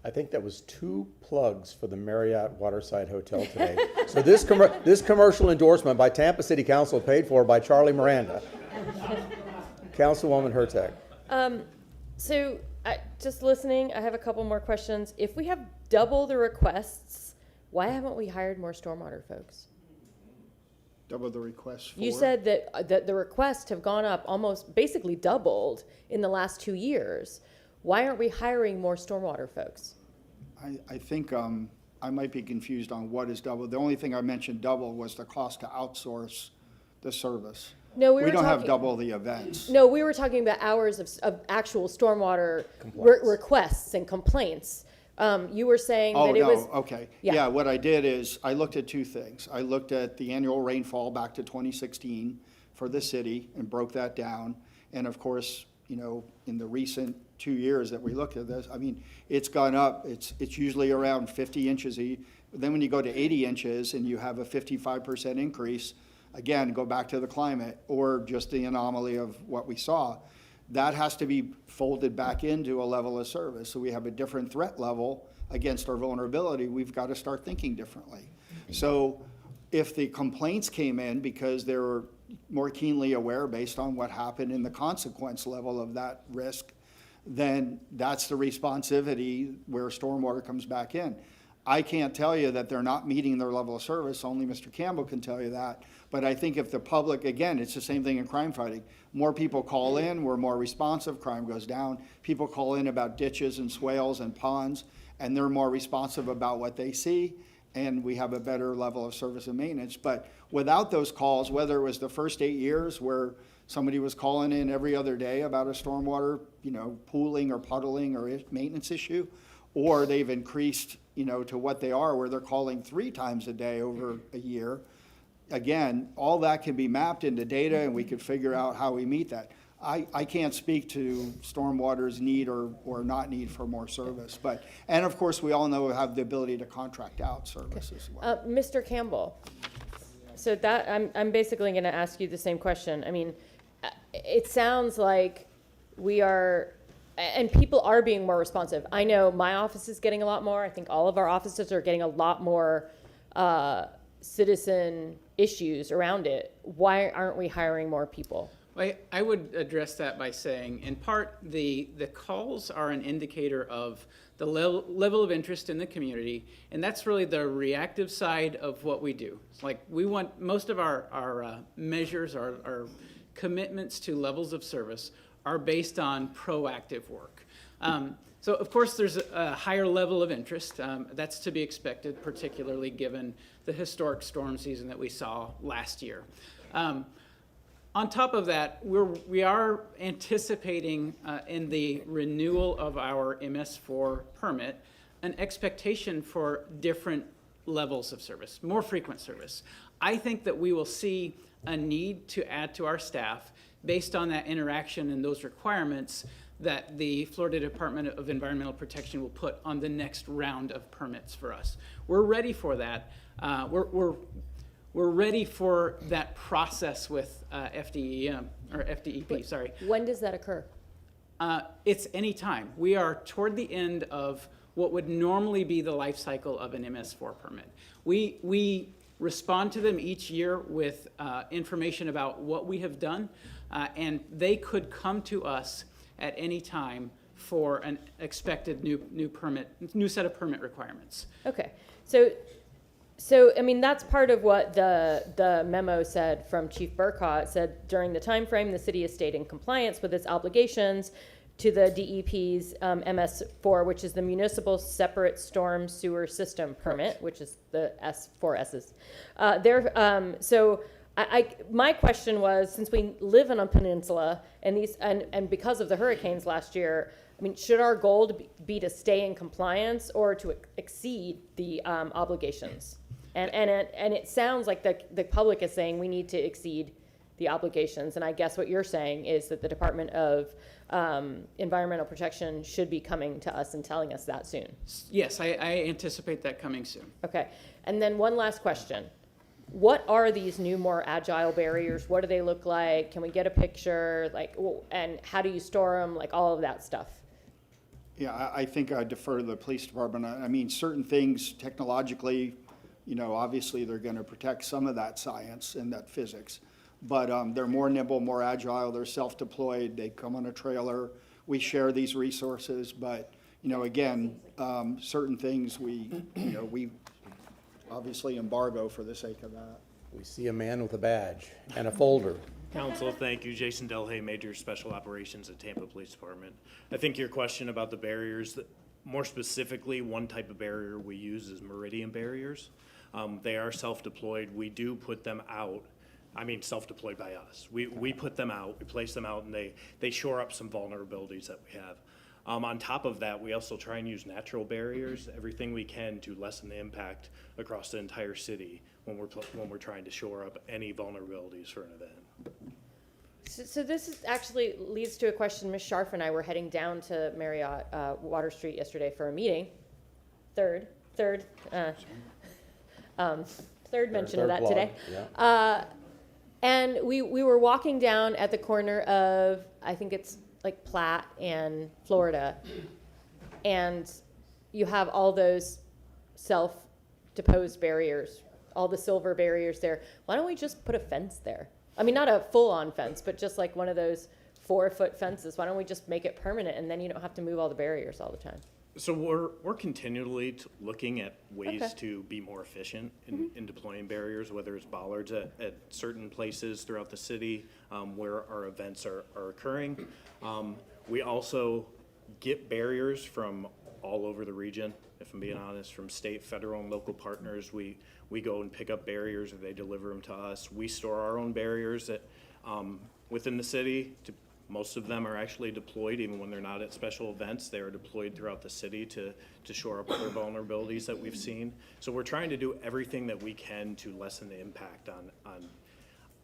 I think that was 2 plugs for the Marriott Waterside Hotel today. So this commercial endorsement by Tampa City Council paid for by Charlie Miranda. Councilwoman Hurtak. So just listening, I have a couple more questions. If we have double the requests, why haven't we hired more stormwater folks? Double the requests for? You said that the requests have gone up almost basically doubled in the last 2 years. Why aren't we hiring more stormwater folks? I think I might be confused on what is double. The only thing I mentioned double was the cost to outsource the service. No, we don't have double the events. No, we were talking about hours of actual stormwater requests and complaints. You were saying that it was... Okay. Yeah, what I did is I looked at 2 things. I looked at the annual rainfall back to 2016 for the city and broke that down. And of course, you know, in the recent 2 years that we looked at this, I mean, it's gone up. It's usually around 50 inches. Then when you go to 80 inches and you have a 55% increase, again, go back to the climate or just the anomaly of what we saw, that has to be folded back into a level of service. So we have a different threat level against our vulnerability. We've got to start thinking differently. So if the complaints came in because they were more keenly aware based on what happened in the consequence level of that risk, then that's the responsivity where stormwater comes back in. I can't tell you that they're not meeting their level of service, only Mr. Campbell can tell you that. But I think if the public, again, it's the same thing in crime fighting. More people call in, we're more responsive, crime goes down. People call in about ditches and swales and ponds, and they're more responsive about what they see, and we have a better level of service and maintenance. But without those calls, whether it was the first 8 years where somebody was calling in every other day about a stormwater, pooling or puddling or maintenance issue, or they've increased, to what they are, where they're calling 3 times a day over a year. Again, all that can be mapped into data, and we could figure out how we meet that. I can't speak to stormwater's need or not need for more service, and of course, we all know we have the ability to contract out service as well. Mr. Campbell, so that, I'm basically gonna ask you the same question. I mean, it sounds like we are, and people are being more responsive. I know my office is getting a lot more. I think all of our offices are getting a lot more citizen issues around it. Why aren't we hiring more people? I would address that by saying, in part, the calls are an indicator of the level of interest in the community, and that's really the reactive side of what we do. It's like we want, most of our measures, our commitments to levels of service are based on proactive work. So of course there's a higher level of interest. That's to be expected, particularly given the historic storm season that we saw last year. On top of that, we are anticipating in the renewal of our MS4 permit an expectation for different levels of service, more frequent service. I think that we will see a need to add to our staff based on that interaction and those requirements that the Florida Department of Environmental Protection will put on the next round of permits for us. We're ready for that. We're ready for that process with FDEP, sorry. When does that occur? It's any time. We are toward the end of what would normally be the life cycle of an MS4 permit. We respond to them each year with information about what we have done, and they could come to us at any time for an expected new set of permit requirements. Okay, so I mean, that's part of what the memo said from Chief Burkott. It said during the time frame, the city has stayed in compliance with its obligations to the DEP's MS4, which is the Municipal Separate Storm Sewer System Permit, which is the S4 S's. So my question was, since we live on a peninsula and because of the hurricanes last year, I mean, should our goal be to stay in compliance or to exceed the obligations? And it sounds like the public is saying we need to exceed the obligations. And I guess what you're saying is that the Department of Environmental Protection should be coming to us and telling us that soon. Yes, I anticipate that coming soon. Okay. And then one last question. What are these new, more agile barriers? What do they look like? Can we get a picture? And how do you store them? Like all of that stuff. Yeah, I think I defer to the police department. I mean, certain things technologically, obviously they're going to protect some of that science and that physics, but they're more nimble, more agile. They're self-deployed. They come on a trailer. We share these resources, but again, certain things we obviously embargo for the sake of that. We see a man with a badge and a folder. Council, thank you. Jason Delhay, Major Special Operations at Tampa Police Department. I think your question about the barriers, more specifically, one type of barrier we use is meridian barriers. They are self-deployed. We do put them out. I mean, self-deployed by us. We put them out, we place them out, and they shore up some vulnerabilities that we have. On top of that, we also try and use natural barriers, everything we can to lessen the impact across the entire city when we're trying to shore up any vulnerabilities for an event. So this is actually leads to a question. Ms. Scharf and I were heading down to Marriott Water Street yesterday for a meeting. Third mention of that today. Yeah. And we were walking down at the corner of, I think it's like Platte and Florida, and you have all those self-deposed barriers all the silver barriers there. Why don't we just put a fence there? I mean, not a full-on fence, but just like one of those 4-foot fences. Why don't we just make it permanent, and then you don't have to move all the barriers all the time? So we're continually looking at ways Okay. to be more efficient in deploying barriers, whether it's bollards at certain places throughout the city where our events are occurring. We also get barriers from all over the region, if I'm being honest, from state, federal, and local partners. We go and pick up barriers, or they deliver them to us. We store our own barriers within the city. Most of them are actually deployed, even when they're not at special events. They are deployed throughout the city to shore up other vulnerabilities that we've seen. So we're trying to do everything that we can to lessen the impact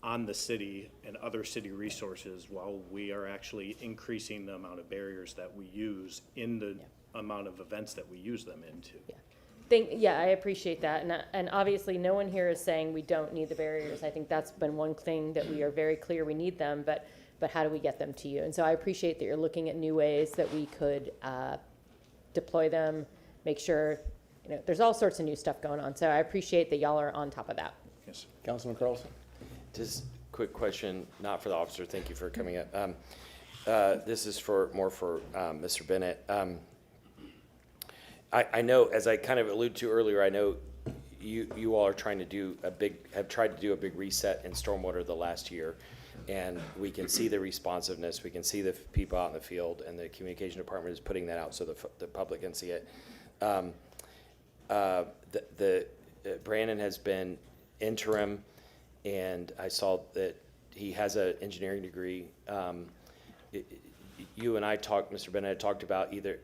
on the city and other city resources, while we are actually increasing the amount of barriers that we use in the amount of events that we use them into. Yeah, I appreciate that, and obviously, no one here is saying we don't need the barriers. I think that's been one thing that we are very clear we need them, but how do we get them to you? And so I appreciate that you're looking at new ways that we could deploy them, make sure, there's all sorts of new stuff going on. So I appreciate that y'all are on top of that. Yes. Councilman Carlson? Just quick question, not for the officer. Thank you for coming up. This is more for Mr. Bennett. I know, as I kind of alluded to earlier, I know you all are trying to do have tried to do a big reset in stormwater the last year, and we can see the responsiveness. We can see the people out in the field, and the communication department is putting that out so the public can see it. Brandon has been interim, and I saw that he has an engineering degree. You and I talked, Mr. Bennett, talked about either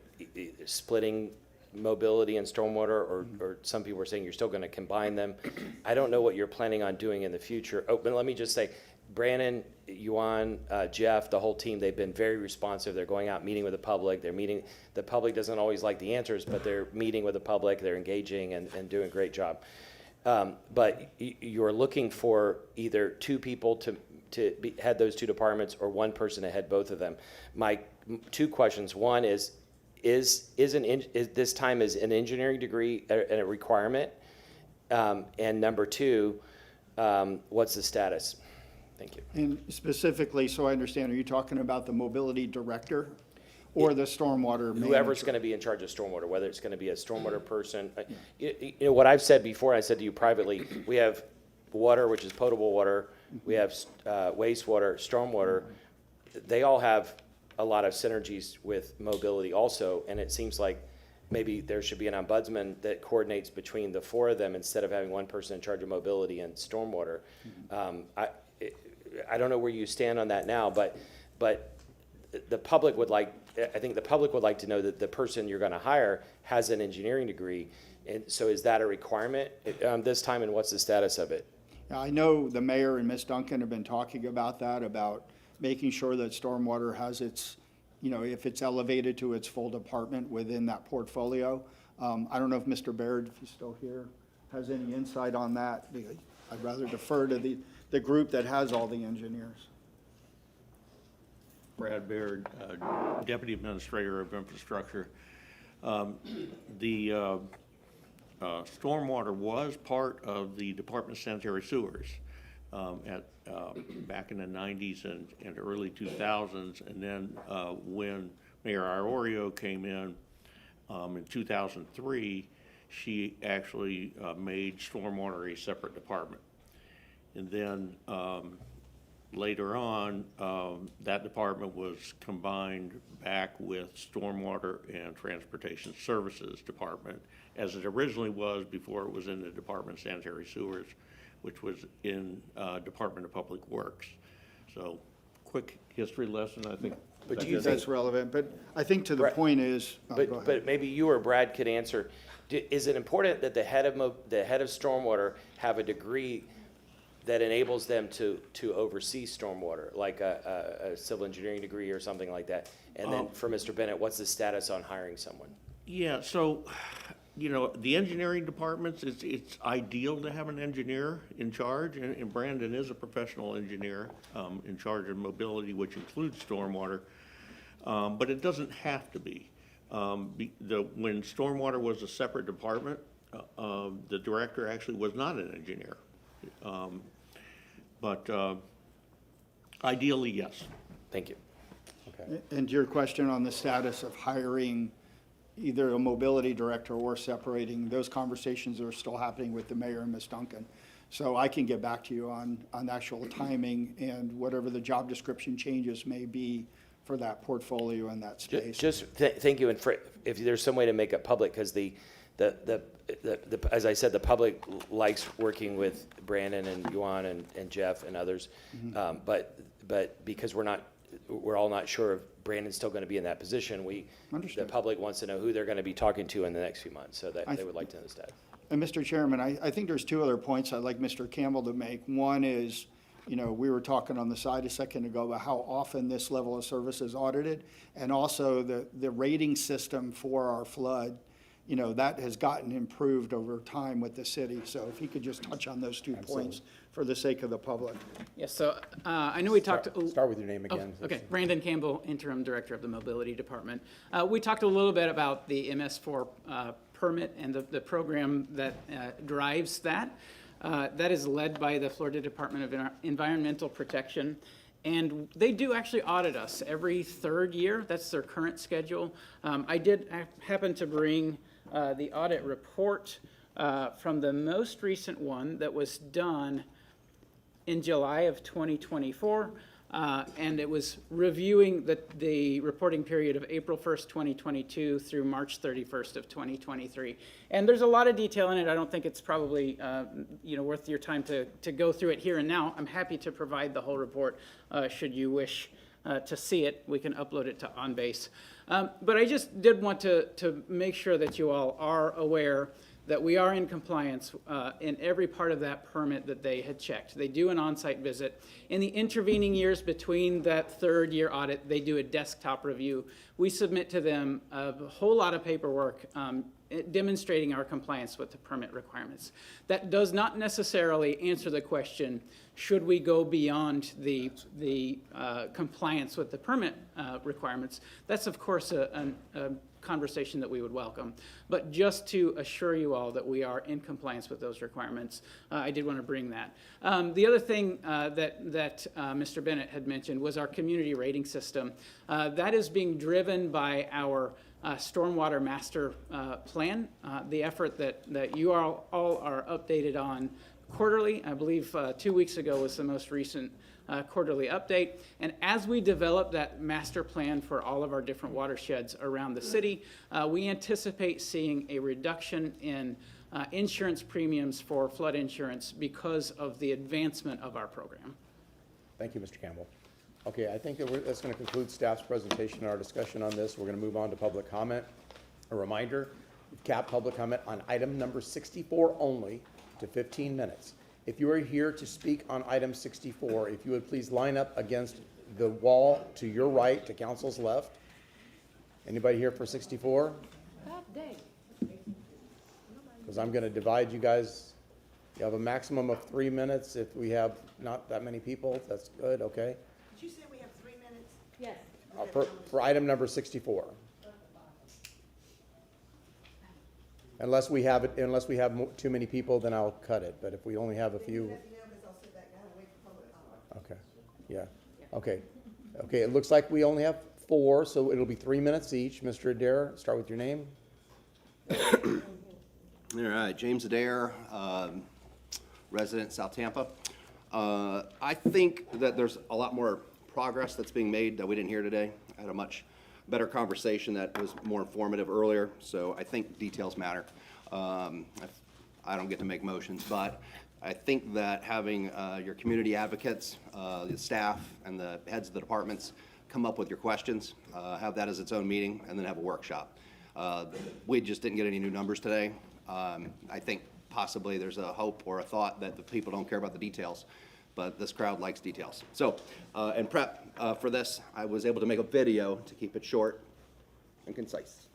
splitting mobility and stormwater, or some people are saying you're still going to combine them. I don't know what you're planning on doing in the future. Oh, but let me just say, Brandon, Yuan, Jeff, the whole team, they've been very responsive. They're going out, meeting with the public. The public doesn't always like the answers, but they're meeting with the public. They're engaging and doing a great job. But you're looking for either two people to head those two departments, or one person to head both of them. My two questions: one is this time is an engineering degree a requirement? And number two, what's the status? Thank you. And specifically, so I understand, are you talking about the mobility director or the stormwater manager? Whoever's going to be in charge of stormwater, whether it's going to be a stormwater person. You know what I've said before, I said to you privately, we have water, which is potable water. We have wastewater, stormwater. They all have a lot of synergies with mobility also, and it seems like maybe there should be an ombudsman that coordinates between the four of them instead of having one person in charge of mobility and stormwater. I don't know where you stand on that now, but the public would like, I think the public would like to know that the person you're going to hire has an engineering degree. And so is that a requirement this time, and what's the status of it? I know the mayor and Ms. Duncan have been talking about that, about making sure that stormwater has its, if it's elevated to its full department within that portfolio. I don't know if Mr. Baird, if he's still here, has any insight on that. I'd rather defer to the group that has all the engineers. Brad Baird, Deputy Administrator of Infrastructure. The stormwater was part of the Department of Sanitary Sewers back in the 90s and early 2000s. And then when Mayor Iorio came in 2003, she actually made stormwater a separate department. And then later on, that department was combined back with Stormwater and Transportation Services Department, as it originally was before it was in the Department of Sanitary Sewers, which was in Department of Public Works. So, quick history lesson, I think. But do you think that's relevant? But I think to the point is, but maybe you or Brad could answer. Is it important that the head of stormwater have a degree that enables them to oversee stormwater, like a civil engineering degree or something like that? And then for Mr. Bennett, what's the status on hiring someone? Yeah, so, the engineering departments, it's ideal to have an engineer in charge, and Brandon is a professional engineer in charge of mobility, which includes stormwater, but it doesn't have to be. When stormwater was a separate department, the director actually was not an engineer. But ideally, yes. Thank you. And your question on the status of hiring either a mobility director or separating, those conversations are still happening with the mayor and Ms. Duncan. So I can get back to you on actual timing and whatever the job description changes may be for that portfolio and that space. Thank you, and if there's some way to make it public, because as I said, the public likes working with Brandon and Yuan and Jeff and others, but because we're all not sure if Brandon's still going to be in that position, the public wants to know who they're going to be talking to in the next few months, so that they would like to know the status. And Mr. Chairman, I think there's two other points I'd like Mr. Campbell to make. One is, we were talking on the side a second ago about how often this level of service is audited, and also the rating system for our flood, that has gotten improved over time with the city. So if he could just touch on those 2 points for the sake of the public. Yes, so I know we talked. Start with your name again. Okay, Brandon Campbell, Interim Director of the Mobility Department. We talked a little bit about the MS4 permit and the program that drives that. That is led by the Florida Department of Environmental Protection. And they do actually audit us every third year. That's their current schedule. I did happen to bring the audit report from the most recent one that was done in July of 2024. And it was reviewing the reporting period of April 1st, 2022 through March 31st of 2023. And there's a lot of detail in it. I don't think it's probably worth your time to go through it here and now. I'm happy to provide the whole report should you wish to see it. We can upload it to OnBase. But I just did want to make sure that you all are aware that we are in compliance in every part of that permit that they had checked. They do an on-site visit. In the intervening years between that third year audit, they do a desktop review. We submit to them a whole lot of paperwork demonstrating our compliance with the permit requirements. That does not necessarily answer the question, should we go beyond the compliance with the permit requirements? That's, of course, a conversation that we would welcome. But just to assure you all that we are in compliance with those requirements, I did want to bring that. The other thing that Mr. Bennett had mentioned was our community rating system. That is being driven by our Stormwater Master Plan, the effort that you all are updated on quarterly. I believe 2 weeks ago was the most recent quarterly update. And as we develop that master plan for all of our different watersheds around the city, we anticipate seeing a reduction in insurance premiums for flood insurance because of the advancement of our program. Thank you, Mr. Campbell. Okay, I think that's going to conclude staff's presentation and our discussion on this. We're going to move on to public comment. A reminder, cap public comment on item number 64 only to 15 minutes. If you are here to speak on item 64, if you would please line up against the wall to your right, to council's left. Anybody here for 64? Because I'm going to divide you guys. You have a maximum of 3 minutes. If we have not that many people, that's good, okay? Did you say we have 3 minutes? Yes. For item number 64. Unless we have too many people, then I'll cut it. But if we only have a few. Okay, yeah, okay. Okay, it looks like we only have 4, so it'll be 3 minutes each. Mr. Adair, start with your name. All right, James Adair, resident South Tampa. I think that there's a lot more progress that's being made that we didn't hear today. I had a much better conversation that was more informative earlier, so I think details matter. I don't get to make motions, but I think that having your community advocates, the staff, and the heads of the departments come up with your questions, have that as its own meeting, and then have a workshop. We just didn't get any new numbers today. I think possibly there's a hope or a thought that the people don't care about the details, but this crowd likes details. So, in prep for this, I was able to make a video to keep it short and concise.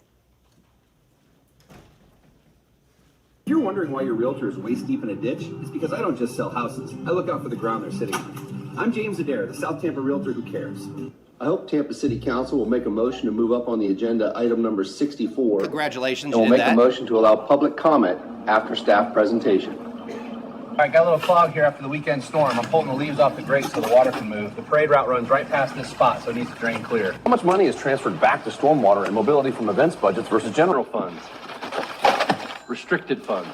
If you're wondering why your realtor is waist deep in a ditch, it's because I don't just sell houses. I look out for the ground they're sitting on. I'm James Adair, the South Tampa realtor who cares. I hope Tampa City Council will make a motion to move up on the agenda item number 64. Congratulations, And you will did make a that. motion to allow public comment after staff presentation. All right, got a little fog here after the weekend storm. I'm pulling the leaves off the grate so the water can move. The parade route runs right past this spot, so it needs to drain clear. How much money is transferred back to stormwater and mobility from events budgets versus general funds? Restricted funds.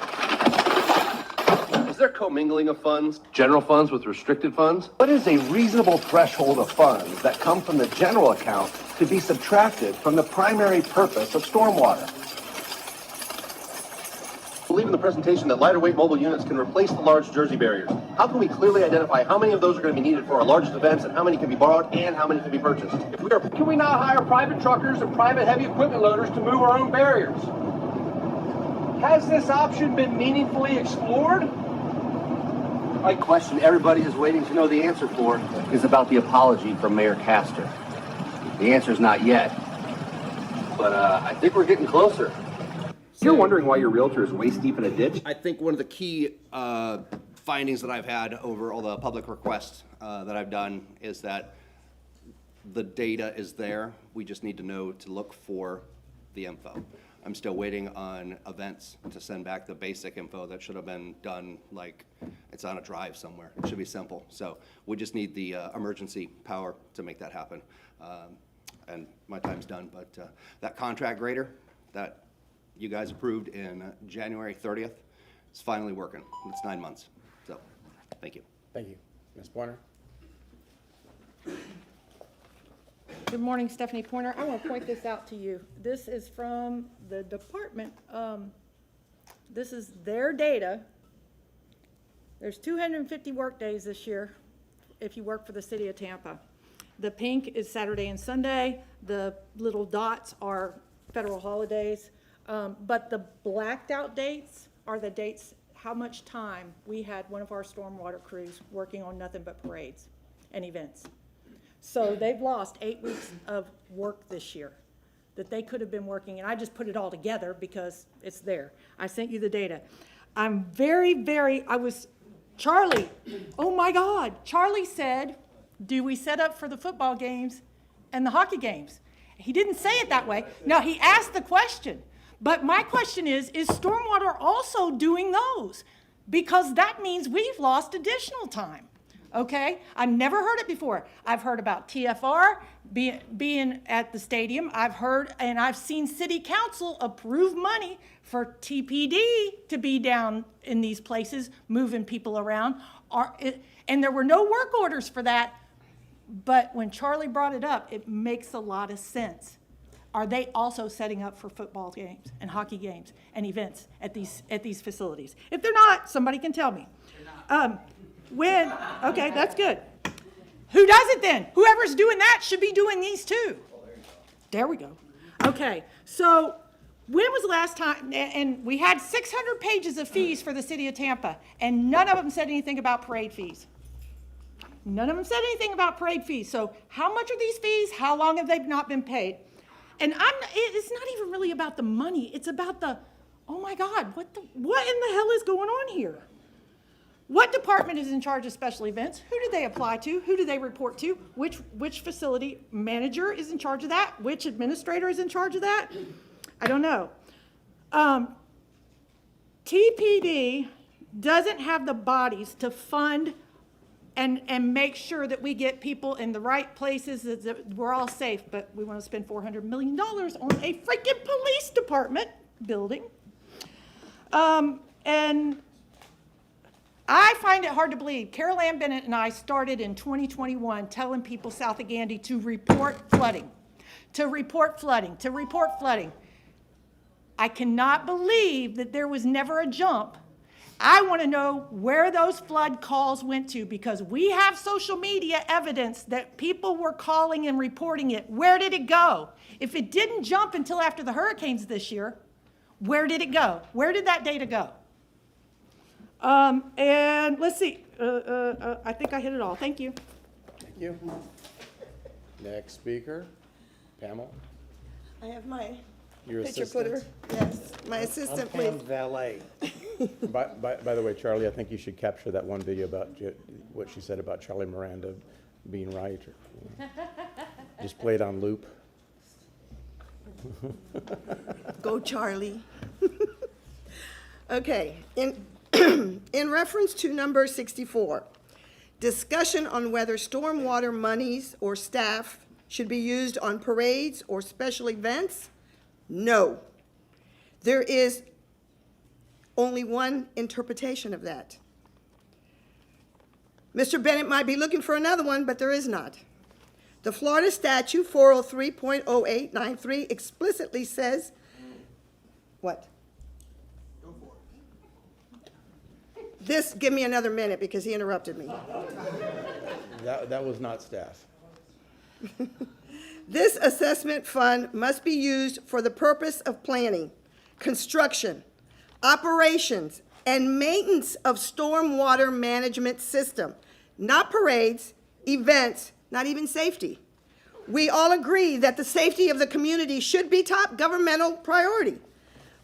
Is there commingling of funds, general funds with restricted funds? What is a reasonable threshold of funds that come from the general account to be subtracted from the primary purpose of stormwater? I believe in the presentation that lighter weight mobile units can replace the large Jersey barriers. How can we clearly identify how many of those are going to be needed for our largest events and how many can be borrowed and how many can be purchased? Can we not hire private truckers and private heavy equipment loaders to move our own barriers? Has this option been meaningfully explored? My question everybody is waiting to know the answer for is about the apology from Mayor Castor. The answer is not yet, but I think we're getting closer. You're wondering why your realtor is waist deep in a ditch? I think one of the key findings that I've had over all the public requests that I've done is that the data is there. We just need to know to look for the info. I'm still waiting on events to send back the basic info that should have been done, like it's on a drive somewhere. It should be simple. So we just need the emergency power to make that happen. And my time's done, but that contract grader that you guys approved in January 30th, it's finally working. It's 9 months. So thank you. Thank you. Ms. Pointer? Good morning, Stephanie Pointer. I want to point this out to you. This is from the department. This is their data. There's 250 work days this year if you work for the city of Tampa. The pink is Saturday and Sunday. The little dots are federal holidays. But the blacked out dates are the dates, how much time we had one of our stormwater crews working on nothing but parades and events. So they've lost 8 weeks of work this year that they could have been working, and I just put it all together because it's there. I sent you the data. I'm Charlie, oh my God. Charlie said, do we set up for the football games and the hockey games? He didn't say it that way. No, he asked the question. But my question is stormwater also doing those? Because that means we've lost additional time. Okay, I've never heard it before. I've heard about TFR being at the stadium. I've heard and I've seen city council approve money for TPD to be down in these places, moving people around. And there were no work orders for that. But when Charlie brought it up, it makes a lot of sense. Are they also setting up for football games and hockey games and events at these facilities? If they're not, somebody can tell me. Okay, that's good. Who does it then? Whoever's doing that should be doing these too. There we go. Okay, so when was the last time, and we had 600 pages of fees for the city of Tampa, and none of them said anything about parade fees. None of them said anything about parade fees. So how much are these fees? How long have they not been paid? And it's not even really about the money. It's about oh my God, what in the hell is going on here? What department is in charge of special events? Who do they apply to? Who do they report to? Which facility manager is in charge of that? Which administrator is in charge of that? I don't know. TPD doesn't have the bodies to fund and make sure that we get people in the right places, that we're all safe, but we want to spend $400 million on a freaking police department building. And I find it hard to believe. Carol Ann Bennett and I started in 2021 telling people south of Gandy to report flooding, to report flooding, to report flooding. I cannot believe that there was never a jump. I want to know where those flood calls went to, because we have social media evidence that people were calling and reporting it. Where did it go? If it didn't jump until after the hurricanes this year, where did it go? Where did that data go? And let's see. I think I hit it all. Thank you. Thank you. Next speaker, Pamela. I have my Your picture assistant? putter. Yes, my assistant, please. I'm valet. By the way, Charlie, I think you should capture that one video about what she said about Charlie Miranda being right. Just play it on loop. Go, Charlie. Okay, in, in reference to number 64, discussion on whether stormwater monies or staff should be used on parades or special events? No. There is only one interpretation of that. Mr. Bennett might be looking for another one, but there is not. The Florida statute 403.0893 explicitly says, what? This, give me another minute because he interrupted me. That was not staff. This assessment fund must be used for the purpose of planning, construction, operations, and maintenance of stormwater management system, not parades, events, not even safety. We all agree that the safety of the community should be top governmental priority.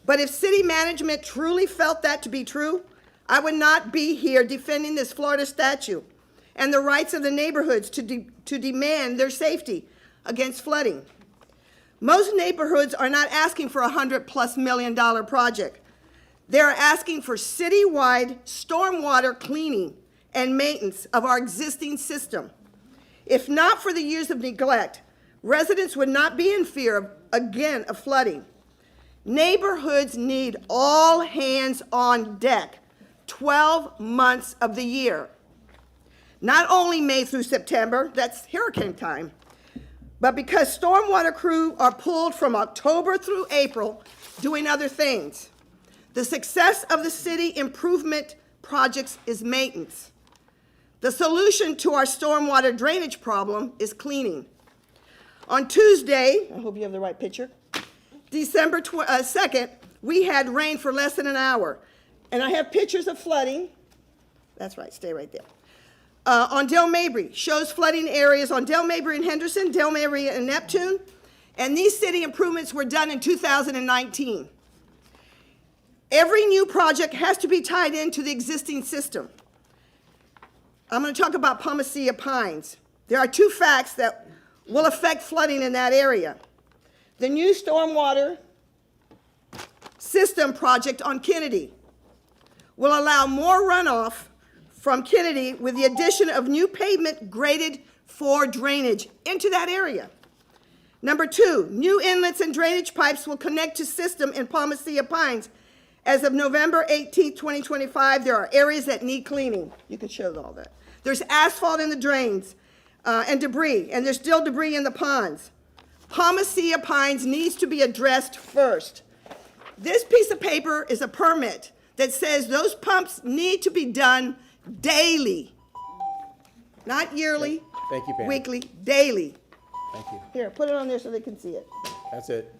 But if city management truly felt that to be true, I would not be here defending this Florida statute and the rights of the neighborhoods to demand their safety against flooding. Most neighborhoods are not asking for a $100+ million project. They are asking for citywide stormwater cleaning and maintenance of our existing system. If not for the years of neglect, residents would not be in fear of flooding. Neighborhoods need all hands on deck, 12 months of the year. Not only May through September, that's hurricane time, but because stormwater crew are pulled from October through April doing other things. The success of the city improvement projects is maintenance. The solution to our stormwater drainage problem is cleaning. On Tuesday, I hope you have the right picture, December 2nd, we had rain for less than an hour. And I have pictures of flooding. That's right, stay right there. On Del Mabry, shows flooding areas on Del Mabry and Henderson, Del Mabry and Neptune. And these city improvements were done in 2019. Every new project has to be tied into the existing system. I'm going to talk about Palmacia Pines. There are two facts that will affect flooding in that area. The new stormwater system project on Kennedy will allow more runoff from Kennedy with the addition of new pavement graded for drainage into that area. Number two, new inlets and drainage pipes will connect to system in Palmacia Pines. As of November 18, 2025, there are areas that need cleaning. You can show all that. There's asphalt in the drains and debris, and there's still debris in the ponds. Palmacia Pines needs to be addressed first. This piece of paper is a permit that says those pumps need to be done daily. Not yearly, Thank you, Pam. weekly, daily. Thank you. Here, put it on there so they can see it. That's it.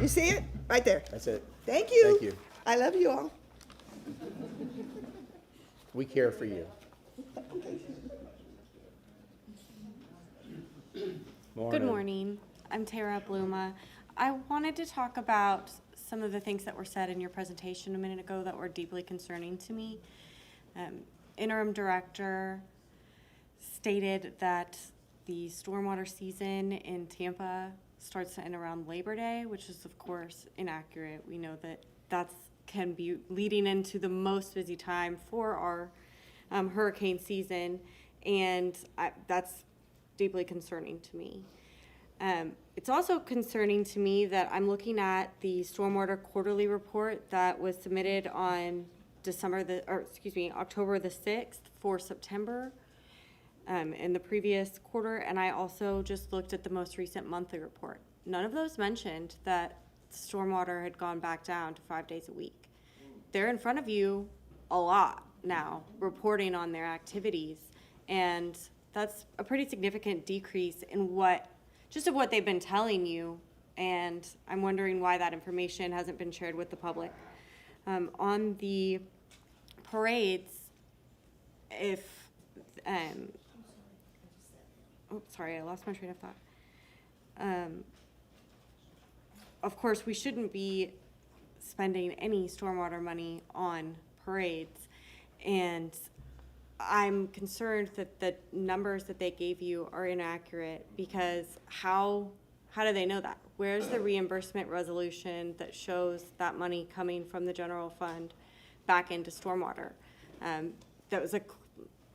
You see it? Right there. That's it. Thank you. Thank you. I love you all. We care for you. Good morning. I'm Tara Bluma. I wanted to talk about some of the things that were said in your presentation a minute ago that were deeply concerning to me. Interim director stated that the stormwater season in Tampa starts to end around Labor Day, which is of course inaccurate. We know that that's can be leading into the most busy time for our hurricane season, and that's deeply concerning to me. It's also concerning to me that I'm looking at the stormwater quarterly report that was submitted on October the 6th for September in the previous quarter, and I also just looked at the most recent monthly report. None of those mentioned that stormwater had gone back down to 5 days a week. They're in front of you a lot now, reporting on their activities, and that's a pretty significant decrease in what they've been telling you, and I'm wondering why that information hasn't been shared with the public. On the parades, sorry, I lost my train of thought. Of course, we shouldn't be spending any stormwater money on parades, and I'm concerned that the numbers that they gave you are inaccurate, because how do they know that? Where's the reimbursement resolution that shows that money coming from the general fund back into stormwater. That was a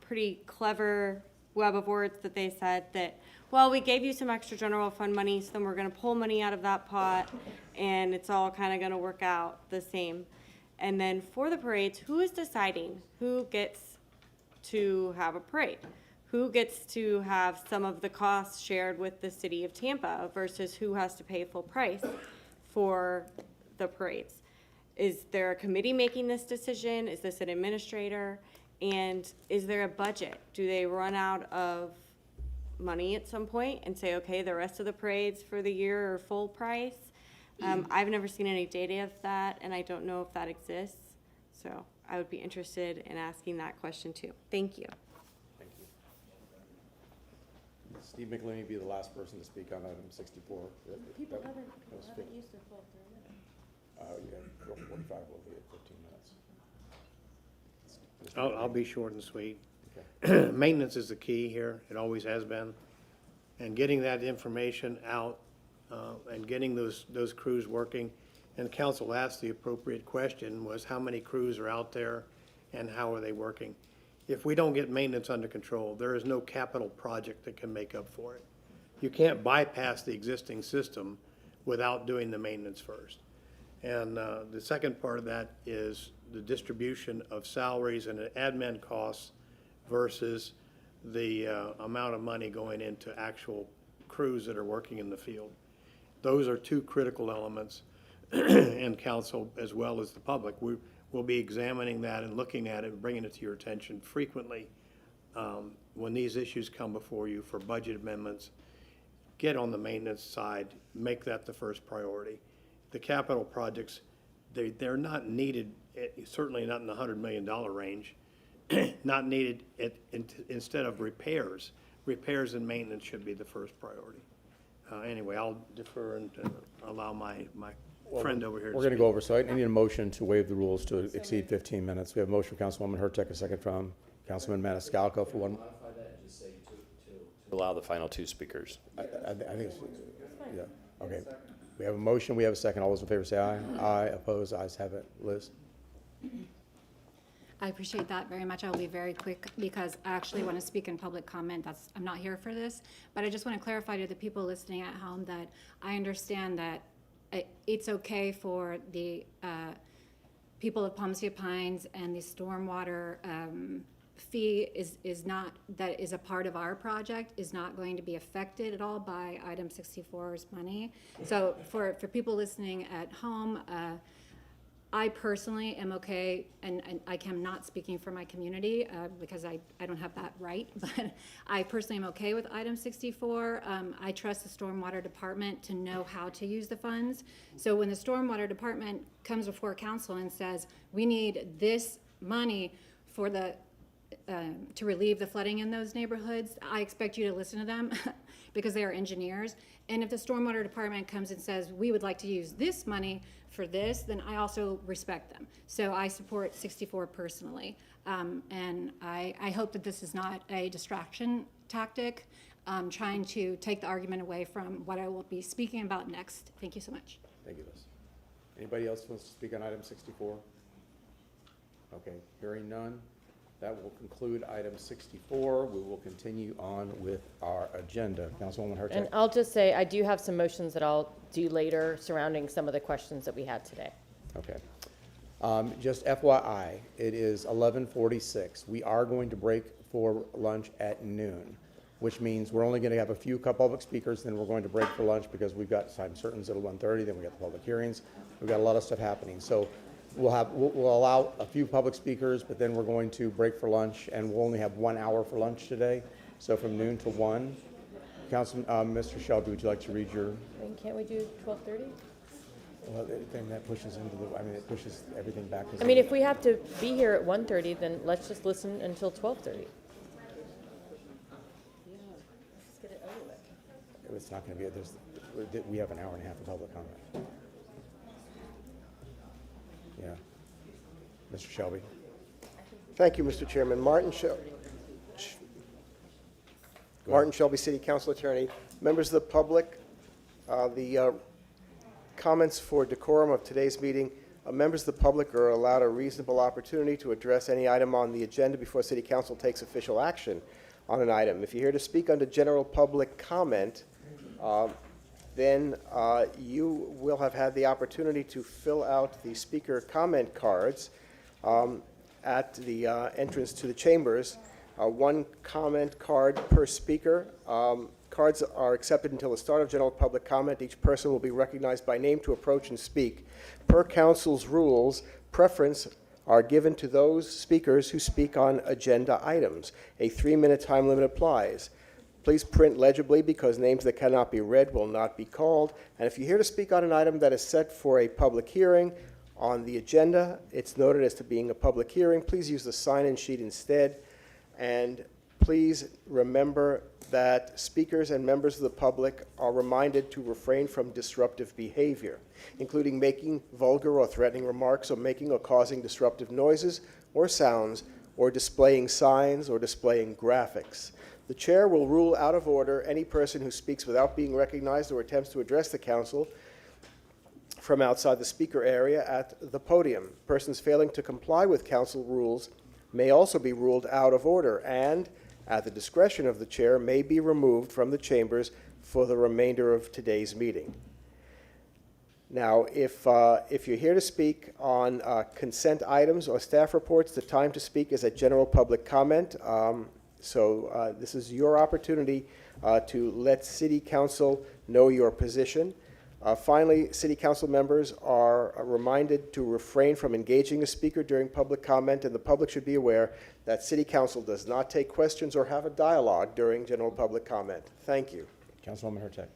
pretty clever web of words that they said that, well, we gave you some extra general fund money, so then we're gonna pull money out of that pot, and it's all kinda gonna work out the same. And then for the parades, who is deciding who gets to have a parade? Who gets to have some of the costs shared with the city of Tampa versus who has to pay full price for the parades? Is there a committee making this decision? Is this an administrator? And is there a budget? Do they run out of money at some point and say, okay, the rest of the parades for the year are full price? I've never seen any data of that, and I don't know if that exists. So I would be interested in asking that question too. Thank you. Thank you. Steve McLean would be the last person to speak on item 64. People That- haven't that was fit- used their full 3 minutes. Yeah, 45 will be at 15 minutes. I'll be short and sweet. Okay. Maintenance is the key here. It always has been. And getting that information out and getting those crews working. And council asked the appropriate question was how many crews are out there and how are they working? If we don't get maintenance under control, there is no capital project that can make up for it. You can't bypass the existing system without doing the maintenance first. And the second part of that is the distribution of salaries and admin costs versus the amount of money going into actual crews that are working in the field. Those are two critical elements, and council as well as the public. We will be examining that and looking at it and bringing it to your attention frequently. When these issues come before you for budget amendments, get on the maintenance side, make that the first priority. The capital projects, they're not needed, certainly not in the $100 million range, not needed instead of repairs. Repairs and maintenance should be the first priority. Anyway, I'll defer and allow my friend over here to We're going to speak. go over, so I need a motion to waive the rules to exceed 15 minutes. We have a motion from Councilwoman Hurtak, a second from Councilman Maniscalco for one. Allow the final two speakers. I think it's, yeah, okay. We have a motion, we have a second. All those in favor say aye. Aye, opposed, ayes have it. Liz? I appreciate that very much. I'll be very quick because I actually want to speak in public comment. I'm not here for this, but I just want to clarify to the people listening at home that I understand that it's okay for the people of Palm City Pines and the stormwater fee is not, that is a part of our project, is not going to be affected at all by item 64's money. So for people listening at home, I personally am okay, and I am not speaking for my community because I don't have that right, but I personally am okay with item 64. I trust the Stormwater Department to know how to use the funds. So when the Stormwater Department comes before council and says, we need this money for the to relieve the flooding in those neighborhoods, I expect you to listen to them because they are engineers. And if the Stormwater Department comes and says, we would like to use this money for this, then I also respect them. So I support 64 personally. And I hope that this is not a distraction tactic, trying to take the argument away from what I will be speaking about next. Thank you so much. Thank you, Liz. Anybody else wants to speak on item 64? Okay, hearing none. That will conclude item 64. We will continue on with our agenda. Councilwoman Hurtak. And I'll just say, I do have some motions that I'll do later surrounding some of the questions that we had today. Okay. Just FYI, it is 11:46. We are going to break for lunch at noon, which means we're only going to have a few public speakers, then we're going to break for lunch because we've got time certains at 1:30, then we got the public hearings. We've got a lot of stuff happening. So we'll allow a few public speakers, but then we're going to break for lunch, and we'll only have 1 hour for lunch today. So from noon to 1. Mr. Shelby, would you like to read your? And can't we do 12:30? Well, then that pushes into the, it pushes everything back. I mean, if we have to be here at 1:30, then let's just listen until 12:30. It's not going to be, we have an hour and a half of public comment. Yeah. Mr. Shelby. Thank you, Mr. Chairman. Martin Shelby, City Council Attorney. Members of the public, the comments for decorum of today's meeting, Members of the public are allowed a reasonable opportunity to address any item on the agenda before City Council takes official action on an item. If you're here to speak under general public comment, then you will have had the opportunity to fill out the speaker comment cards at the entrance to the chambers. One comment card per speaker. Cards are accepted until the start of general public comment. Each person will be recognized by name to approach and speak. Per council's rules, preference are given to those speakers who speak on agenda items. A 3-minute time limit applies. Please print legibly because names that cannot be read will not be called. And if you're here to speak on an item that is set for a public hearing on the agenda, it's noted as to being a public hearing. Please use the sign-in sheet instead. And please remember that speakers and members of the public are reminded to refrain from disruptive behavior, including making vulgar or threatening remarks, or making or causing disruptive noises or sounds, or displaying signs or displaying graphics. The chair will rule out of order any person who speaks without being recognized or attempts to address the council from outside the speaker area at the podium. Persons failing to comply with council rules may also be ruled out of order and, at the discretion of the chair, may be removed from the chambers for the remainder of today's meeting. Now, if you're here to speak on consent items or staff reports, the time to speak is at general public comment. So this is your opportunity to let City Council know your position. Finally, City Council members are reminded to refrain from engaging a speaker during public comment, and the public should be aware that City Council does not take questions or have a dialogue during general public comment. Thank you. Councilwoman Hurtak.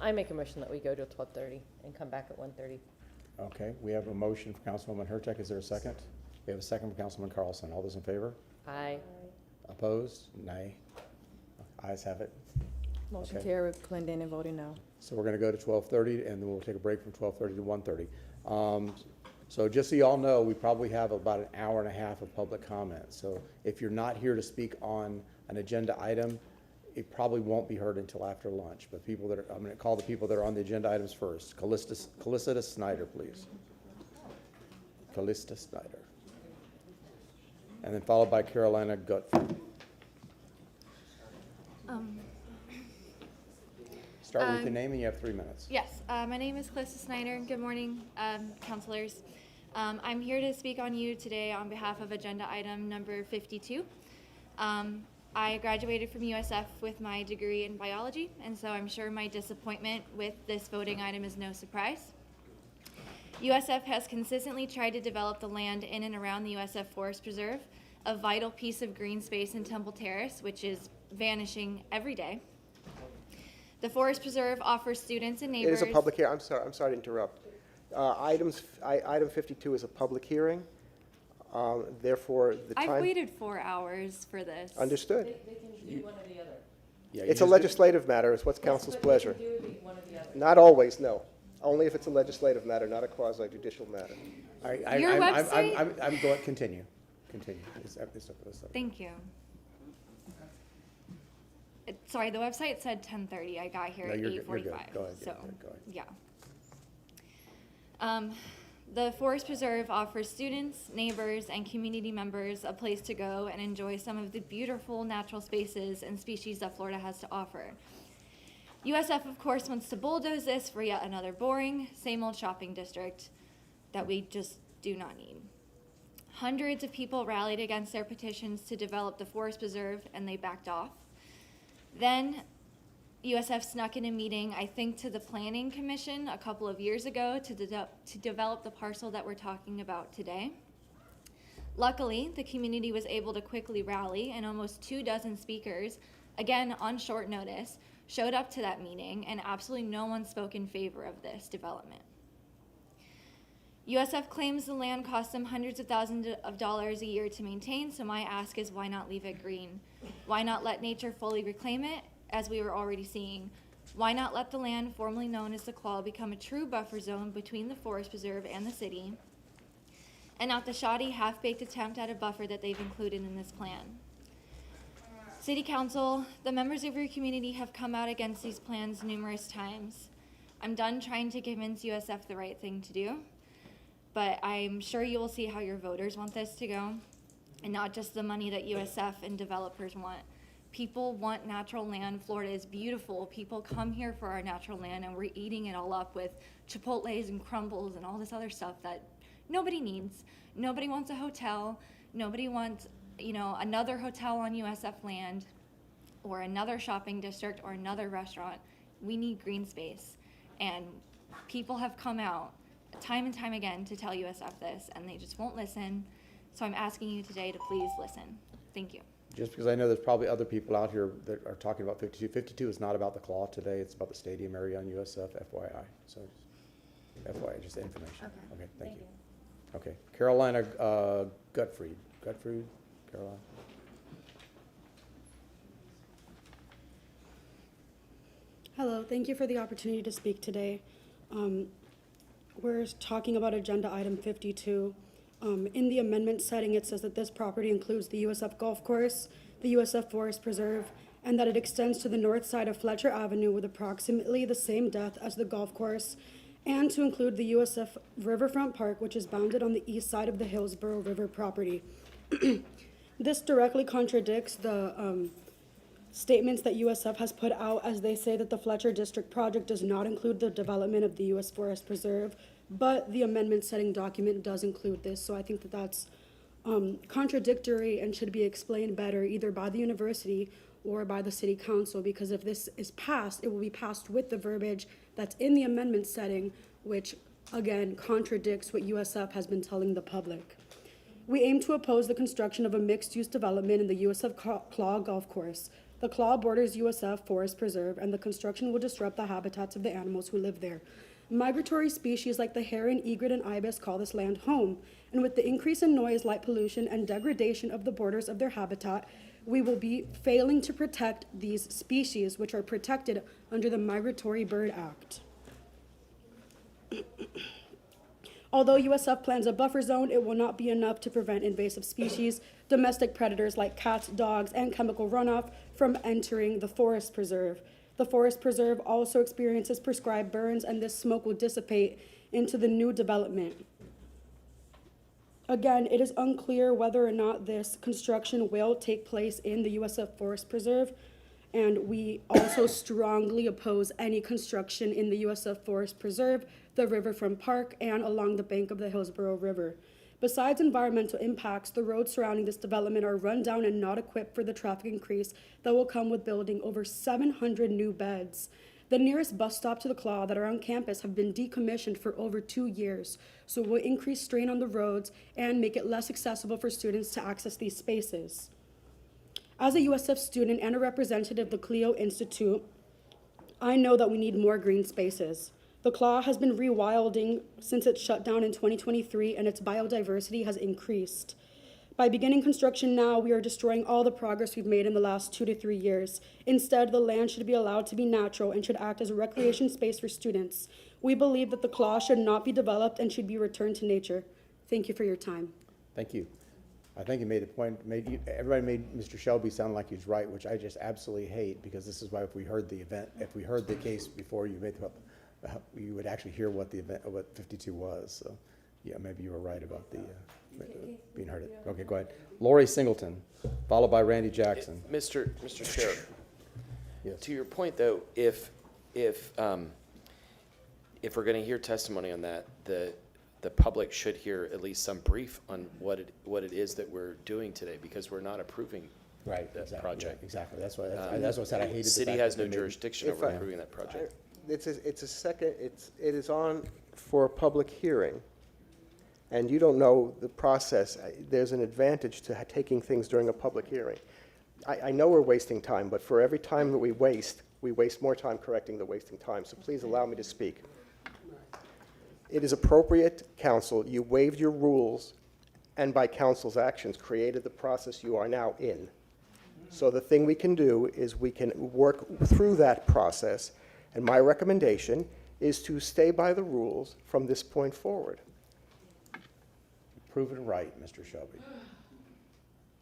I make a motion that we go to 12:30 and come back at 1:30. Okay, we have a motion for Councilwoman Hurtak. Is there a second? We have a second for Councilman Carlson. All those in favor? Aye. Opposed? Nay. Ayes have it. Motion Okay. carried, Clendenin voting no. So we're going to go to 12:30, and then we'll take a break from 12:30 to 1:30. So just so you all know, we probably have about an hour and a half of public comment. So if you're not here to speak on an agenda item, it probably won't be heard until after lunch. But people that are, I'm going to call the people that are on the agenda items first. Callista Snyder, please. Callista Snyder. And then followed by Carolina Gutford. Start with your name, and you have 3 minutes. Yes, my name is Callista Snyder. Good morning, councilors. I'm here to speak on you today on behalf of agenda item number 52. I graduated from USF with my degree in biology, and so I'm sure my disappointment with this voting item is no surprise. USF has consistently tried to develop the land in and around the USF Forest Preserve, a vital piece of green space in Temple Terrace, which is vanishing every day. The Forest Preserve offers students and neighbors. It is a public hearing. I'm sorry to interrupt. Item 52 is a public hearing. Therefore, the time. I've waited 4 hours for this. Understood. They can do one or the other. Yeah, It's a legislative matter. It's what's council's pleasure. They can do one or the other. Not always, no. Only if it's a legislative matter, not a quasi-judicial matter. Your website? I'm going, continue. It's Thank you. Sorry, the website said 10:30. I got here No, at you're 8:45. good. Go ahead, So, go ahead. yeah. The Forest Preserve offers students, neighbors, and community members a place to go and enjoy some of the beautiful natural spaces and species that Florida has to offer. USF, of course, wants to bulldoze this for yet another boring, same old shopping district that we just do not need. Hundreds of people rallied against their petitions to develop the Forest Preserve, and they backed off. Then USF snuck in a meeting, I think, to the Planning Commission a couple of years ago to develop the parcel that we're talking about today. Luckily, the community was able to quickly rally, and almost 24 speakers, again on short notice, showed up to that meeting, and absolutely no one spoke in favor of this development. USF claims the land costs them hundreds of thousands of dollars a year to maintain, so my ask is, why not leave it green? Why not let nature fully reclaim it, as we were already seeing? Why not let the land formerly known as the Claw become a true buffer zone between the Forest Preserve and the city, and not the shoddy, half-baked attempt at a buffer that they've included in this plan? City Council, the members of your community have come out against these plans numerous times. I'm done trying to convince USF the right thing to do. but I'm sure you will see how your voters want this to go, and not just the money that USF and developers want. People want natural land. Florida is beautiful. People come here for our natural land, and we're eating it all up with Chipotles and crumbles and all this other stuff that nobody needs. Nobody wants a hotel. Nobody wants, another hotel on USF land or another shopping district or another restaurant. We need green space. And people have come out time and time again to tell USF this, and they just won't listen. So I'm asking you today to please listen. Thank you. Just because I know there's probably other people out here that are talking about 52. 52 is not about the claw today. It's about the stadium area on USF, FYI. So, FYI, just information. Okay, thank you. Okay, Carolina Gutfried. Carolina. Hello, thank you for the opportunity to speak today. We're talking about agenda item 52. In the amendment setting, it says that this property includes the USF Golf Course, the USF Forest Preserve, and that it extends to the north side of Fletcher Avenue with approximately the same depth as the golf course, and to include the USF Riverfront Park, which is bounded on the east side of the Hillsborough River property. This directly contradicts the statements that USF has put out, as they say that the Fletcher District project does not include the development of the US Forest Preserve, but the amendment setting document does include this. So I think that that's contradictory and should be explained better either by the university or by the city council, because if this is passed, it will be passed with the verbiage that's in the amendment setting, which again contradicts what USF has been telling the public. We aim to oppose the construction of a mixed-use development in the USF Claw Golf Course. The Claw borders USF Forest Preserve, and the construction will disrupt the habitats of the animals who live there. Migratory species like the heron, egret, and ibis call this land home, and with the increase in noise, light pollution, and degradation of the borders of their habitat, we will be failing to protect these species, which are protected under the Migratory Bird Act. Although USF plans a buffer zone, it will not be enough to prevent invasive species, domestic predators like cats, dogs, and chemical runoff from entering the forest preserve. The forest preserve also experiences prescribed burns, and this smoke will dissipate into the new development. Again, it is unclear whether or not this construction will take place in the USF Forest Preserve, and we also strongly oppose any construction in the USF Forest Preserve, the Riverfront Park, and along the bank of the Hillsborough River. Besides environmental impacts, the roads surrounding this development are run down and not equipped for the traffic increase that will come with building over 700 new beds. The nearest bus stop to the Claw that are on campus have been decommissioned for over 2 years, so it will increase strain on the roads and make it less accessible for students to access these spaces. As a USF student and a representative of the Clio Institute, I know that we need more green spaces. The Claw has been rewilding since its shut down in 2023, and its biodiversity has increased. By beginning construction now, we are destroying all the progress we've made in the last 2 to 3 years. Instead, the land should be allowed to be natural and should act as a recreation space for students. We believe that the Claw should not be developed and should be returned to nature. Thank you for your time. Thank you. I think you made the point, everybody made Mr. Shelby sound like he's right, which I just absolutely hate, because this is why if we heard the case before you made you would actually hear what 52 was. So, yeah, maybe you were right about the being heard. Okay, go ahead. Lori Singleton, followed by Randy Jackson. Mr. Chair. Yes. To your point, though, if we're going to hear testimony on that, the public should hear at least some brief on what it is that we're doing today, because we're not approving that project. Yeah, exactly. That's what I said. I hated the city has no jurisdiction over approving that project. It is on for a public hearing, and you don't know the process. There's an advantage to taking things during a public hearing. I know we're wasting time, but for every time that we waste more time correcting the wasting time. So please allow me to speak. It is appropriate, council, you waived your rules, and by council's actions created the process you are now in. So the thing we can do is we can work through that process, and my recommendation is to stay by the rules from this point forward. Proven right, Mr. Shelby.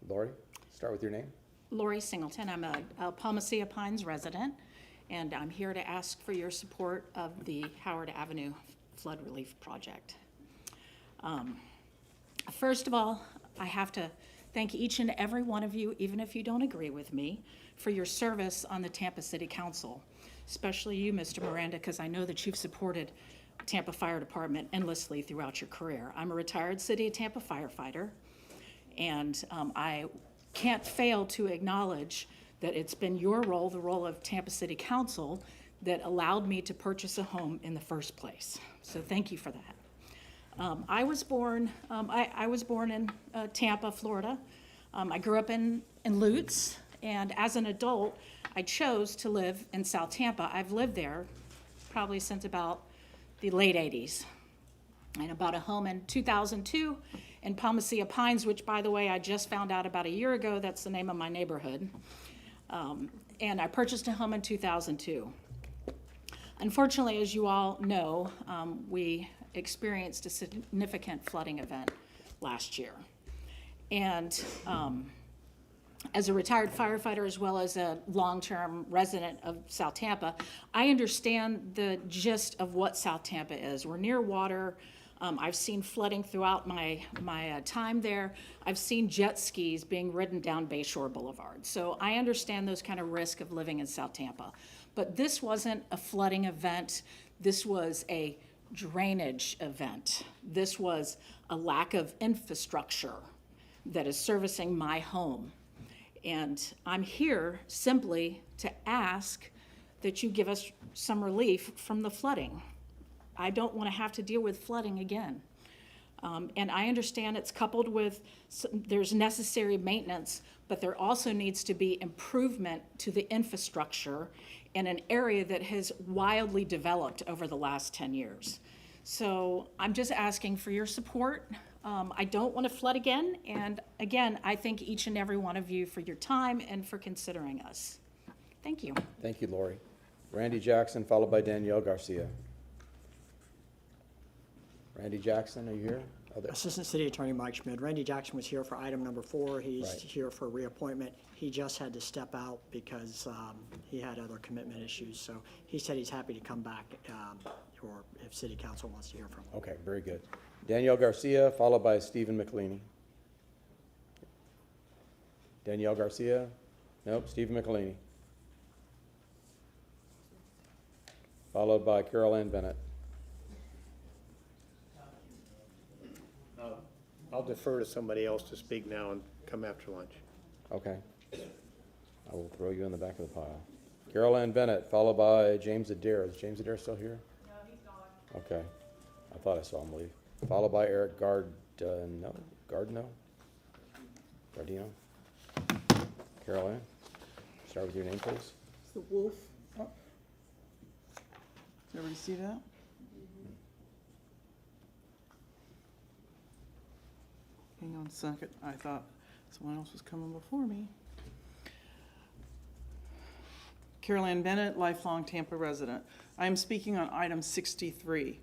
Lori, start with your name. Lori Singleton. I'm a Palmacia Pines resident, and I'm here to ask for your support of the Howard Avenue Flood Relief Project. First of all, I have to thank each and every one of you, even if you don't agree with me, for your service on the Tampa City Council, especially you, Mr. Miranda, because I know that you've supported Tampa Fire Department endlessly throughout your career. I'm a retired City of Tampa firefighter, and I can't fail to acknowledge that it's been your role, the role of Tampa City Council, that allowed me to purchase a home in the first place. So thank you for that. I was born in Tampa, Florida. I grew up in Lutz, and as an adult, I chose to live in South Tampa. I've lived there probably since about the late 80s. And I bought a home in 2002 in Palmacia Pines, which, by the way, I just found out about a year ago. That's the name of my neighborhood. And I purchased a home in 2002. Unfortunately, as you all know, we experienced a significant flooding event last year. And as a retired firefighter, as well as a long-term resident of South Tampa, I understand the gist of what South Tampa is. We're near water. I've seen flooding throughout my time there. I've seen jet skis being ridden down Bayshore Boulevard. So I understand those kind of risks of living in South Tampa. But this wasn't a flooding event. This was a drainage event. This was a lack of infrastructure that is servicing my home. And I'm here simply to ask that you give us some relief from the flooding. I don't want to have to deal with flooding again. And I understand it's coupled with, there's necessary maintenance, but there also needs to be improvement to the infrastructure in an area that has wildly developed over the last 10 years. So I'm just asking for your support. I don't want to flood again. And again, I thank each and every one of you for your time and for considering us. Thank you. Thank you, Lori. Randy Jackson, followed by Danielle Garcia. Randy Jackson, are you here? Oh, there. Assistant City Attorney Mike Schmidt. Randy Jackson was here for item number 4. He's Right. here for reappointment. He just had to step out because he had other commitment issues. So he said he's happy to come back or if City Council wants to hear from him. Okay, very good. Danielle Garcia, followed by Stephen McElhaney. Danielle Garcia? Nope, Stephen McElhaney. Followed by Carol Ann Bennett. I'll defer to somebody else to speak now and come after lunch. Okay. I will throw you in the back of the pile. Carol Ann Bennett, followed by James Adair. Is James Adair still here? No, he's gone. Okay. I thought I saw him leave. Followed by Eric Gardino? Carol Ann, start with your name, please. It's the wolf. Oh. Did everybody see that? Hang on a second. I thought someone else was coming before me. Carol Ann Bennett, lifelong Tampa resident. I am speaking on item 63.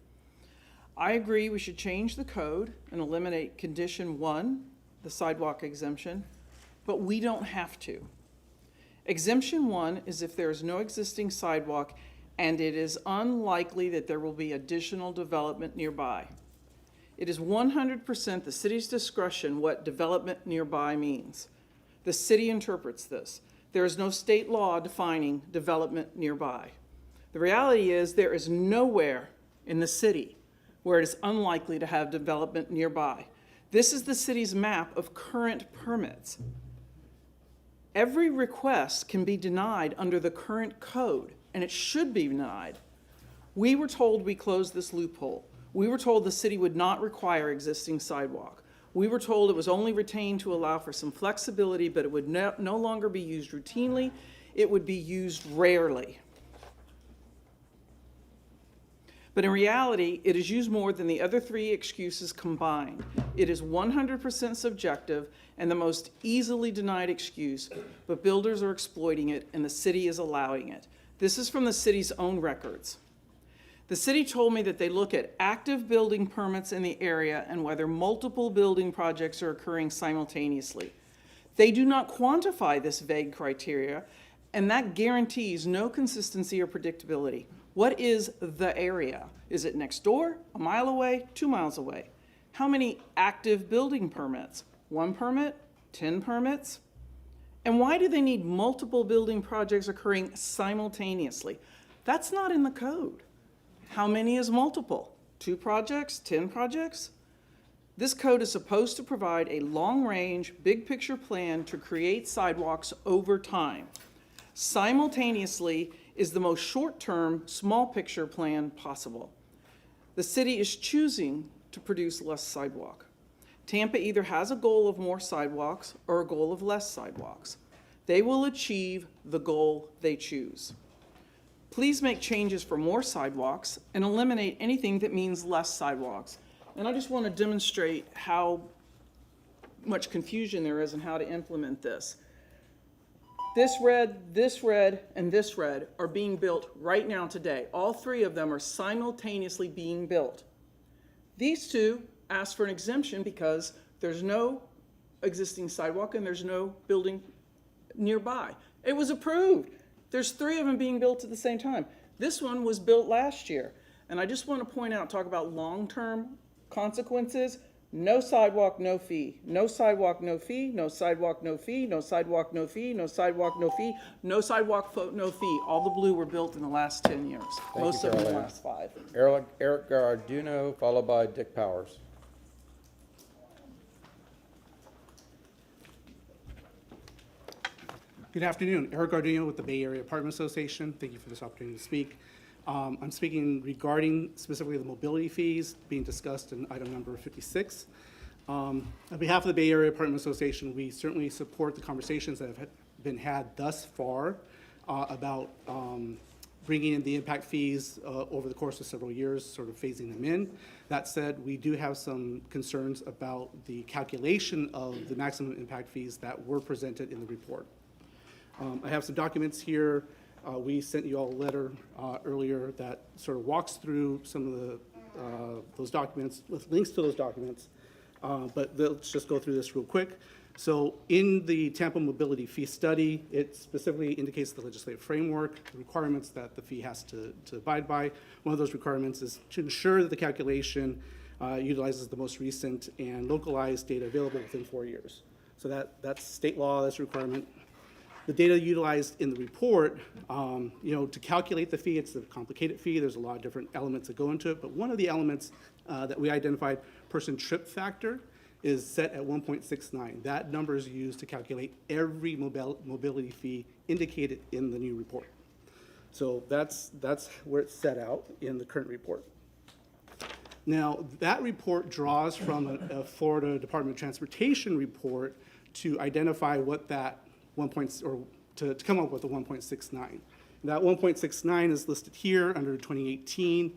I agree we should change the code and eliminate condition 1, the sidewalk exemption, but we don't have to. Exemption 1 is if there is no existing sidewalk and it is unlikely that there will be additional development nearby. It is 100% the city's discretion what development nearby means. The city interprets this. There is no state law defining development nearby. The reality is there is nowhere in the city where it is unlikely to have development nearby. This is the city's map of current permits. Every request can be denied under the current code, and it should be denied. We were told we closed this loophole. We were told the city would not require existing sidewalk. We were told it was only retained to allow for some flexibility, but it would no longer be used routinely. It would be used rarely. But in reality, it is used more than the other 3 excuses combined. It is 100% subjective and the most easily denied excuse, but builders are exploiting it and the city is allowing it. This is from the city's own records. The city told me that they look at active building permits in the area and whether multiple building projects are occurring simultaneously. They do not quantify this vague criteria, and that guarantees no consistency or predictability. What is the area? Is it next door, a mile away, 2 miles away? How many active building permits? 1 permit? 10 permits? And why do they need multiple building projects occurring simultaneously? That's not in the code. How many is multiple? 2 projects? 10 projects? This code is supposed to provide a long-range, big-picture plan to create sidewalks over time. Simultaneously is the most short-term, small-picture plan possible. The city is choosing to produce less sidewalk. Tampa either has a goal of more sidewalks or a goal of less sidewalks. They will achieve the goal they choose. Please make changes for more sidewalks and eliminate anything that means less sidewalks. And I just want to demonstrate how much confusion there is in how to implement this. This red, and this red are being built right now today. All 3 of them are simultaneously being built. These 2 asked for an exemption because there's no existing sidewalk and there's no building nearby. It was approved. There's 3 of them being built at the same time. This one was built last year. And I just want to point out, talk about long-term consequences. No sidewalk, no fee. No sidewalk, no fee. No sidewalk, no fee. No sidewalk, no fee. No sidewalk, no fee. No sidewalk, no fee. All the blue were built in the last 10 years. Most of them in the last 5. Eric Garduno, followed by Dick Powers. Good afternoon. Eric Garduno with the Bay Area Apartment Association. Thank you for this opportunity to speak. I'm speaking regarding specifically the mobility fees being discussed in item number 56. On behalf of the Bay Area Apartment Association, we certainly support the conversations that have been had thus far about bringing in the impact fees over the course of several years, sort of phasing them in. That said, we do have some concerns about the calculation of the maximum impact fees that were presented in the report. I have some documents here. We sent you all a letter earlier that sort of walks through some of those documents, with links to those documents, but let's just go through this real quick. So in the Tampa Mobility Fee Study, it specifically indicates the legislative framework, the requirements that the fee has to abide by. One of those requirements is to ensure that the calculation utilizes the most recent and localized data available within 4 years. So that's state law, that's a requirement. The data utilized in the report, to calculate the fee, it's a complicated fee. There's a lot of different elements that go into it, but one of the elements that we identified, person trip factor, is set at 1.69. That number is used to calculate every mobility fee indicated in the new report. So that's where it's set out in the current report. Now, that report draws from a Florida Department of Transportation report to identify what that to come up with the 1.69. That 1.69 is listed here under 2018,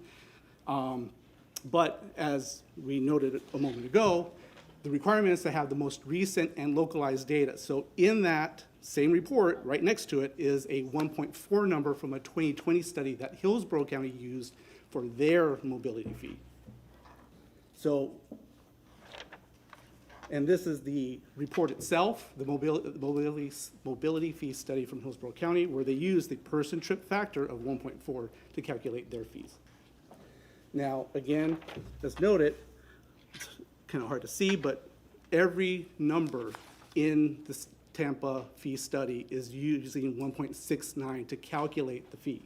but as we noted a moment ago, the requirement is to have the most recent and localized data. So in that same report, right next to it, is a 1.4 number from a 2020 study that Hillsborough County used for their mobility fee. So, and this is the report itself, the mobility fee study from Hillsborough County, where they use the person trip factor of 1.4 to calculate their fees. Now, again, as noted, it's kind of hard to see, but every number in this Tampa fee study is using 1.69 to calculate the fee.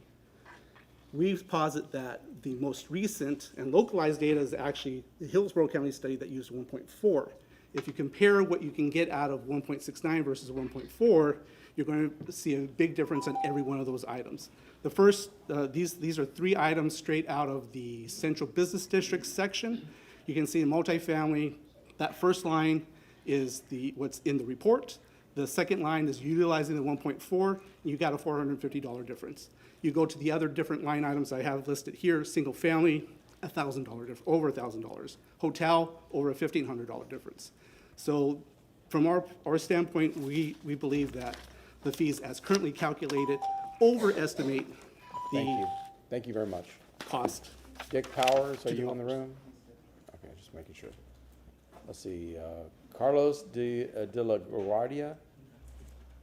We posit that the most recent and localized data is actually the Hillsborough County study that used 1.4. If you compare what you can get out of 1.69 versus 1.4, you're going to see a big difference on every one of those items. The first, these are 3 items straight out of the Central Business District section. You can see in multifamily, that first line is what's in the report. The second line is utilizing the 1.4, and you got a $450 difference. You go to the other different line items I have listed here, single family, $1,000, over $1,000. Hotel, over a $1,500 difference. So from our standpoint, we believe that the fees as currently calculated overestimate the Thank you very much. cost. Dick Powers, are you in the room? Okay, just making sure. Let's see, Carlos de la Guardia,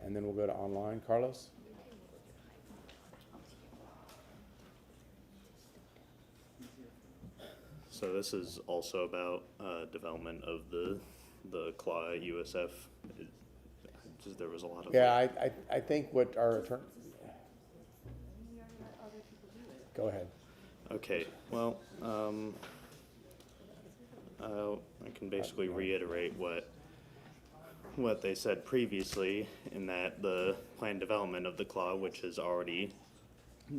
and then we'll go to online. Carlos? So this is also about development of the claw at USF. There was a lot of. Yeah, I think what our attorney. Go ahead. Okay, well, I can basically reiterate what they said previously, in that the planned development of the claw, which has already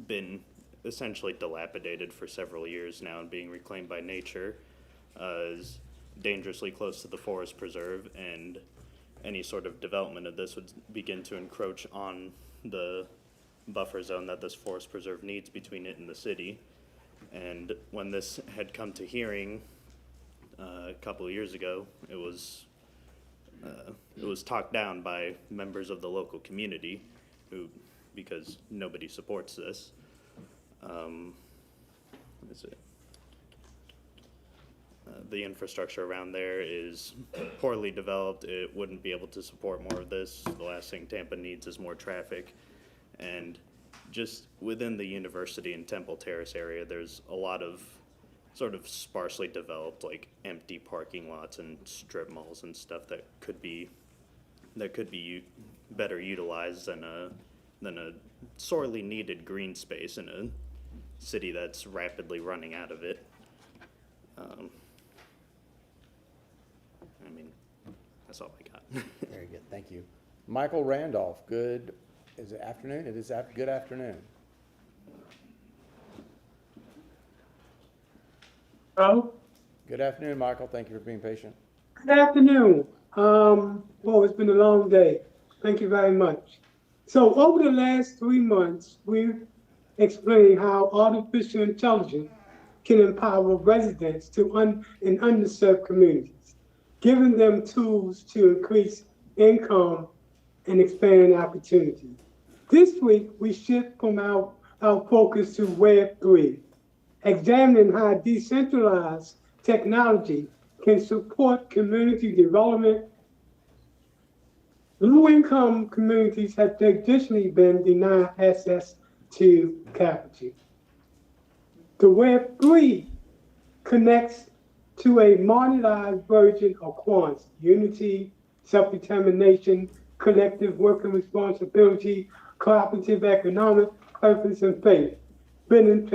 been essentially dilapidated for several years now and being reclaimed by nature, is dangerously close to the forest preserve, and any sort of development of this would begin to encroach on the buffer zone that this forest preserve needs between it and the city. And when this had come to hearing a couple of years ago, it was talked down by members of the local community, because nobody supports this. The infrastructure around there is poorly developed. It wouldn't be able to support more of this. The last thing Tampa needs is more traffic. And just within the university and Temple Terrace area, there's a lot of sort of sparsely developed, like, empty parking lots and strip malls and stuff that could be better utilized than a sorely needed green space in a city that's rapidly running out of it. I mean, that's all I got. Very good, thank you. Michael Randolph, is it afternoon? It is good afternoon. Hello? Good afternoon, Michael. Thank you for being patient. Good afternoon. Well, it's been a long day. Thank you very much. So over the last 3 months, we've explained how artificial intelligence can empower residents in underserved communities, giving them tools to increase income and expand opportunity. This week, we shift from our focus to Web 3, examining how decentralized technology can support community development. Low-income communities have traditionally been denied access to capital. The Web 3 connects to a modernized version of quants: unity, self-determination, collective working responsibility, cooperative economic purpose, and faith, blending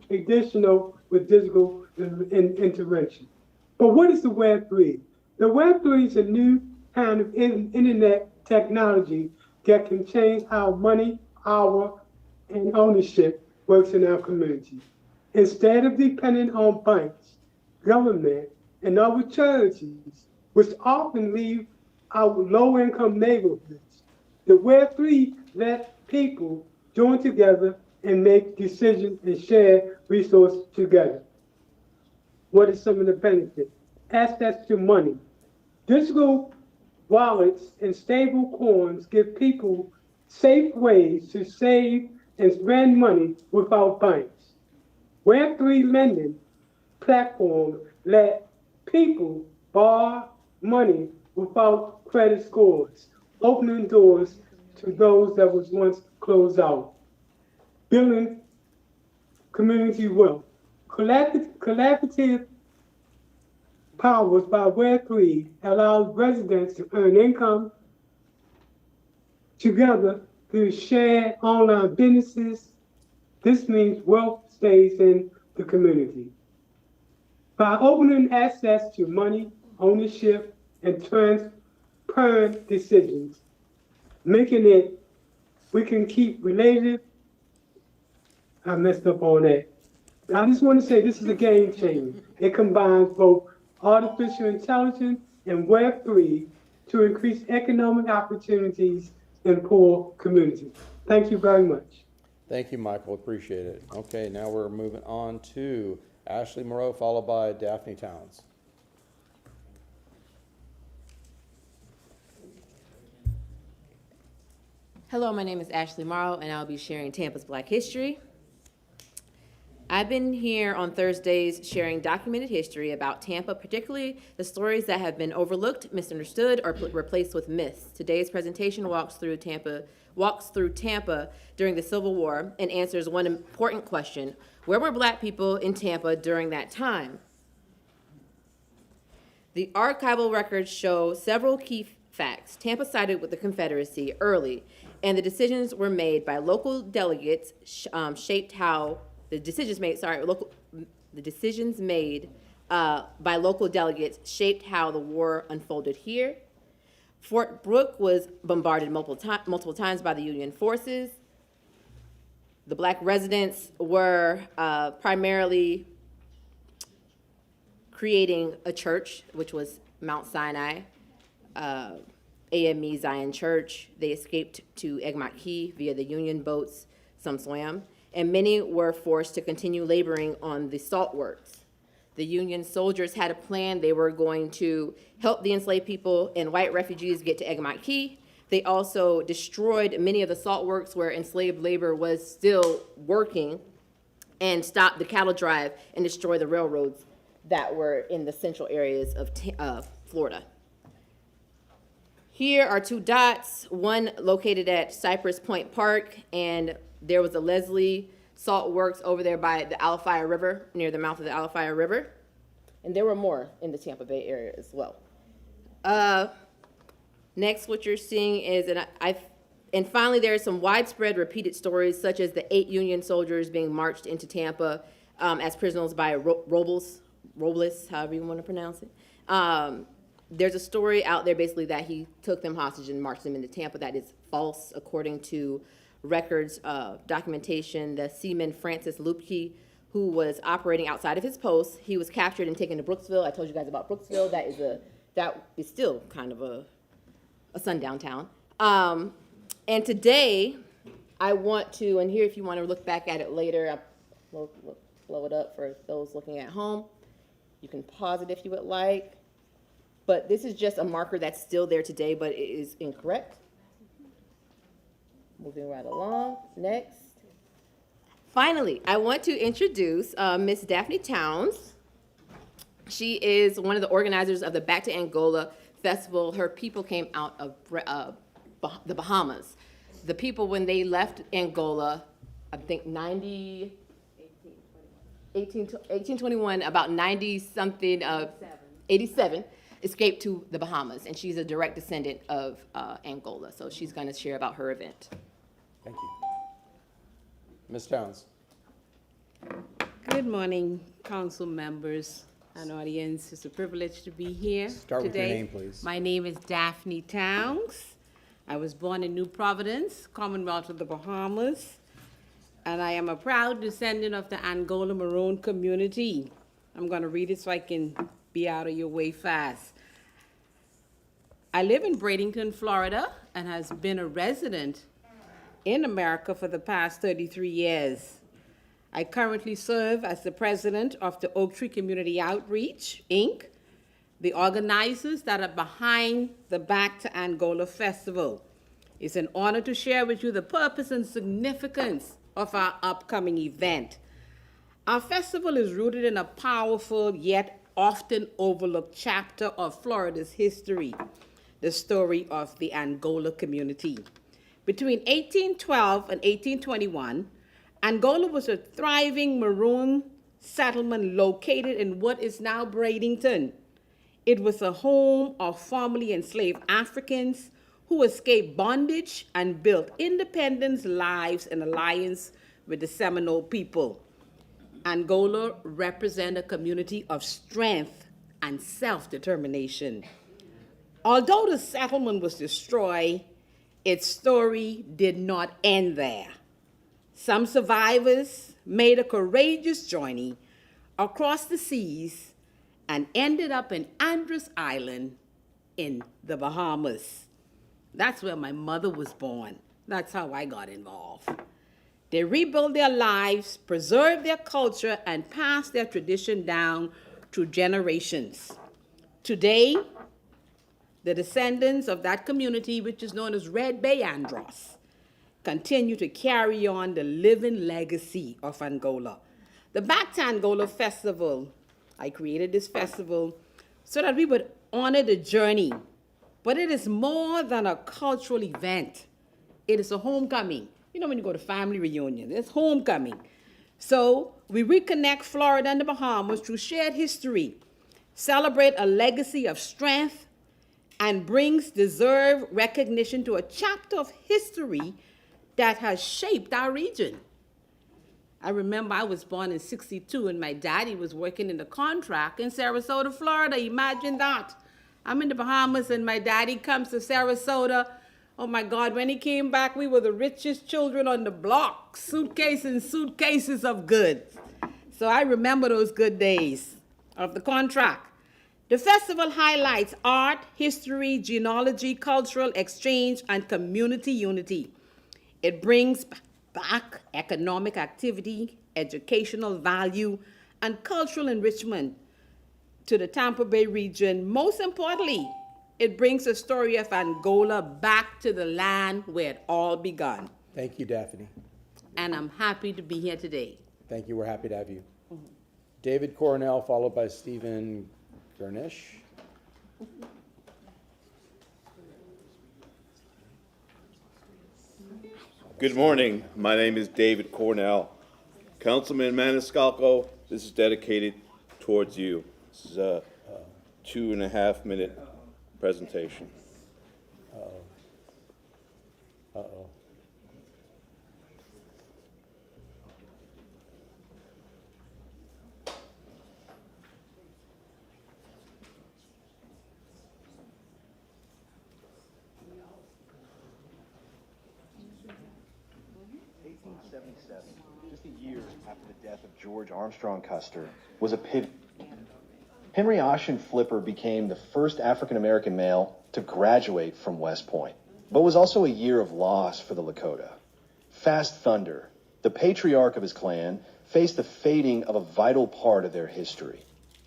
traditional with digital intervention. But what is the Web 3? The Web 3 is a new kind of internet technology that can change how money, power, and ownership works in our community. Instead of depending on banks, government, and other charities, which often leave our low-income neighborhoods, the Web 3 lets people join together and make decisions and share resources together. What are some of the benefits? Access to money. Digital wallets and stable coins give people safe ways to save and spend money without banks. Web3 lending platforms let people borrow money without credit scores, opening doors to those that was once closed out. Building community wealth. Collaborative powers by Web3 allows residents to earn income together through shared online businesses. This means wealth stays in the community. By opening access to money, ownership, and transparent decisions, making it, we can keep related. I messed up on that. I just want to say this is a game changer. It combines both artificial intelligence and Web3 to increase economic opportunities in poor communities. Thank you very much. Thank you, Michael. Appreciate it. Okay, now we're moving on to Ashley Moreau, followed by Daphne Towns. Hello, my name is Ashley Morrow, and I'll be sharing Tampa's Black History. I've been here on Thursdays sharing documented history about Tampa, particularly the stories that have been overlooked, misunderstood, or replaced with myths. Today's presentation walks through Tampa during the Civil War and answers one important question: where were Black people in Tampa during that time? The archival records show several key facts. Tampa sided with the Confederacy early, and the decisions were made by local delegates shaped how the decisions made by local delegates shaped how the war unfolded here. Fort Brooke was bombarded multiple times by the Union forces. The Black residents were primarily creating a church, which was Mount Sinai, AME Zion Church. They escaped to Egmont Key via the Union boats. Some swam, and many were forced to continue laboring on the salt works. The Union soldiers had a plan. They were going to help the enslaved people and white refugees get to Egmont Key. They also destroyed many of the salt works where enslaved labor was still working, and stopped the cattle drive and destroy the railroads that were in the central areas of Florida. Here are two dots, one located at Cypress Point Park, and there was a Leslie Salt Works over there by the Alafaya River, near the mouth of the Alafaya River. And there were more in the Tampa Bay area as well. Next, what you're seeing is, and finally, there are some widespread repeated stories, such as the 8 Union soldiers being marched into Tampa as prisoners by Robles, however you want to pronounce it. There's a story out there basically that he took them hostage and marched them into Tampa. That is false, according to records, documentation. The seaman Francis Lupke, who was operating outside of his post, he was captured and taken to Brooksville. I told you guys about Brooksville. That is still kind of a sundown town. And today, I want to, and here if you want to look back at it later, I'll blow it up for those looking at home. You can pause it if you would like. But this is just a marker that's still there today, but it is incorrect. Moving right along. Next. Finally, I want to introduce Miss Daphne Towns. She is one of the organizers of the Back to Angola Festival. Her people came out of the Bahamas. The people, when they left Angola, I think 1821, about 90-something, 87, escaped to the Bahamas, and she's a direct descendant of Angola. So she's going to share about her event. Thank you. Ms. Towns. Good morning, council members and audience. It's a privilege to be here Start today. with your name, please. My name is Daphne Towns. I was born in New Providence, Commonwealth of the Bahamas, and I am a proud descendant of the Angola Maroon community. I'm going to read it so I can be out of your way fast. I live in Bradenton, Florida, and has been a resident in America for the past 33 years. I currently serve as the president of the Oak Tree Community Outreach, Inc., the organizers that are behind the Back to Angola Festival. It's an honor to share with you the purpose and significance of our upcoming event. Our festival is rooted in a powerful yet often overlooked chapter of Florida's history, the story of the Angola community. Between 1812 and 1821, Angola was a thriving Maroon settlement located in what is now Bradenton. It was a home of formerly enslaved Africans who escaped bondage and built independent lives in alliance with the Seminole people. Angola represents a community of strength and self-determination. Although the settlement was destroyed, its story did not end there. Some survivors made a courageous journey across the seas and ended up in Andros Island in the Bahamas. That's where my mother was born. That's how I got involved. They rebuilt their lives, preserved their culture, and passed their tradition down through generations. Today, the descendants of that community, which is known as Red Bay Andros, continue to carry on the living legacy of Angola. The Back to Angola Festival, I created this festival so that we would honor the journey. But it is more than a cultural event. It is a homecoming. You know when you go to family reunion, it's homecoming. So we reconnect Florida and the Bahamas through shared history, celebrate a legacy of strength, and brings deserved recognition to a chapter of history that has shaped our region. I remember I was born in '62 and my daddy was working in the contract in Sarasota, Florida. Imagine that. I'm in the Bahamas and my daddy comes to Sarasota. Oh my God, when he came back, we were the richest children on the block, suitcases and suitcases of goods. So I remember those good days of the contract. The festival highlights art, history, genealogy, cultural exchange, and community unity. It brings back economic activity, educational value, and cultural enrichment to the Tampa Bay region. Most importantly, it brings the story of Angola back to the land where it all began. Thank you, Daphne. And I'm happy to be here today. Thank you. We're happy to have you. David Cornell, followed by Stephen Gurnish. Good morning. My name is David Cornell. Councilman Maniscalco, this is dedicated towards you. This is a 2.5-minute presentation. Uh-oh. Uh-oh. Just a year after the death of George Armstrong Custer, was a pivot. Henry Ocean Flipper became the first African-American male to graduate from West Point, but was also a year of loss for the Lakota. Fast Thunder, the patriarch of his clan, faced the fading of a vital part of their history.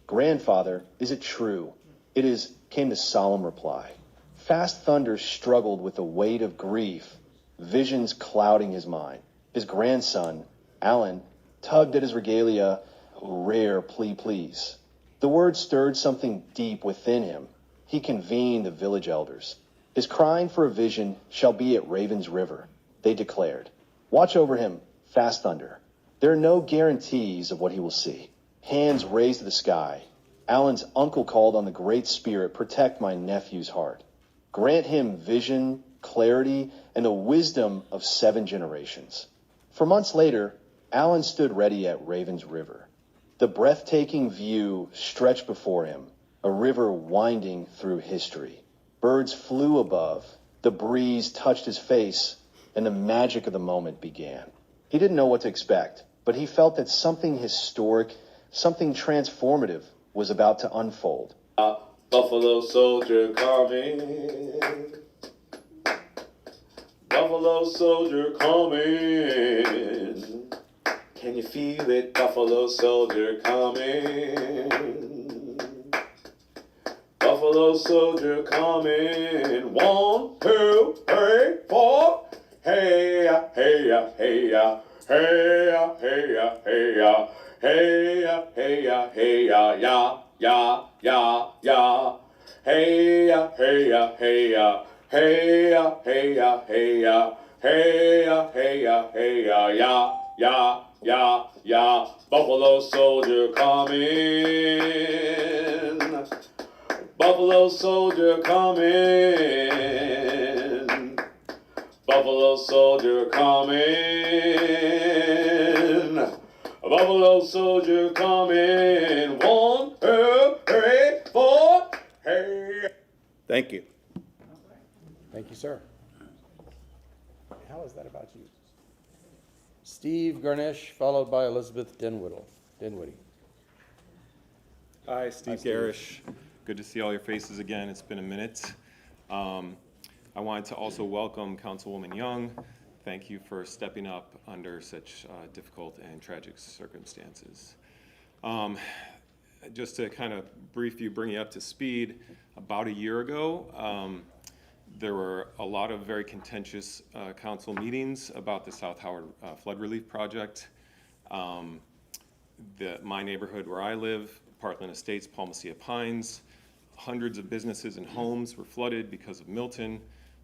Grandfather, is it true? It is, came the solemn reply. Fast Thunder struggled with the weight of grief, visions clouding his mind. His grandson, Alan, tugged at his regalia, rare plea please. The word stirred something deep within him. He convened the village elders. His crying for a vision shall be at Raven's River, they declared. Watch over him, Fast Thunder. There are no guarantees of what he will see. Hands raised to the sky. Alan's uncle called on the Great Spirit, protect my nephew's heart. Grant him vision, clarity, and the wisdom of 7 generations. For months later, Alan stood ready at Raven's River. The breathtaking view stretched before him, a river winding through history. Birds flew above, the breeze touched his face, and the magic of the moment began. He didn't know what to expect, but he felt that something historic, something transformative was about to unfold. Buffalo soldier coming. Buffalo soldier coming. Can you feel it, Buffalo soldier coming? Buffalo soldier coming. 1, 2, 3, 4. Hey ya, hey ya, hey ya, hey ya, hey ya, hey ya, hey ya, hey ya, hey ya, ya, ya, ya, ya. Hey ya, hey ya, hey ya, hey ya, hey ya, hey ya, hey ya, hey ya, hey ya, ya, ya, ya, ya. Buffalo soldier coming. Buffalo soldier coming. Buffalo soldier coming. Buffalo soldier coming. 1, 2, 3, 4. Hey. Thank you. Thank you, sir. How is that about you? Steve Gurnish, followed by Elizabeth Dinwiddie. Hi, Steve Garish. Good to see all your faces again. It's been a minute. I wanted to also welcome Councilwoman Young. Thank you for stepping up under such difficult and tragic circumstances. Just to kind of bring you up to speed, about a year ago, there were a lot of very contentious council meetings about the South Howard flood relief project. My neighborhood where I live, Parkland Estates, Palmacia Pines, hundreds of businesses and homes were flooded because of Milton.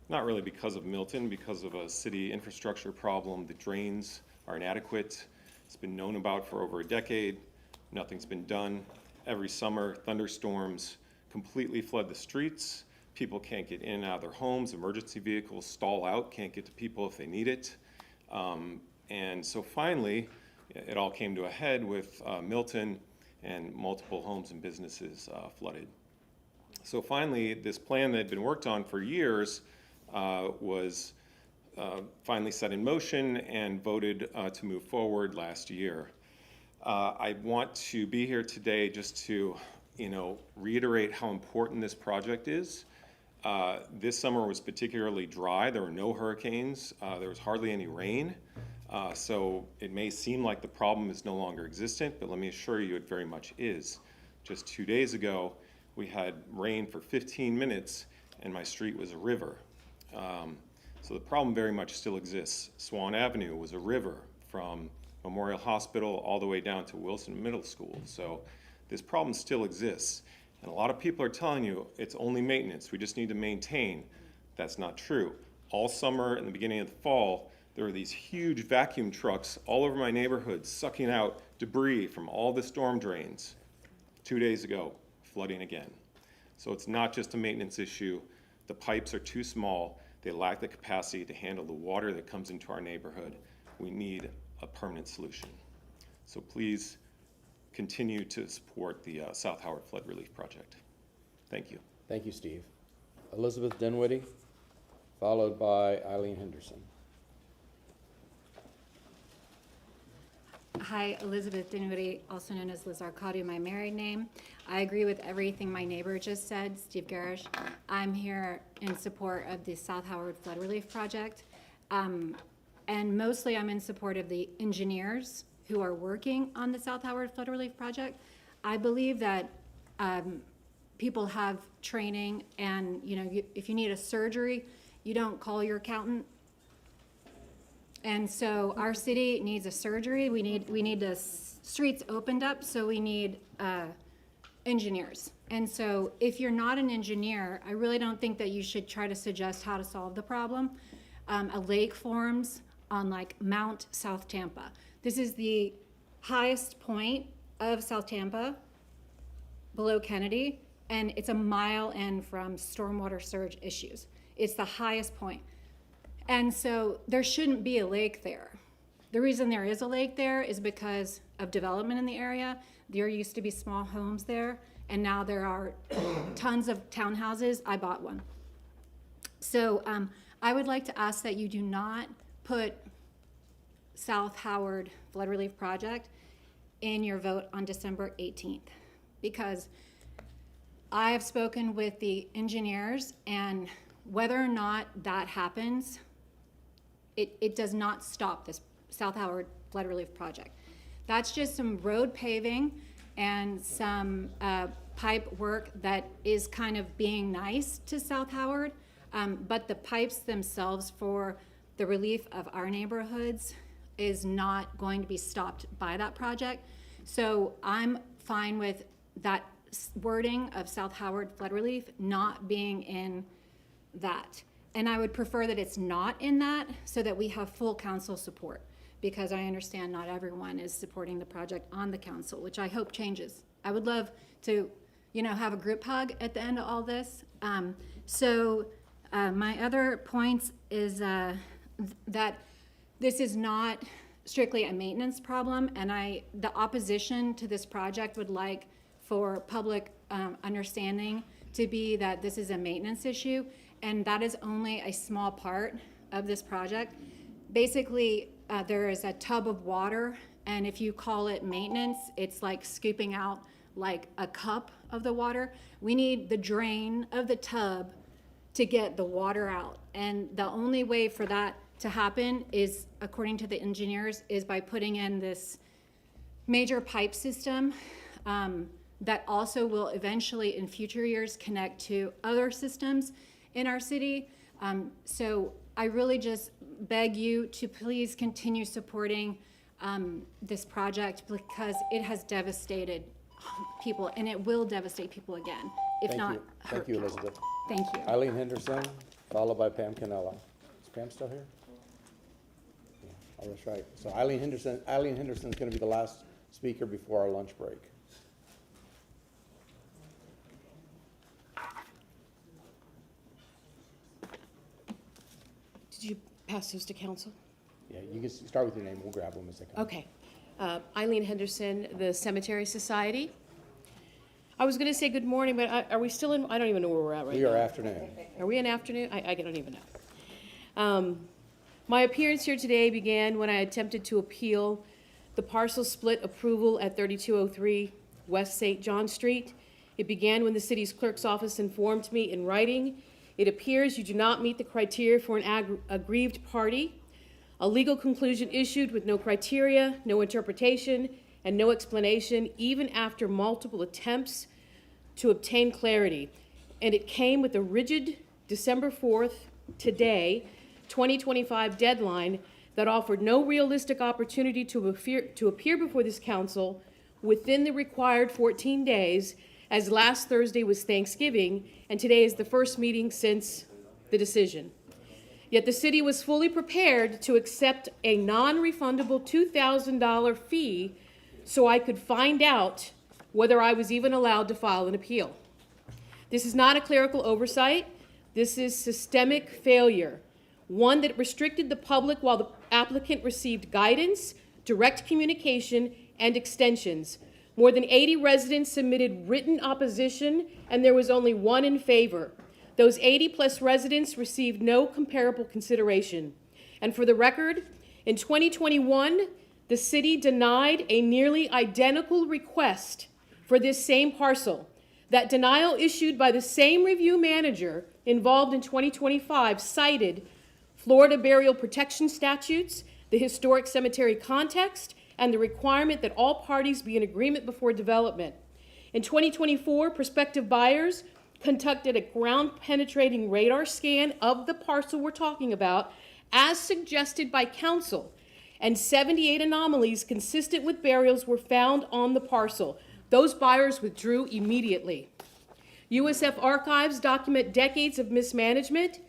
Not really because of Milton, because of a city infrastructure problem. The drains are inadequate. It's been known about for over a decade. Nothing's been done. Every summer, thunderstorms completely flood the streets. People can't get in and out of their homes. Emergency vehicles stall out, can't get to people if they need it. And so finally, it all came to a head with Milton and multiple homes and businesses flooded. So finally, this plan that had been worked on for years was finally set in motion and voted to move forward last year. I want to be here today just to, reiterate how important this project is. This summer was particularly dry. There were no hurricanes. There was hardly any rain. So it may seem like the problem is no longer existent, but let me assure you it very much is. Just 2 days ago, we had rain for 15 minutes and my street was a river. So the problem very much still exists. Swan Avenue was a river from Memorial Hospital all the way down to Wilson Middle School. So this problem still exists. And a lot of people are telling you it's only maintenance, we just need to maintain. That's not true. All summer and the beginning of the fall, there were these huge vacuum trucks all over my neighborhood sucking out debris from all the storm drains. 2 days ago, flooding again. So it's not just a maintenance issue. The pipes are too small. They lack the capacity to handle the water that comes into our neighborhood. We need a permanent solution. So please continue to support the South Howard Flood Relief Project. Thank you. Thank you, Steve. Elizabeth Dinwiddie, followed by Eileen Henderson. Hi, Elizabeth Dinwiddie, also known as Liz Arcadio, my married name. I agree with everything my neighbor just said, Steve Garish. I'm here in support of the South Howard Flood Relief Project. And mostly I'm in support of the engineers who are working on the South Howard Flood Relief Project. I believe that people have training and, if you need a surgery, you don't call your accountant. And so our city needs a surgery. We need the streets opened up, so we need engineers. And so if you're not an engineer, I really don't think that you should try to suggest how to solve the problem. A lake forms on Mount South Tampa. This is the highest point of South Tampa, below Kennedy, and it's a mile in from stormwater surge issues. It's the highest point. And so there shouldn't be a lake there. The reason there is a lake there is because of development in the area. There used to be small homes there, and now there are tons of townhouses. I bought one. So I would like to ask that you do not put South Howard Flood Relief Project in your vote on December 18th, because I have spoken with the engineers, and whether or not that happens, it does not stop this South Howard Flood Relief Project. That's just some road paving and some pipe work that is kind of being nice to South Howard, but the pipes themselves for the relief of our neighborhoods is not going to be stopped by that project. So I'm fine with that wording of South Howard Flood Relief not being in that. And I would prefer that it's not in that so that we have full council support, because I understand not everyone is supporting the project on the council, which I hope changes. I would love to, have a group hug at the end of all this. My other points is that this is not strictly a maintenance problem, and the opposition to this project would like for public understanding to be that this is a maintenance issue, and that is only a small part of this project. Basically, there is a tub of water, and if you call it maintenance, it's like scooping out like a cup of the water. We need the drain of the tub to get the water out, and the only way for that to happen is, according to the engineers, is by putting in this major pipe system that also will eventually in future years connect to other systems in our city. So I really just beg you to please continue supporting this project because it has devastated people, and it will devastate people again, if Thank not you. hurt Thank you, people. Elizabeth. Thank you. Eileen Henderson, followed by Pam Canella. Is Pam still here? Yeah, oh, that's right. So Eileen Henderson is going to be the last speaker before our lunch break. Did you pass those to council? Yeah, you can start with your name. We'll grab them as they come. Okay. Eileen Henderson, the Cemetery Society. I was going to say good morning, but are we still in, I don't even know where we're at right now. We are afternoon. Are we in afternoon? I don't even know. My appearance here today began when I attempted to appeal the parcel split approval at 3203 West St. John Street. It began when the city's clerk's office informed me in writing, it appears you do not meet the criteria for an aggrieved party. A legal conclusion issued with no criteria, no interpretation, and no explanation, even after multiple attempts to obtain clarity. And it came with a rigid December 4th, today, 2025 deadline that offered no realistic opportunity to appear before this council within the required 14 days, as last Thursday was Thanksgiving, and today is the first meeting since the decision. Yet the city was fully prepared to accept a non-refundable $2,000 fee so I could find out whether I was even allowed to file an appeal. This is not a clerical oversight. This is systemic failure, one that restricted the public while the applicant received guidance, direct communication, and extensions. More than 80 residents submitted written opposition, and there was only one in favor. Those 80-plus residents received no comparable consideration. And for the record, in 2021, the city denied a nearly identical request for this same parcel. That denial, issued by the same review manager involved in 2025, cited Florida burial protection statutes, the historic cemetery context, and the requirement that all parties be in agreement before development. In 2024, prospective buyers conducted a ground-penetrating radar scan of the parcel we're talking about, as suggested by council, and 78 anomalies consistent with burials were found on the parcel. Those buyers withdrew immediately. USF archives document decades of mismanagement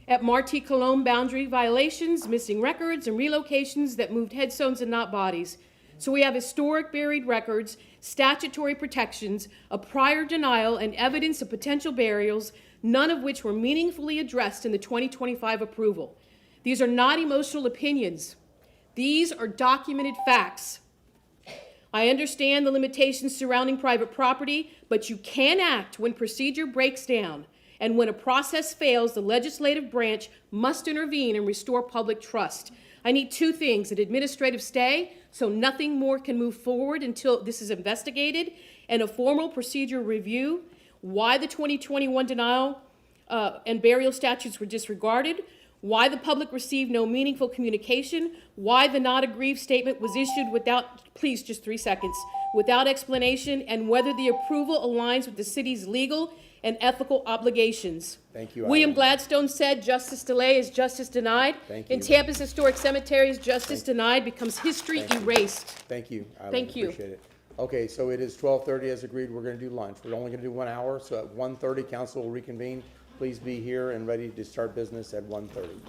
at Marti Colombe boundary violations, missing records, and relocations that moved headstones and not bodies. So we have historic buried records, statutory protections, a prior denial, and evidence of potential burials, none of which were meaningfully addressed in the 2025 approval. These are not emotional opinions. These are documented facts. I understand the limitations surrounding private property, but you can act when procedure breaks down. And when a process fails, the legislative branch must intervene and restore public trust. I need two things: an administrative stay, so nothing more can move forward until this is investigated, and a formal procedure review, why the 2021 denial and burial statutes were disregarded, why the public received no meaningful communication, why the not aggrieved statement was issued without, please, just 3 seconds, without explanation, and whether the approval aligns with the city's legal and ethical obligations. Thank you, William Eileen. Gladstone said, justice delayed is justice denied. Thank In you. Tampa's historic cemeteries, justice denied becomes history Thank you. erased. Thank you, Eileen. Thank you. Appreciate it. Okay, so it is 12:30 as agreed. We're going to do lunch. We're only going to do 1 hour, so at 1:30, council will reconvene. Please be here and ready to start business at 1:30.